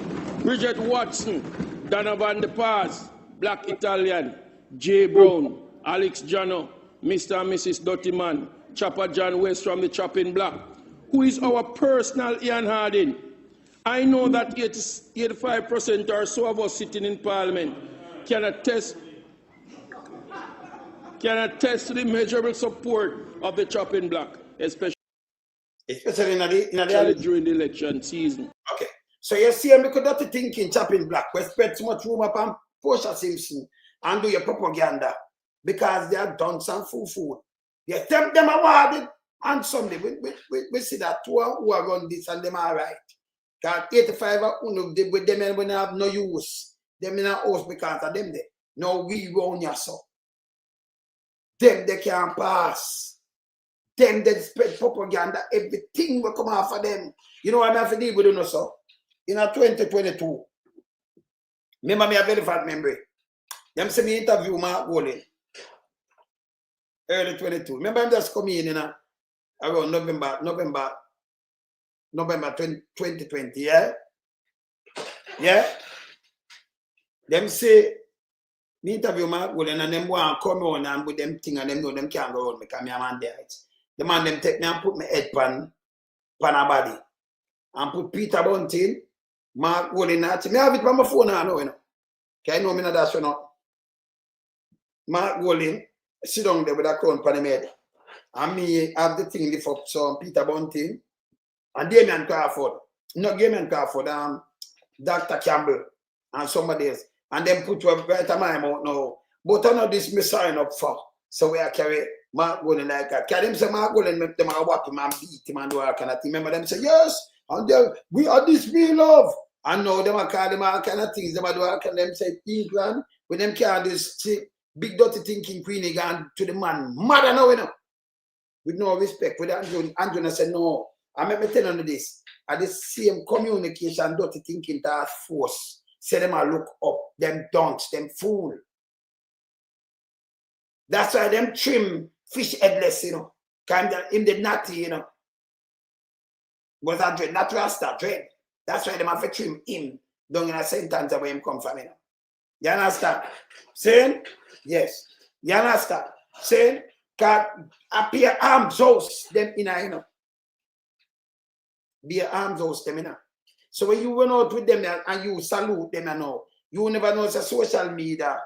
[SPEAKER 7] Bridget Watson, Donovan De Paz, Black Italian, Jay Brown, Alex Jano, Mr. and Mrs. Dottyman, Chopper John West from the Chopping Block, who is our personal Ian Harding. I know that 85% or so of us sitting in Parliament can attest to the measurable support of the Chopping Block, especially during the election season.
[SPEAKER 1] Okay, so you see, because that's the thinking Chopping Block, we spread too much room upon Portia Simpson and do your propaganda because they have done some food. You tempt them awarded, and someday we see that two who are run this and them are right. Because 85 with them and we have no use. Them in our house because of them there. No, we run yourself. Them they can't pass. Them they spread propaganda, everything will come out for them. You know what I have to deal with you, so? In 2022, remember me a very fat memory. Them see me interview Mark Golden. Early 22. Remember I'm just coming in around November 2020, yeah? Yeah? Them say me interview Mark Golden and them want to come on and with them thing and them know them can't go on because me a man there. The man them take me and put my head pan a body. And put Peter Bunting, Mark Golden at me have it on my phone now, you know. Can you know me not that so Mark Golden sit down there with a crown pan the head. And me have the thing lift up some Peter Bunting and Damien Crawford. Not Damien Crawford, Dr. Campbell and somebody else. And then put right at my mouth now. But I know this me sign up for. So we are carry Mark Golden like that. Can them say Mark Golden make them whap him and beat him and do all kind of thing. Remember them say, yes, and then we are this we love. And now them are call them all kind of things. Them are do all kind of them say England, when them can't do this big dirty thinking Queenie gone to the man. Mother now, you know. With no respect. With Andrew said, no, I make me tell you this. At the same communication, dirty thinking task force. Say them all look up, them dunce, them fool. That's why them trim fish headless, you know. Kind of in the natty, you know. Was that dread, not Rasta, dread. That's why them have to trim him down in a sentence where him come from, you know. You understand? Saying? Yes. You understand? Saying? Can appear arms house them in a, you know. Be arms house them, you know. So when you went out with them and you salute them and all, you never know it's a social media.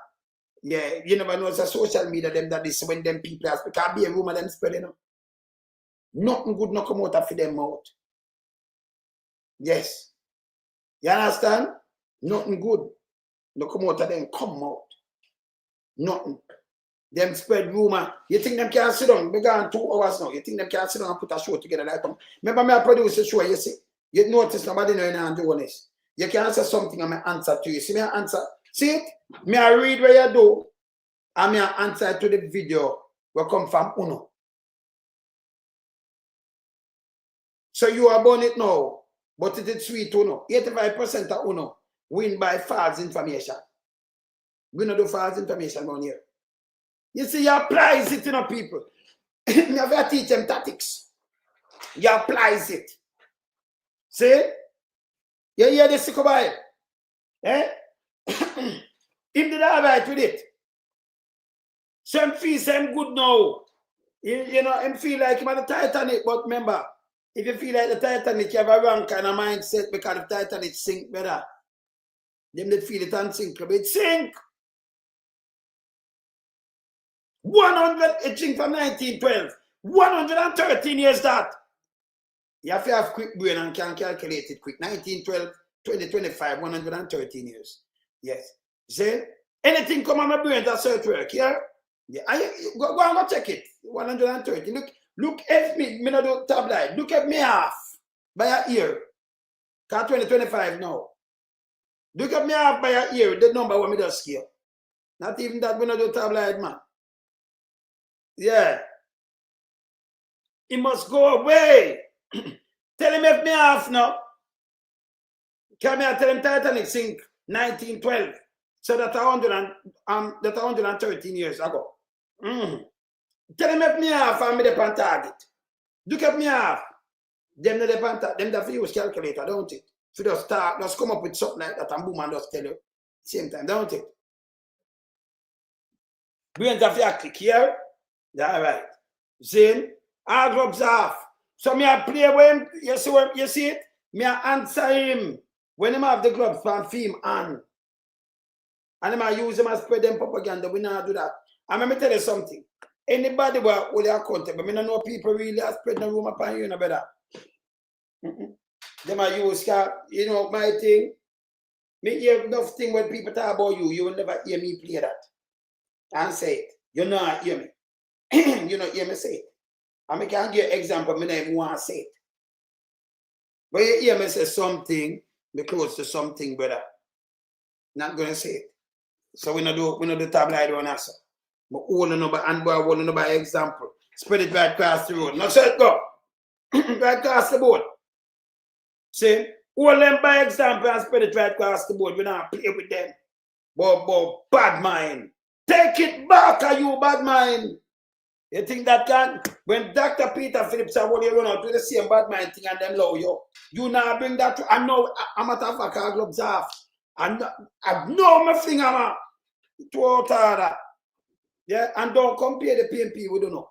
[SPEAKER 1] Yeah, you never know it's a social media them that is when them people ask because be a rumor them spreading up. Nothing good no come out of them mouth. Yes. You understand? Nothing good no come out of them come out. Nothing. Them spread rumor. You think them can't sit down? We gone 2 hours now. You think them can't sit down and put a show together like them? Remember me I produce a show, you see? You notice nobody know and do honest. You can answer something and me answer to you. See me answer? See it? Me I read where you do and me I answer to the video will come from Uno. So you are born it now, but it is sweet Uno. 85% of Uno win by false information. We don't do false information down here. You see, you apply it to people. You have to teach them tactics. You apply it. See? You hear this about eh? Him did all right with it. Some feel same good now. You know, him feel like him at the Titanic, but remember, if you feel like the Titanic, you have a wrong kind of mindset because the Titanic sink better. Them that feel it and sink, but it sink. 100, it sink from 1912. 113 years that. You have to have quick brain and can calculate it quick. 1912, 2025, 113 years. Yes. See? Anything come on my brain that search work, yeah? Yeah. Go and go check it. 130. Look at me not do tabloid. Look at me half by a ear. Cause 2025 now. Look at me half by a ear, the number what me just scale. Not even that we not do tabloid, man. Yeah. It must go away. Tell him if me half now. Can me tell him Titanic sink 1912. So that 113 years ago. Tell them if me half and me the pan target. Look at me half. Them the pan target. Them that use calculator, don't it? So just start, just come up with something like that and boom and just tell you same time, don't it? Brains of your click here. Yeah, right. Zane, all gloves off. So me I play when you see it? Me I answer him when him have the gloves from film on. And him I use them and spread them propaganda. We not do that. And let me tell you something. Anybody will accountable. Me don't know people really are spreading the rumor upon you, no better. Them I use, you know, my thing. Me hear enough thing when people talk about you, you will never hear me play that. And say it. You not hear me. You not hear me say it. And I can give you an example, I don't even want to say it. But you hear me say something, me close to something, brother. Not gonna say it. So we not do tabloid one answer. But all and by example. Spread it right across the road. Not so it go. Right across the board. See? All them by example and spread it right across the board. We not play with them. But bad mind. Take it back, are you bad mind? You think that can? When Dr. Peter Phillips said, well, you run out with the same bad mind thing and them low you. You now bring that to, I know, I'm a matter of fact, I gloves off. I know my finger, man. To out that. Yeah, and don't compare the PMP, we don't know.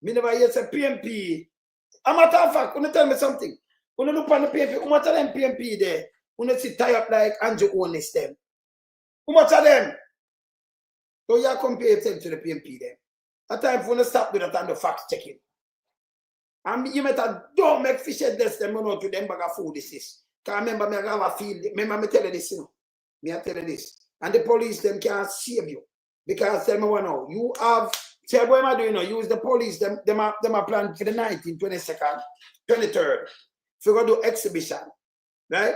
[SPEAKER 1] Me never hear say PMP. A matter of fact, you tell me something. When you look on the PMP, how much of them PMP there? When you sit tie up like Andrew Holness them. How much of them? So you compare yourself to the PMP there. At times when you stop with that and the facts checking. And you better don't make fish head less them run out to them bag of food this is. Because remember me I have a field. Remember me tell you this, you know. Me I tell you this. And the police them can't save you. Because tell me what now, you have, say what am I doing now? Use the police, them are planned for the 19th, 22nd, 23rd. If you're going to do exhibition, right?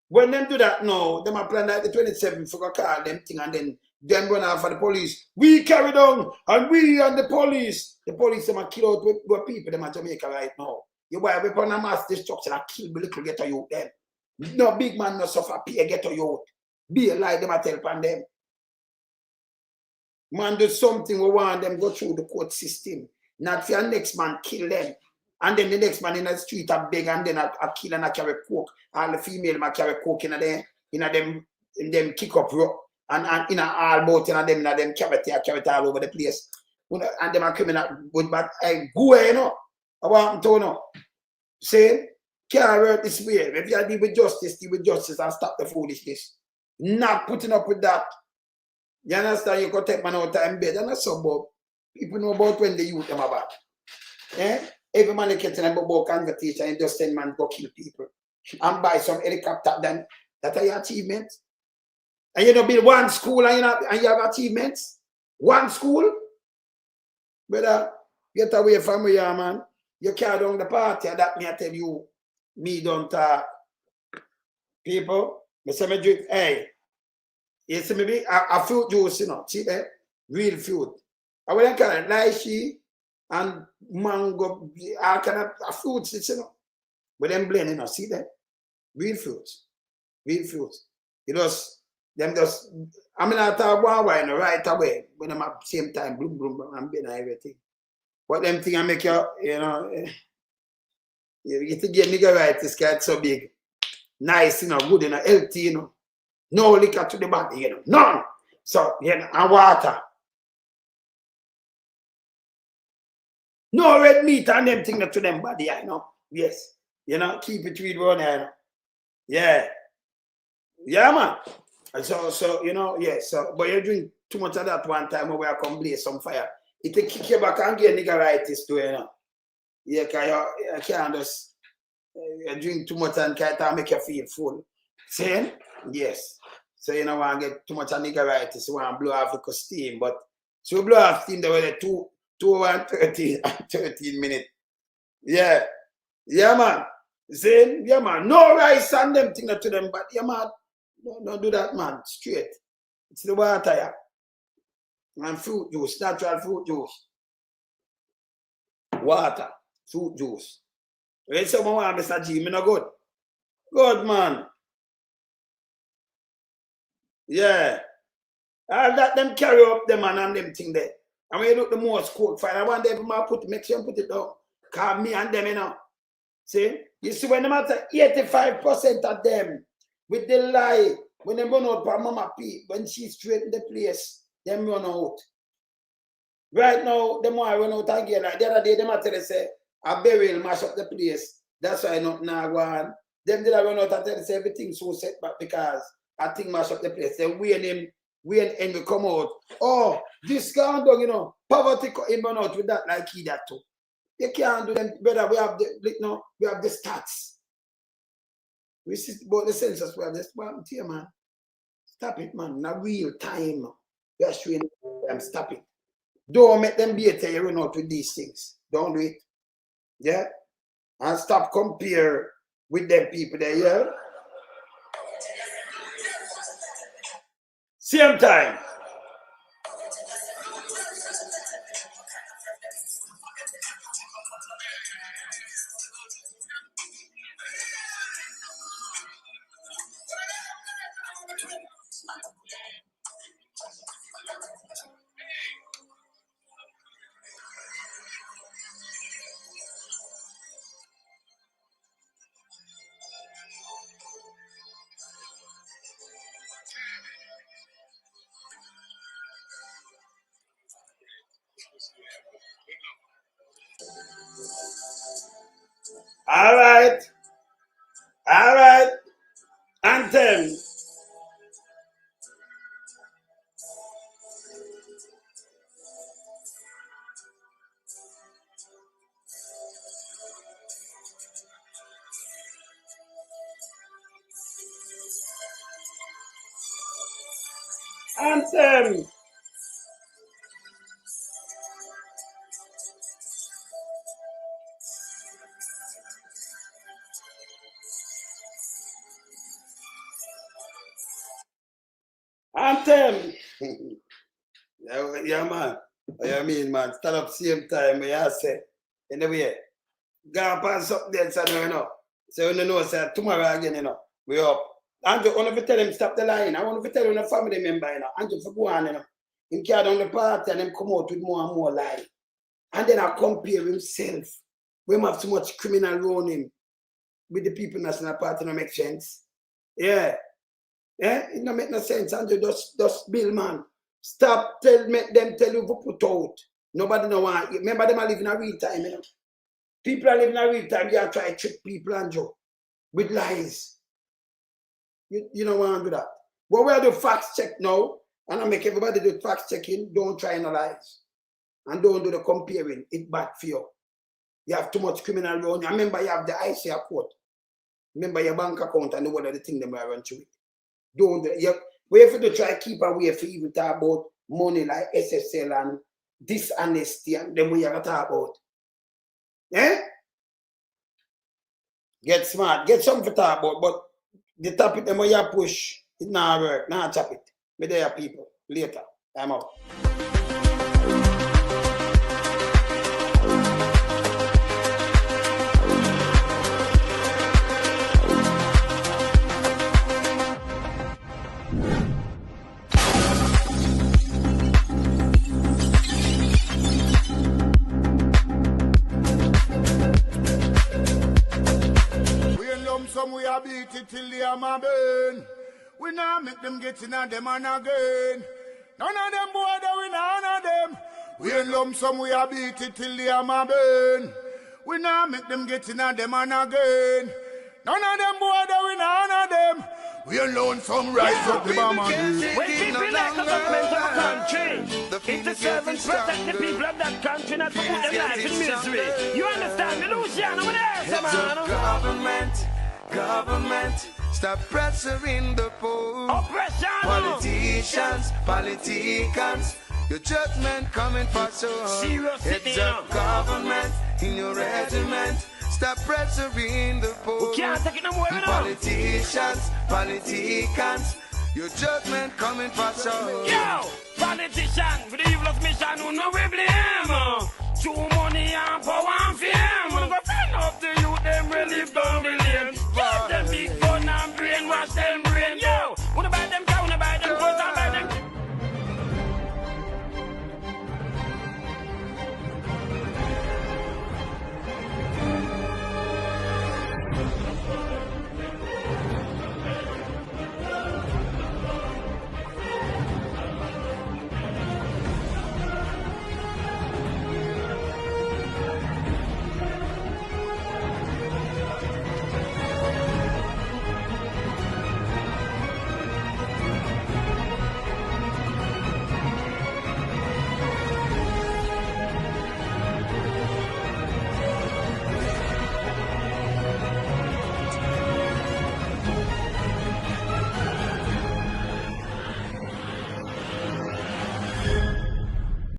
[SPEAKER 1] When them do that now, them are planned like the 27th, for call them thing and then them run out for the police. We carry down and we and the police them are kill out with people, them are Jamaica right now. You buy a weapon of mass destruction and kill the little ghetto youth them. No big man no suffer, pay ghetto youth. Be a lie, them a tell upon them. Man do something we want them go through the court system. Not for your next man kill them. And then the next man in the street a beg and then a kill and a carry coke. All the female man carry coke in them kick up rope. And in a all boat in them carry all over the place. And them are coming out with bad go away, you know. I want to know. Say, can't work this way. If you deal with justice and stop the foolishness. Not putting up with that. You understand? You can take man out in bed. And that's so about people know about when the youth them about. Eh? Every man is getting about conversation and just send man go kill people. And buy some helicopter then. That are your achievements. And you don't build one school and you have achievements. One school. Brother, get away from me, yeah, man. You carry down the party and that me I tell you, me don't talk. People, me say me drink, hey. You see maybe a fruit juice, you know, see that? Real fruit. I will call it lychee and mango, all kind of fruits, you know. But them blend, you know, see that? Real fruits. Real fruits. It was, them just, I mean, I thought one way, you know, right away, when I'm at the same time, boom, boom, boom, and everything. But them thing I make you, you know, you think your nigga right, this guy so big. Nice, you know, good, you know, healthy, you know. No liquor to the body, you know. None. So, you know, and water. No red meat and them thing to them body, you know. Yes. You know, keep it with one, you know. Yeah. Yeah, man. And so, you know, yeah. So, but you drink too much of that one time where I come blaze some fire. It will kick you back and get niggeritis too, you know. Yeah, because you can't just you drink too much and can't make you feel full. See? Yes. So you don't want to get too much of niggeritis, you want to blow off the steam. But so you blow off steam, there were 2 and 13 minutes. Yeah. Yeah, man. See? Yeah, man. No rice and them thing to them, but yeah, man. Don't do that, man. Straight. It's the water, yeah. And fruit juice, natural fruit juice. Water, fruit juice. When someone want Mr. G, me no good. Good, man. Yeah. All that them carry up them and them thing there. And when you look the most coke fire, I want them to make sure you put it down. Call me and them, you know. See? You see when them at 85% of them with the lie, when they run out for Mama P, when she straighten the place, them run out. Right now, them want to run out again. Like the other day, them tell say, a burial mash up the place. That's why not now go on. Them did run out and tell us everything so set back because I think mash up the place. Then we and we come out. Oh, this can't do, you know. Poverty in run out with that like he that too. You can't do them, brother. We have the stats. We see about the census, we have this one here, man. Stop it, man. Not real time. We are showing them, stop it. Don't make them be a you run out with these things. Don't do it. Yeah? And stop compare with them people there, yeah? Same time. All right. All right. Anthem. Anthem. Anthem. Yeah, man. What you mean, man? Stand up same time, I say. Anyway, go and pass up there, so you know. So you know, say tomorrow again, you know. We up. Andrew, I want to tell him stop the line. I want to tell him a family member, you know. Andrew, for go on, you know. Him carry down the party and him come out with more and more lie. And then I compare himself. We have too much criminal around him with the people national party, no make sense. Yeah. Yeah, it don't make no sense. Andrew, just Bill, man. Stop make them tell you who put out. Nobody know why. Remember them are living a real time, you know. People are living a real time. You are trying to trick people, Andrew, with lies. You don't want to do that. But we are the facts check now, and I make everybody do facts checking. Don't try no lies. And don't do the comparing. It's bad for you. You have too much criminal around you. Remember, you have the ICA code. Remember your bank account and what are the things them will run through it. Don't do it. We have to try to keep away from even talk about money like SSL and dishonesty and then we have to talk about. Yeah? Get smart. Get something to talk about, but the topic them where you push, it not work. Not chop it. Me there, people. Later. I'm out.
[SPEAKER 8] We are beat it till the hammer burn. We now make them get in and them and again. None of them boy that we none of them. We in lump sum we are beat it till the hammer burn. We now make them get in and them and again. None of them boy that we none of them. We alone some rise up the bomb again.
[SPEAKER 16] When people like the government of a country, it's to serve and protect the people of that country, not to put their life in misery. You understand me, Luciano? What else, man?
[SPEAKER 17] Government, stop pressuring the poor. Politicians, your judgment coming for sure. It's a government in your regiment. Stop pressuring the poor. Politicians, your judgment coming for sure.
[SPEAKER 16] Yo, politician with the evil of mission.